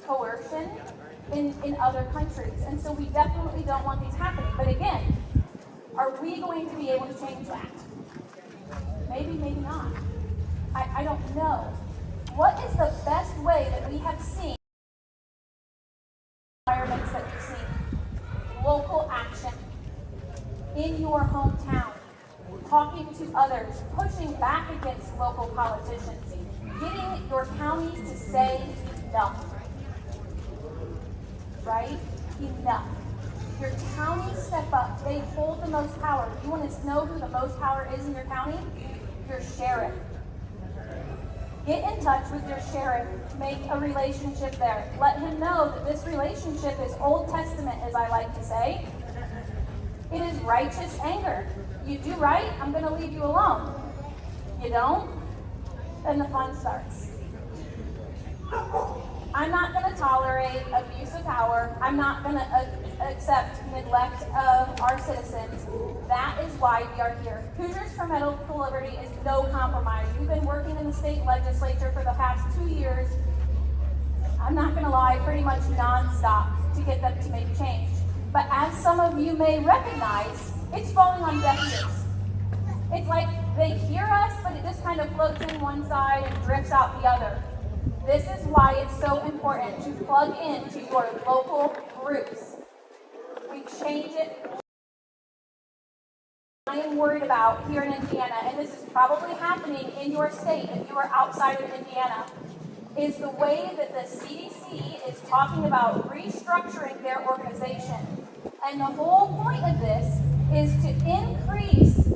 coercion in other countries. And so we definitely don't want these happening. But again, are we going to be able to change that? Maybe, maybe not. I don't know. What is the best way that we have seen environments that we've seen? Local action in your hometown, talking to others, pushing back against local politicians, getting your counties to say enough. Right? Enough. Your counties step up. They hold the most power. You want to know who the most power is in your county? Your sheriff. Get in touch with your sheriff. Make a relationship there. Let him know that this relationship is Old Testament, as I like to say. It is righteous anger. You do right, I'm going to leave you alone. You don't? Then the fun starts. I'm not going to tolerate abuse of power. I'm not going to accept neglect of our citizens. That is why we are here. Hoosiers for Medical Liberty is no compromise. We've been working in the state legislature for the past 2 years. I'm not going to lie, pretty much nonstop to get them to make change. But as some of you may recognize, it's falling on deaf ears. It's like they hear us, but it just kind of floats in one side and drifts out the other. This is why it's so important to plug into your local groups. We change it. I am worried about here in Indiana, and this is probably happening in your state if you are outside of Indiana. is the way that the CDC is talking about restructuring their organization. And the whole point of this is to increase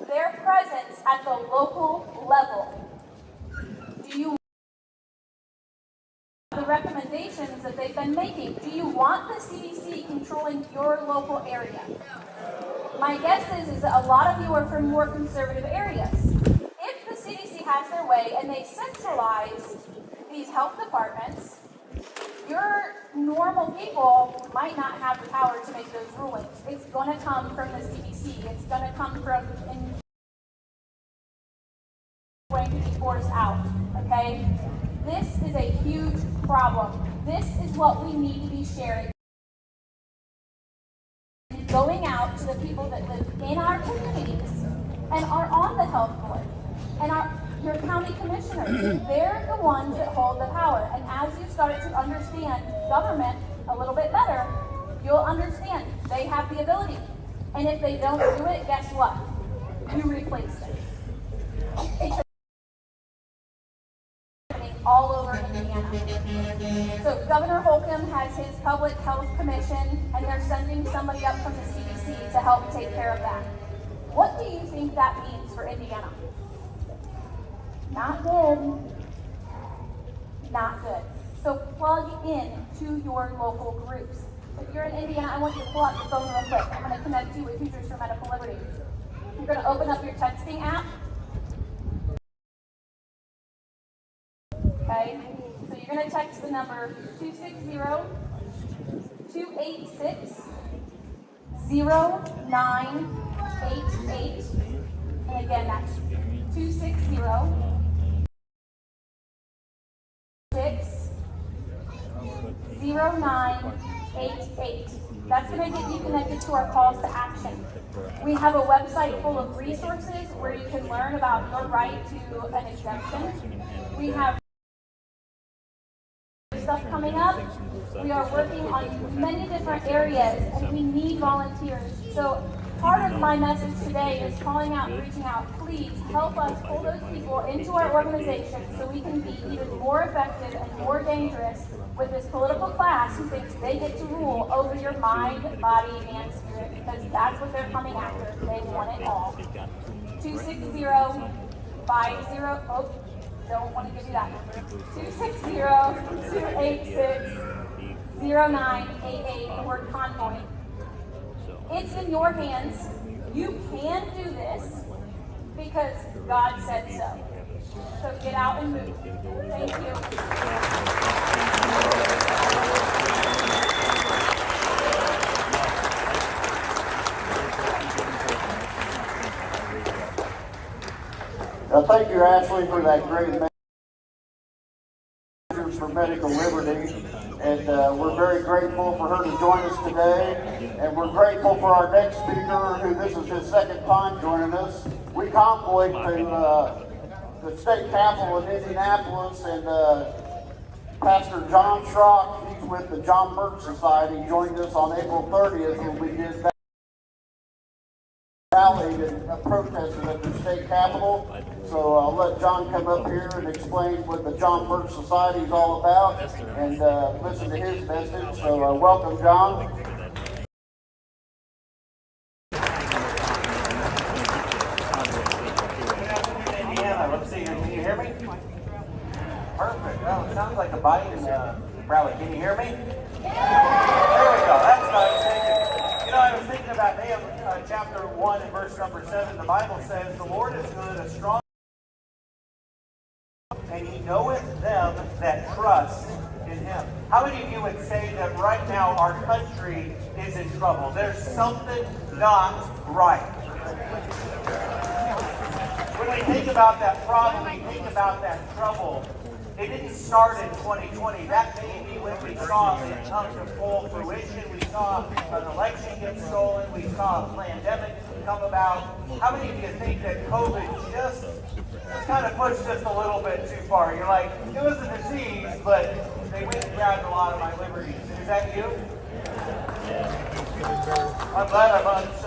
their presence at the local level. Do you the recommendations that they've been making? Do you want the CDC controlling your local area? My guess is that a lot of you are from more conservative areas. If the CDC has their way and they centralize these health departments, your normal people might not have the power to make those rulings. It's going to come from the CDC. It's going to come from going to be forced out, okay? This is a huge problem. This is what we need to be sharing. Going out to the people that live in our communities and are on the health board and your county commissioners. They're the ones that hold the power. And as you start to understand government a little bit better, you'll understand they have the ability. And if they don't do it, guess what? You replace it. It's all over Indiana. So Governor Holcomb has his public health commission, and they're sending somebody up from the CDC to help take care of that. What do you think that means for Indiana? Not good. Not good. So plug in to your local groups. If you're in Indiana, I want you to pull out your phone real quick. I'm going to connect you with Teachers for Medical Liberty. You're going to open up your texting app. Okay, so you're going to text the number 260-286-0988. And again, that's 260-60988. That's going to get you connected to our calls to action. We have a website full of resources where you can learn about your right to an exemption. We have stuff coming up. We are working on many different areas and we need volunteers. So part of my message today is calling out and reaching out. Please help us pull those people into our organization so we can be even more effective and more dangerous with this political class who thinks they get to rule over your mind, body, and spirit, because that's what they're coming after. They want it all. 260-50, don't want to give you that number. 260-286-0988, the word Convoy. It's in your hands. You can do this because God said so. So get out and move. Thank you. Thank you, Ashley, for that great message for medical liberty. And we're very grateful for her to join us today. And we're grateful for our next speaker, who this is his second time joining us. We convoyed to the state capitol in Indianapolis, and Pastor John Schrock, he's with the John Birch Society, joined us on April 30th when we did that. Rallied and protested at the state capitol. So I'll let John come up here and explain what the John Birch Society is all about and listen to his message. So welcome, John. Indiana, let's see here. Can you hear me? Perfect. Well, it sounds like a Biden rally. Can you hear me? There we go. That's nice. Thank you. You know, I was thinking about Nahum chapter 1 and verse number 7. The Bible says, "The Lord is good, a strong, and he knoweth them that trust in him." How many of you would say that right now our country is in trouble? There's something not right. When we think about that problem, we think about that trouble. It didn't start in 2020. That may be when we saw it come to full fruition. We saw an election get stolen. We saw a pandemic come about. How many of you think that COVID just kind of pushed just a little bit too far? You're like, it was a disease, but they went and grabbed a lot of my liberties. Is that you? I'm glad amongst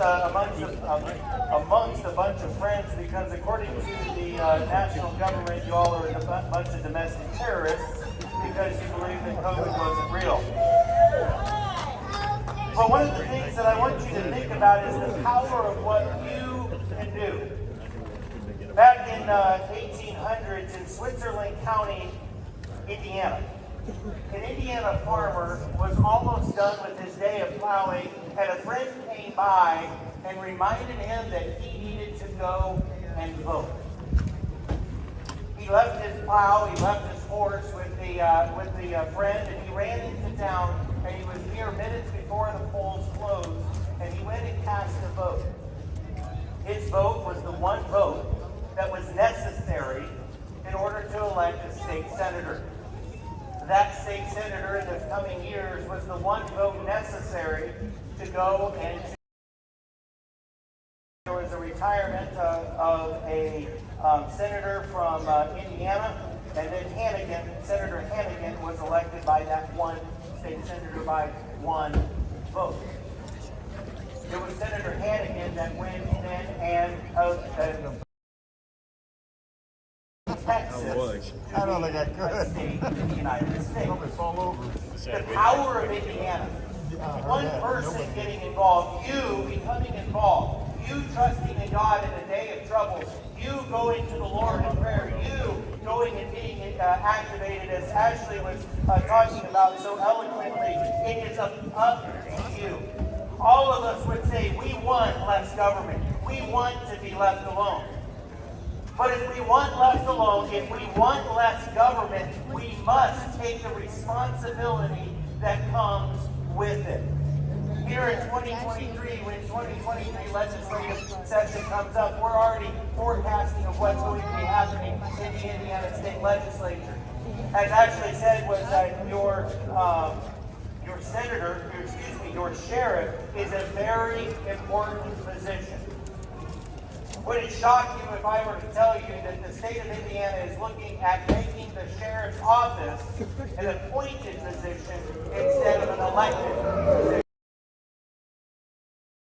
a bunch of friends, because according to the national government, you all are a bunch of domestic terrorists because you believe that COVID wasn't real. But one of the things that I want you to think about is the power of what you can do. Back in 1800s in Switzerland County, Indiana, an Indiana farmer was almost done with his day of plowing, and a friend came by and reminded him that he needed to go and vote. He left his plow, he left his horse with the friend, and he ran into town, and he was mere minutes before the polls closed, and he went and cast a vote. His vote was the one vote that was necessary in order to elect a state senator. That state senator in the coming years was the one vote necessary to go and there was a retirement of a senator from Indiana, and then Senator Hannigan was elected by that one state senator by one vote. It was Senator Hannigan that went in and Texas, I don't think I could. state in the United States. The power of Indiana. One person getting involved, you becoming involved, you trusting in God in a day of trouble, you going to the Lord in prayer, you going and being activated, as Ashley was talking about so eloquently. It is up to you. All of us would say we want less government. We want to be left alone. But if we want left alone, if we want less government, we must take the responsibility that comes with it. Here in 2023, when 2023 legislative session comes up, we're already forecasting of what's going to be happening in the Indiana State Legislature. As Ashley said, was that your sheriff is a very important position. Would it shock you if I were to tell you that the state of Indiana is looking at making the sheriff's office an appointed position instead of an elected position?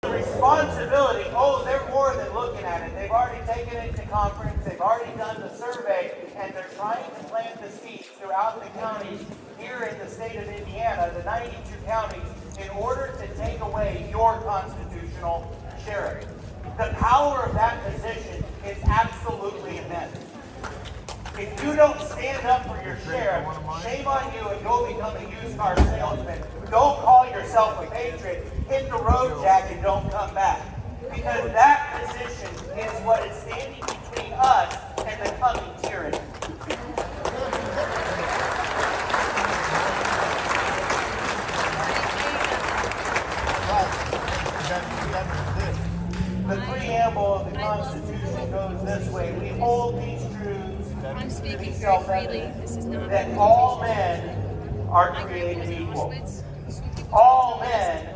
The responsibility, they're more than looking at it. They've already taken it to conference, they've already done the survey, and they're trying to plant the seeds throughout the counties here in the state of Indiana, the 92 counties, in order to take away your constitutional sheriff. The power of that position is absolutely immense. If you don't stand up for your sheriff, shame on you and go become a used car salesman. Don't call yourself a patriot. Hit the road, Jack, and don't come back. Because that position is what is standing between us and the coming tyranny. The preamble of the Constitution goes this way. We hold these truths I'm speaking very freely. This is not that all men are created equal. All men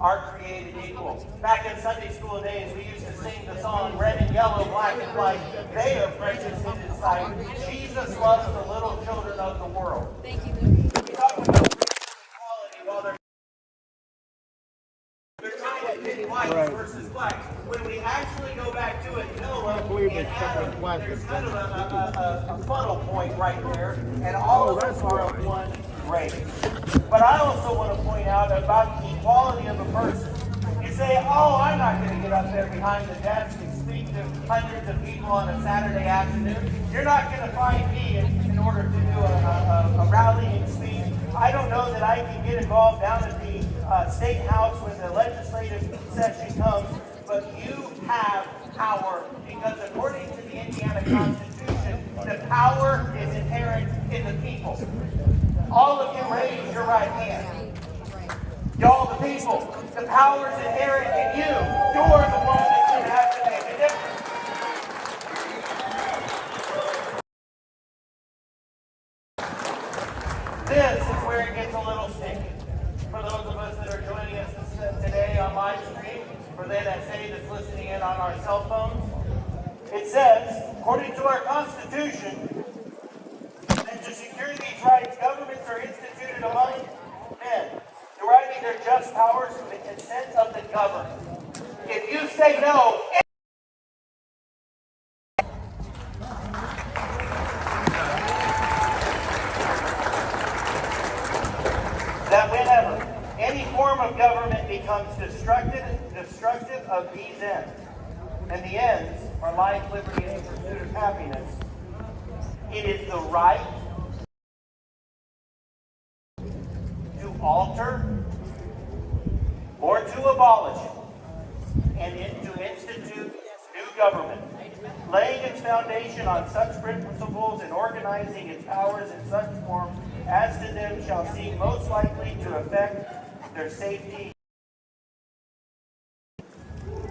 are created equal. Back in Sunday school days, we used to sing the song Red and Yellow, Black and White. They are precious in His sight. Jesus loves the little children of the world. Thank you. We talk about equality while they're trying to pick white versus black. When we actually go back to it, Noah and Adam, there's kind of a funnel point right there, and all of us are of one race. But I also want to point out about the equality of a person. You say, I'm not going to get up there behind the desk and speak to hundreds of people on a Saturday afternoon. You're not going to find me in order to do a rallying speech. I don't know that I can get involved down at the State House when the legislative session comes, but you have power because according to the Indiana Constitution, the power is inherent in the people. All of you raise your right hand. Y'all the people, the power is inherent in you. You're the one that's going to have to make a difference. This is where it gets a little sticky. For those of us that are joining us today on live stream, for they that say that's listening in on our cell phones, it says, according to our Constitution, that to secure these rights, governments are instituted among men, deriving their just powers with the consent of the governed. If you say no, that whenever any form of government becomes destructive of these ends, and the ends are life, liberty, and the pursuit of happiness, it is the right to alter or to abolish and to institute new government, laying its foundation on such principles and organizing its powers in such form as to them shall seem most likely to affect their safety.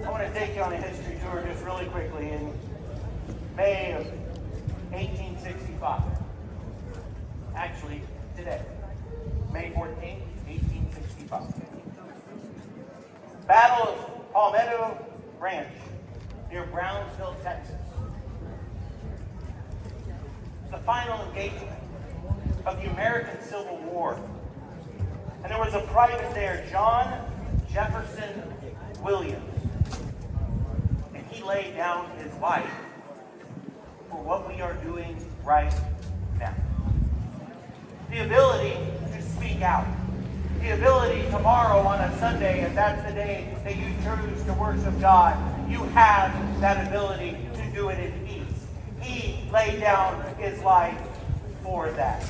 I want to take you on a history tour just really quickly. In May of 1865, actually today, May 14th, 1865. Battle of Palmetto Ranch near Brownsville, Texas. The final engagement of the American Civil War. And there was a private there, John Jefferson Williams. And he laid down his life for what we are doing right now. The ability to speak out. The ability tomorrow on a Sunday, if that's the day that you choose to worship God, you have that ability to do it in peace. He laid down his life for that.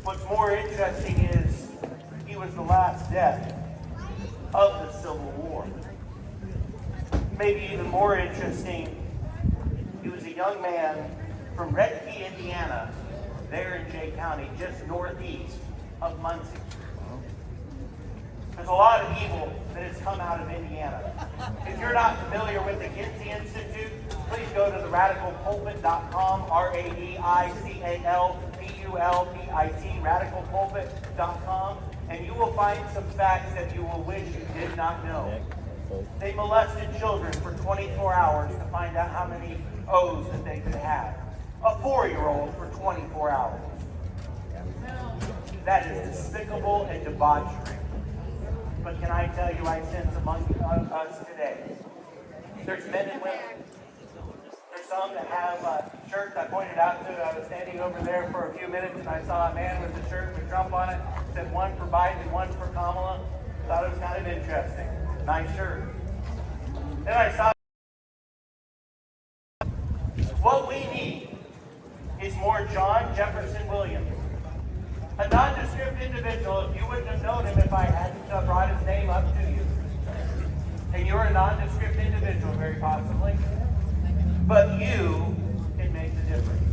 What's more interesting is he was the last death of the Civil War. Maybe even more interesting, he was a young man from Red Key, Indiana, there in Jay County, just northeast of Muncie. There's a lot of evil that has come out of Indiana. If you're not familiar with the Kinsey Institute, please go to the radicalpulpit.com, RADICALPULPIT, radicalpulpit.com, and you will find some facts that you will wish you did not know. They molested children for 24 hours to find out how many O's that they could have. A 4-year-old for 24 hours. That is despicable and debauchery. But can I tell you, I sense among us today, there's men and women. There's some that have shirts. I pointed out to, I was standing over there for a few minutes and I saw a man with a shirt with Trump on it. It said one for Biden and one for Kamala. Thought it was kind of interesting. Nice shirt. Then I saw what we need is more John Jefferson Williams. A nondescript individual, if you wouldn't have known him if I hadn't brought his name up to you. And you're a nondescript individual, very possibly. But you can make the difference.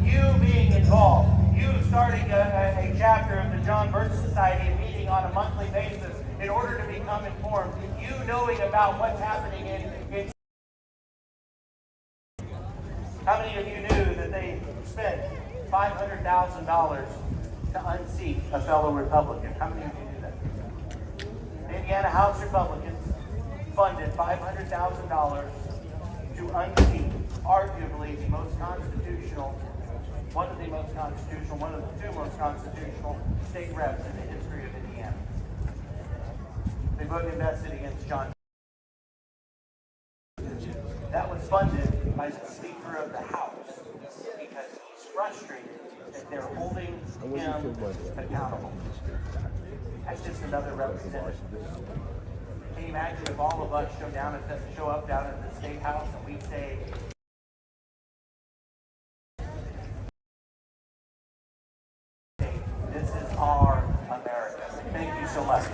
You being involved, you starting a chapter of the John Birch Society and meeting on a monthly basis in order to become informed, you knowing about what's happening in how many of you knew that they spent $500,000 to unseat a fellow Republican? How many of you knew that? The Indiana House Republicans funded $500,000 to unseat arguably the most constitutional, one of the two most constitutional state reps in the history of Indiana. They voted invested against John. That was funded by the Speaker of the House because he's frustrated that they're holding him accountable. That's just another representative. Can you imagine if all of us show up down at the State House and we say, this is our America. Thank you so much.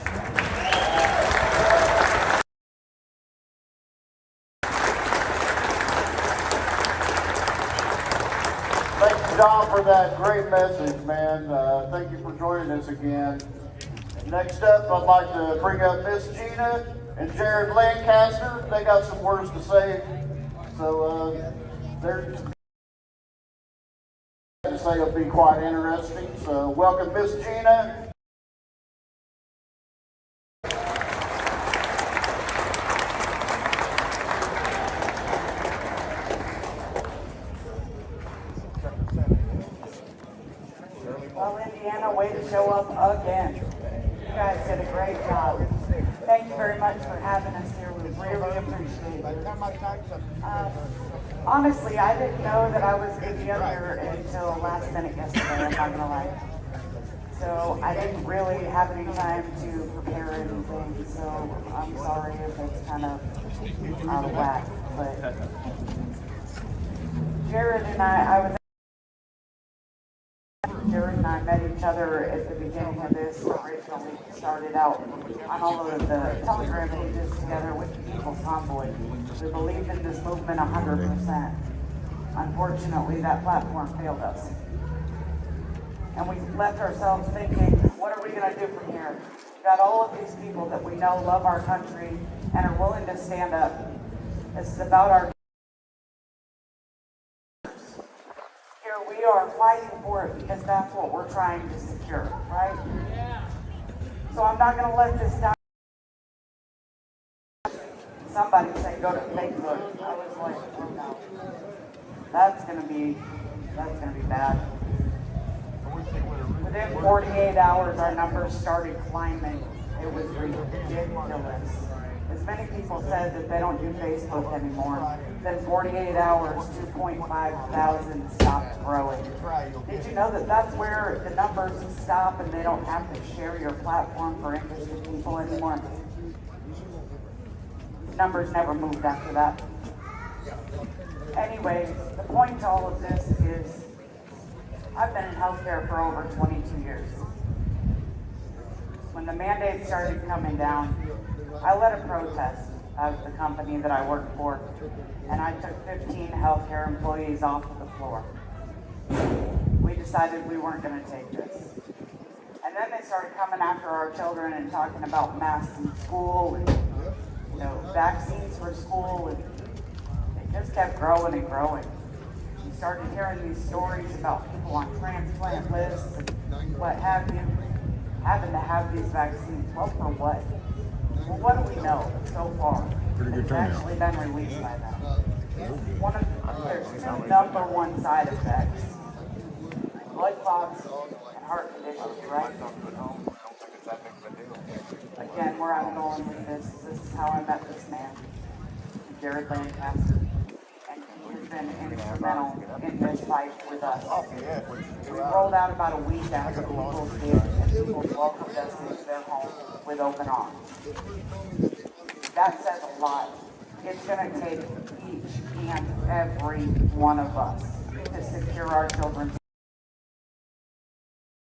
Thanks, John, for that great message, man. Thank you for joining us again. Next up, I'd like to bring up Miss Gina and Jared Lancaster. They got some words to say. So they're to say it'll be quite interesting. So welcome, Miss Gina. Well, Indiana, way to show up again. guys did a great job. Thank you very much for having us here. We really appreciate it. Honestly, I didn't know that I was going to be up here until last minute yesterday, I'm not going to lie. So I didn't really have any time to prepare anything, so I'm sorry if it's kind of out of whack. But Jared and I met each other at the beginning of this. Originally started out on all of the Telegram pages together with the People's Convoy. We believed in this movement 100%. Unfortunately, that platform failed us. And we left ourselves thinking, what are we going to do from here? We've got all of these people that we know love our country and are willing to stand up. This is about our here we are fighting for it because that's what we're trying to secure, right? Yeah. So I'm not going to let this down. Somebody said go to Facebook. I was like, oh no. That's going to be bad. Within 48 hours, our numbers started climbing. It was ridiculous. As many people said that they don't do Facebook anymore. Then 48 hours, 2.5 thousand stopped growing. Did you know that that's where the numbers stop and they don't have to share your platform for interested people anymore? Numbers never moved after that. Anyway, the point to all of this is I've been in healthcare for over 22 years. When the mandates started coming down, I led a protest out of the company that I worked for, and I took 15 healthcare employees off of the floor. We decided we weren't going to take this. And then they started coming after our children and talking about masks in school and vaccines for school, and it just kept growing and growing. We started hearing these stories about people on transplant lists and what have you, having to have these vaccines. Well, for what? Well, what do we know so far? It's actually been released by them. There's two number one side effects: blood clots and heart conditions, right? Again, where I'm going with this is how I met this man, Jared Lancaster, and he has been instrumental in this fight with us. We rolled out about a week after people did, and people welcomed us into their home with open arms. That says a lot. It's going to take each and every one of us to secure our children's.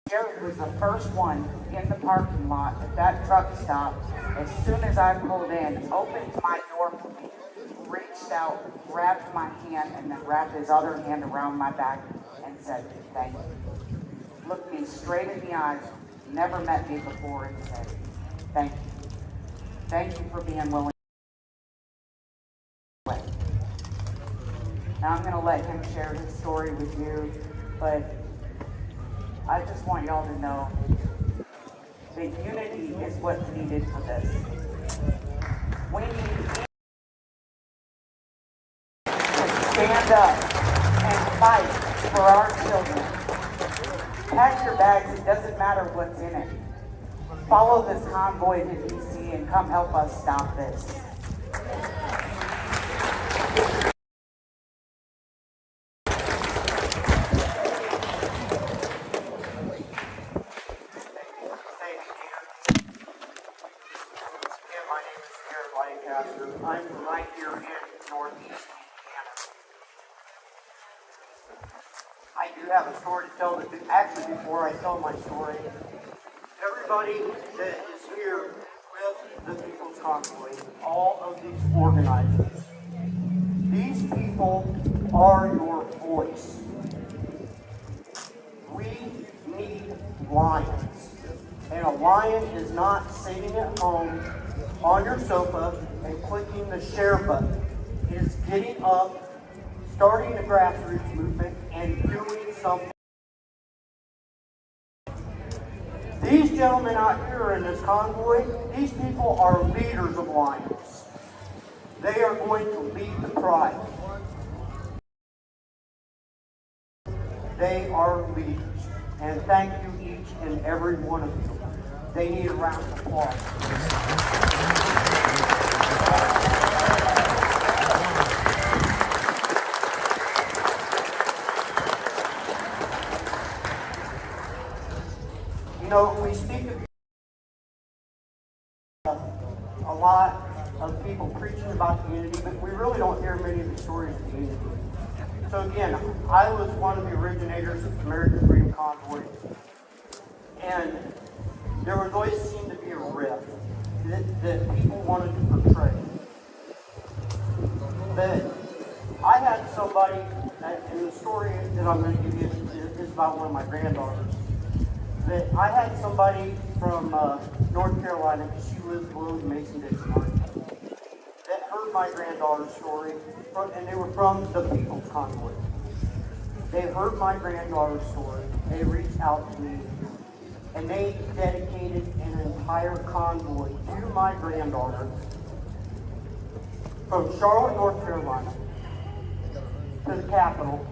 Jared was the first one in the parking lot at that truck stop. As soon as I pulled in, opened my door for me, reached out, grabbed my hand, and then wrapped his other hand around my back and said, thank you. Looked me straight in the eyes, never met me before, and said, thank you. Thank you for being willing. Now I'm going to let him share his story with you, but I just want y'all to know that unity is what's needed for this. We need to stand up and fight for our children. Pack your bags, it doesn't matter what's in it. Follow this convoy to DC and come help us stop this. I'm right here in Northeast Indiana. I do have a story to tell. Actually, before I tell my story, everybody that is here with the People's Convoy, all of these organizers, these people are your voice. We need lions. And a lion is not sitting at home on your sofa and clicking the share button. It is getting up, starting a grassroots movement, and doing something. These gentlemen out here in this convoy, these people are leaders of lions. They are going to lead the pride. They are leaders. And thank you each and every one of you. They need a round of applause. You know, we speak of a lot of people preaching about the unity, but we really don't hear many of the stories of the unity. So again, I was one of the originators of the American Freedom Convoy, and there was always seemed to be a rift that people wanted to portray. But I had somebody, and the story that I'm going to give you is about one of my granddaughters, that I had somebody from North Carolina, she lives below the Mason-Dixon line, that heard my granddaughter's story, and they were from the People's Convoy. They heard my granddaughter's story, they reached out to me, and they dedicated an entire convoy to my granddaughter from Charlotte, North Carolina, to the Capitol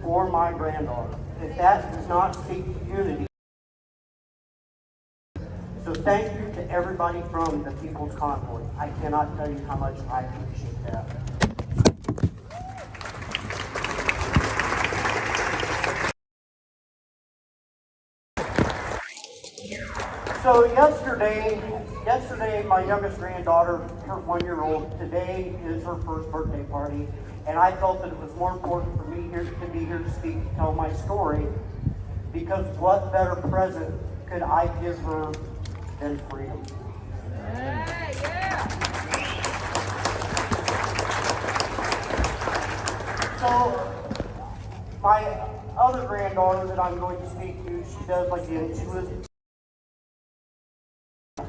for my granddaughter. If that does not speak to unity, so thank you to everybody from the People's Convoy. I cannot tell you how much I appreciate that. So yesterday my youngest granddaughter, her 1-year-old, today is her first birthday party, and I felt that it was more important for me to be here to speak, to tell my story, because what better present could I give her than freedom? So my other granddaughter that I'm going to speak to, she does like the she lives.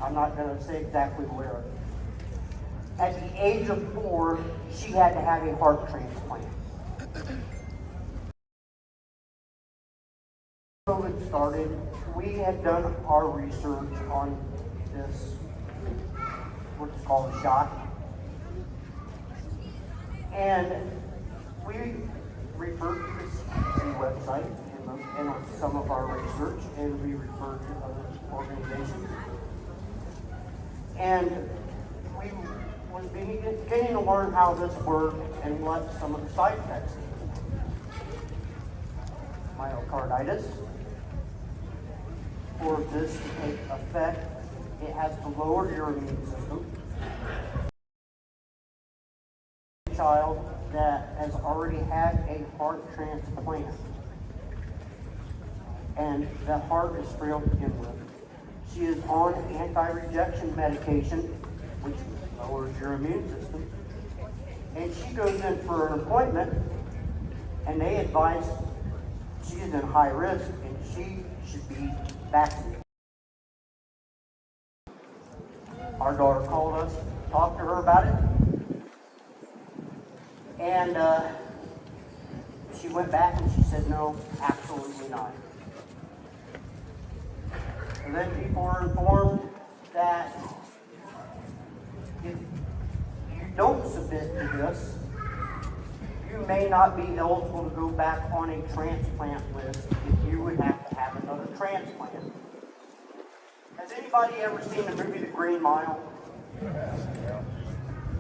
I'm not going to say exactly where. At the age of 4, she had to have a heart transplant. When COVID started, we had done our research on this, what's called a shot. And we referred to the CDC website in some of our research, and we referred to other organizations. And we was beginning to learn how this worked and what some of the side effects is. Myocarditis. For this to take effect, it has to lower your immune system. A child that has already had a heart transplant, and the heart is frail to begin with. She is on anti-rejection medication, which lowers your immune system. And she goes in for an appointment, and they advise she is in high risk and she should be vaccinated. Our daughter called us, talked to her about it, and she went back and she said, no, absolutely not. And then people were informed that if you don't submit to this, you may not be eligible to go back on a transplant list if you would have to have another transplant. Has anybody ever seen the movie The Green Mile?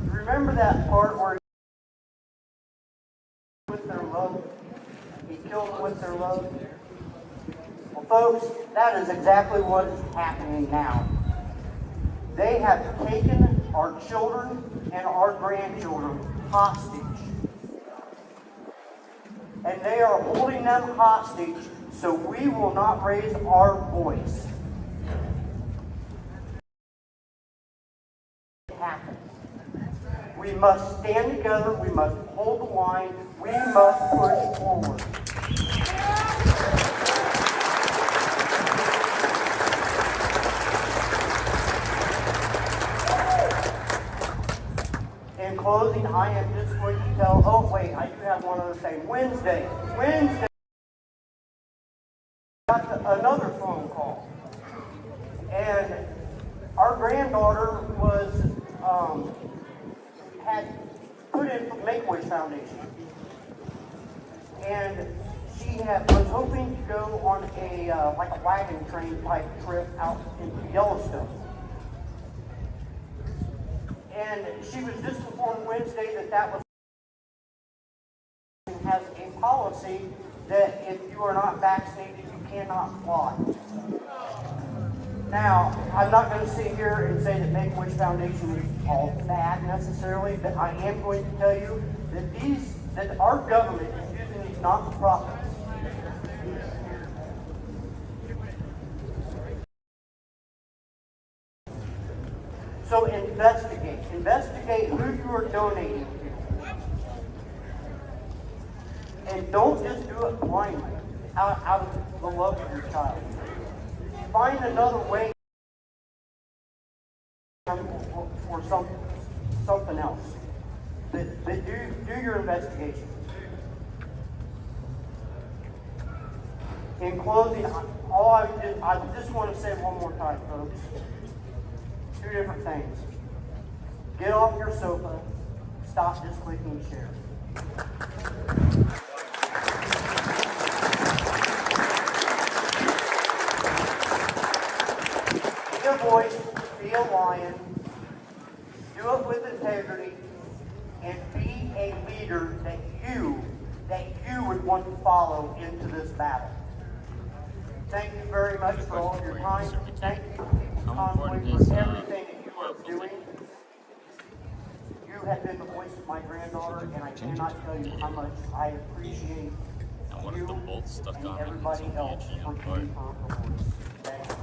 Remember that part where with their love, he killed them with their love? Well, folks, that is exactly what is happening now. They have taken our children and our grandchildren hostage. And they are holding them hostage so we will not raise our voice. It happens. We must stand together, we must hold the line, we must push forward. In closing, I am just going to tell, oh wait, I do have one other thing. Wednesday, I got another phone call. And our granddaughter was, had put in for Make-A-Wish Foundation. And was hoping to go on a like a wagon train type trip out into Yellowstone. And she was just informed Wednesday that was has a policy that if you are not vaccinated, you cannot fly. Now, I'm not going to sit here and say that Make-A-Wish Foundation is all bad necessarily, but I am going to tell you that that our government is using these not-for-profits. So investigate who you are donating to. And don't just do it blindly, out of the love of your child. Find another way for something else. But do your investigation. In closing, I just want to say one more time, folks. Two different things. Get off your sofa. Stop just clicking share. Be a voice, be a lion, do it with integrity, and be a leader that you would want to follow into this battle. Thank you very much for all of your time. Thank you to People's Convoy for everything that you are doing. You have been the voice of my granddaughter, and I cannot tell you how much I appreciate you and everybody else for being her voice. Thank you.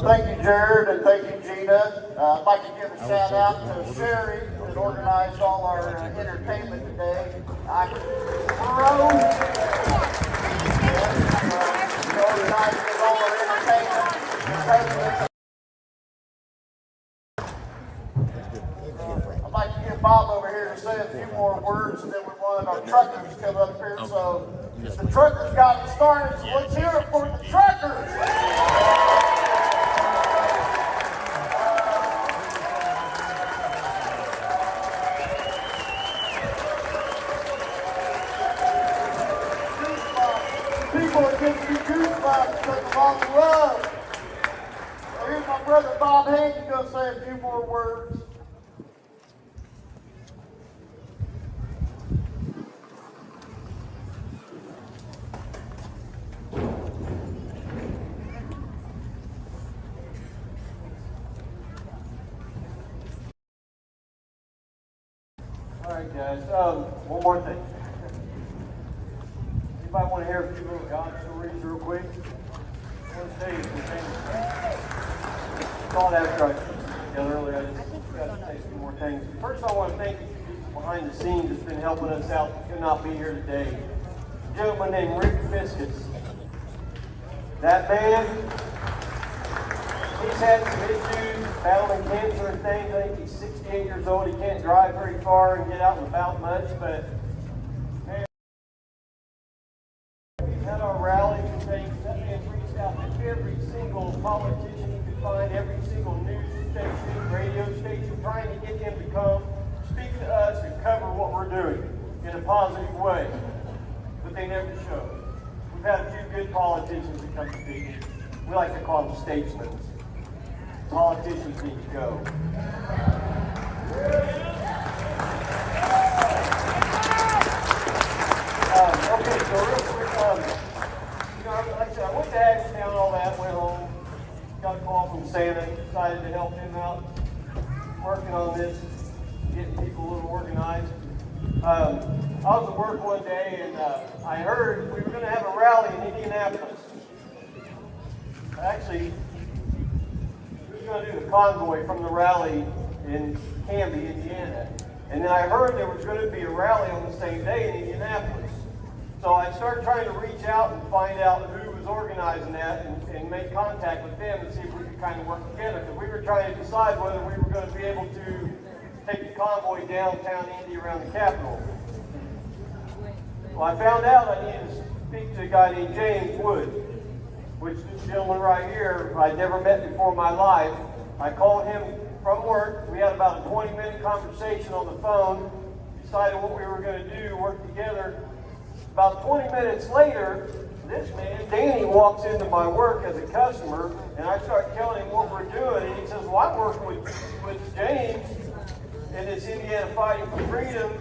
Thank you, Jared, and thank you, Gina. I'd like to give a shout out to Sherry that organized all our entertainment today. Organizing all our entertainment. I'd like to get Bob over here to say a few more words, and then we wanted our truckers to come up here. So the truckers got it started, so let's hear it for the truckers. People are giving me goosebumps because of all the love. So here's my brother Bob Hayden going to say a few more words. All right, guys. One more thing. Anybody want to hear a few little God stories real quick? I want to tell you some things. Thought after I put together earlier, I just got to say some more things. First, I want to thank you for people behind the scenes that's been helping us out that could not be here today. A gentleman named Rick Fiskus. That man, he's had some issues, battling cancer and things. I think he's 68 years old. He can't drive very far and get out and about much, but man, we've had our rallies and things. That man's reached out to every single politician he could find, every single news station, radio station, trying to get him to come speak to us and cover what we're doing in a positive way. But they never show. We've had a few good politicians that come to speak. We like to call them statesmen. Politicians need to go. Okay, so real quick, like I said, I went to Ashtown, all that, went home, got a call from Santa, decided to help him out, working on this, getting people a little organized. I was at work one day and I heard we were going to have a rally in Indianapolis. Actually, we were going to do the convoy from the rally in Canby, Indiana. And then I heard there was going to be a rally on the same day in Indianapolis. So I started trying to reach out and find out who was organizing that and make contact with them and see if we could kind of work together. Because we were trying to decide whether we were going to be able to take the convoy downtown Indy around the Capitol. Well, I found out I needed to speak to a guy named James Wood. which this gentleman right here, I'd never met before in my life. I called him from work. We had about a 20-minute conversation on the phone, decided what we were going to do, work together. About 20 minutes later, this man, Danny, walks into my work as a customer, and I start telling him what we're doing, and he says, well, I'm working with James in this Indiana Fighting for Freedom.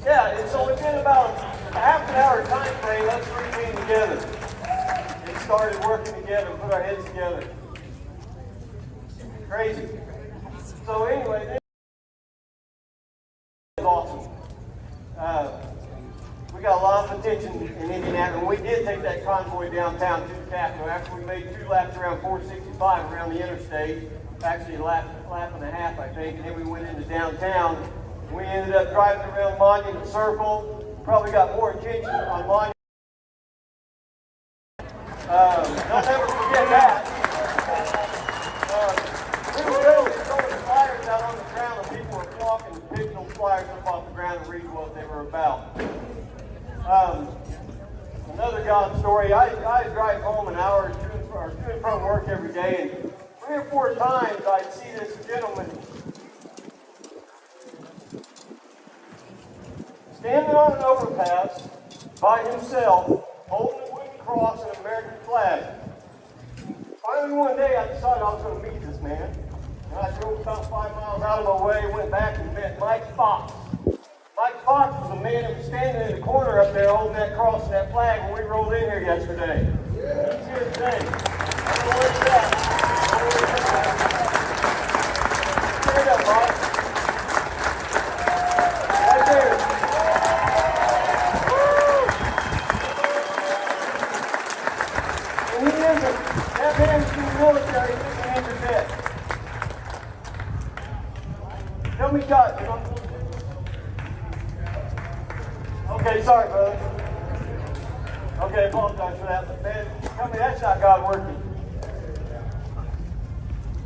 Yeah, and so within about a half an hour time frame, us three came together and started working together, put our heads together. Crazy. So anyway, this is awesome. We got a lot of attention in Indianapolis, and we did take that convoy downtown to the Capitol. After we made 2 laps around 465 around the interstate, actually a lap and a half, I think, and then we went into downtown. We ended up driving around Monument Circle. Probably got more attention on Monument. Don't ever forget that. We were literally throwing flyers out on the ground, and people were flocking, picking those flyers up off the ground and reading what they were about. Another God story, I drive home an hour or two from work every day, and 3 or 4 times I'd see this gentleman standing on an overpass by himself, holding a wooden cross and an American flag. Finally one day I decided I was going to meet this man, and I drove about 5 miles out of my way, went back and met Mike Fox. Mike Fox was the man that was standing in the corner up there holding that cross and that flag when we rolled in here yesterday. Yeah. He's here today. I don't know where he's at. Stand up, Mike. Right there. And he isn't. That man's in the military, he's an injured vet. Tell me, God, you know. Okay, sorry, brother. Okay, apologize for that, but man, tell me that's not God working.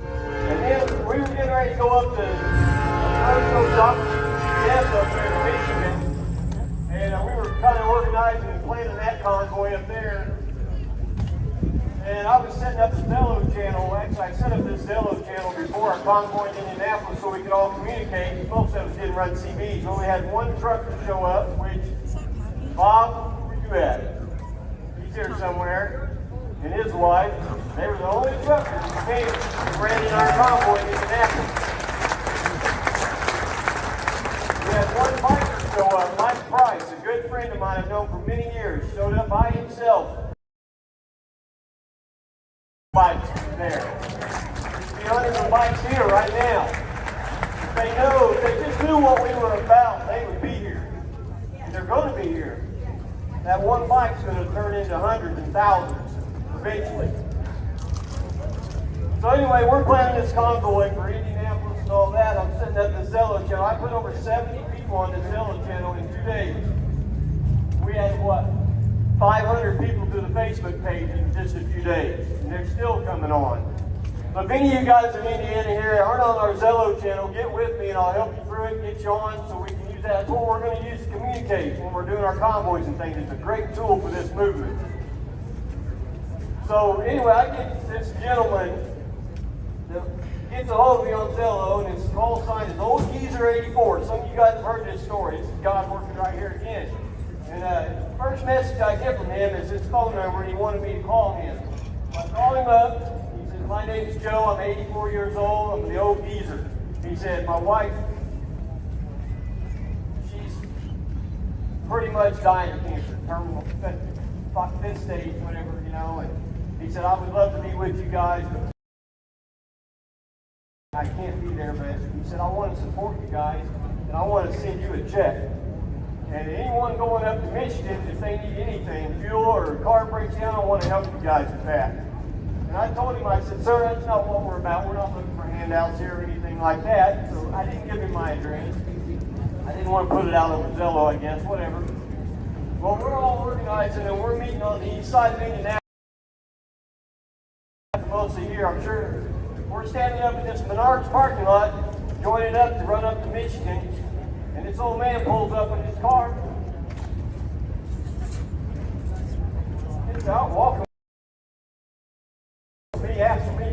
And then we were getting ready to go up to CBS up there in Michigan, and we were kind of organizing and planning that convoy up there. And I was setting up a Zello channel. Actually, I set up this Zello channel before our convoy in Indianapolis so we could all communicate. Most of us didn't run CBs. We only had one trucker show up, which, Bob, where you at? He's here somewhere. And his wife. They were the only truckers who came and ran in our convoy in Indianapolis. We had one biker show up, Mike Price, a good friend of mine I've known for many years, showed up by himself. Bikes there. There's hundreds of bikes here right now. If they just knew what we were about, they would be here. And they're going to be here. That one bike's going to turn into hundreds and thousands eventually. So anyway, we're planning this convoy for Indianapolis and all that. I'm setting up the Zello channel. I put over 70 people on the Zello channel in 2 days. We had what? 500 people to the Facebook page in just a few days, and they're still coming on. So if any of you guys in Indiana here aren't on our Zello channel, get with me and I'll help you through it, get you on so we can use that. That's what we're going to use to communicate when we're doing our convoys and things. It's a great tool for this movement. So anyway, I get this gentleman that gets a hold of me on Zello, and his call sign is Old Geezer 84. Some of you guys have heard this story. This is God working right here again. And the first message I get from him is his phone number, and he wanted me to call him. So I called him up. He said, my name's Joe. I'm 84 years old. I'm the old geezer. He said, my wife, she's pretty much dying of cancer, terminal, fifth stage, whatever, you know. And he said, I would love to be with you guys, but I can't be there. But he said, I want to support you guys, and I want to send you a check. And anyone going up to Michigan, if they need anything, fuel or a car breaks down, I want to help you guys with that. And I told him, I said, sir, that's not what we're about. We're not looking for handouts here or anything like that. So I didn't give him my address. I didn't want to put it out over Zello, I guess, whatever. Well, we're all organizing and we're meeting on the east side of Indianapolis. Mostly here, I'm sure. We're standing up in this Menards parking lot, joining up to run up to Michigan. And this old man pulls up in his car. He's out walking.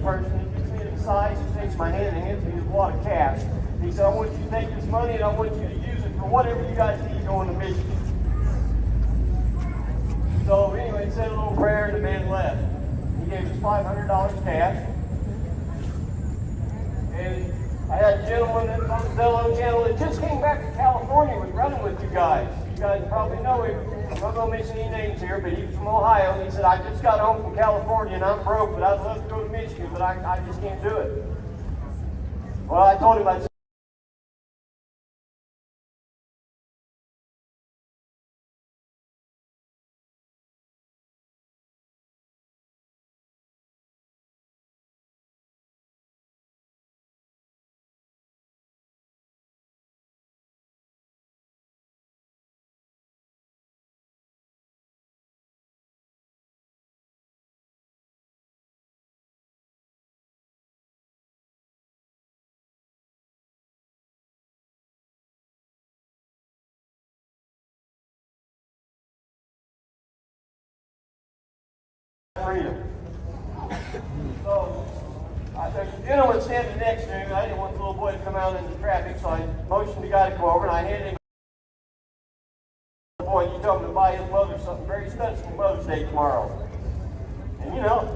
person. He gets me to the side, he takes my hand and hands me a wad of cash. He said, I want you to take this money and I want you to use it for whatever you guys need going to Michigan. So anyway, he said a little prayer and the man left. He gave us $500 cash. And I had a gentleman that on the Zello channel that just came back to California, was running with you guys. You guys probably know him. I'm not going to mention any names here, but he was from Ohio. And he said, I just got home from California and I'm broke, but I'd love to go to Michigan, but I just can't do it. Well, I told him, I said, freedom. So, there's a gentleman standing next to him. I didn't want the little boy to come out into traffic, so I motioned the guy to come over and I handed him the boy. You told him to buy his mother something very special for Mother's Day tomorrow. And you know,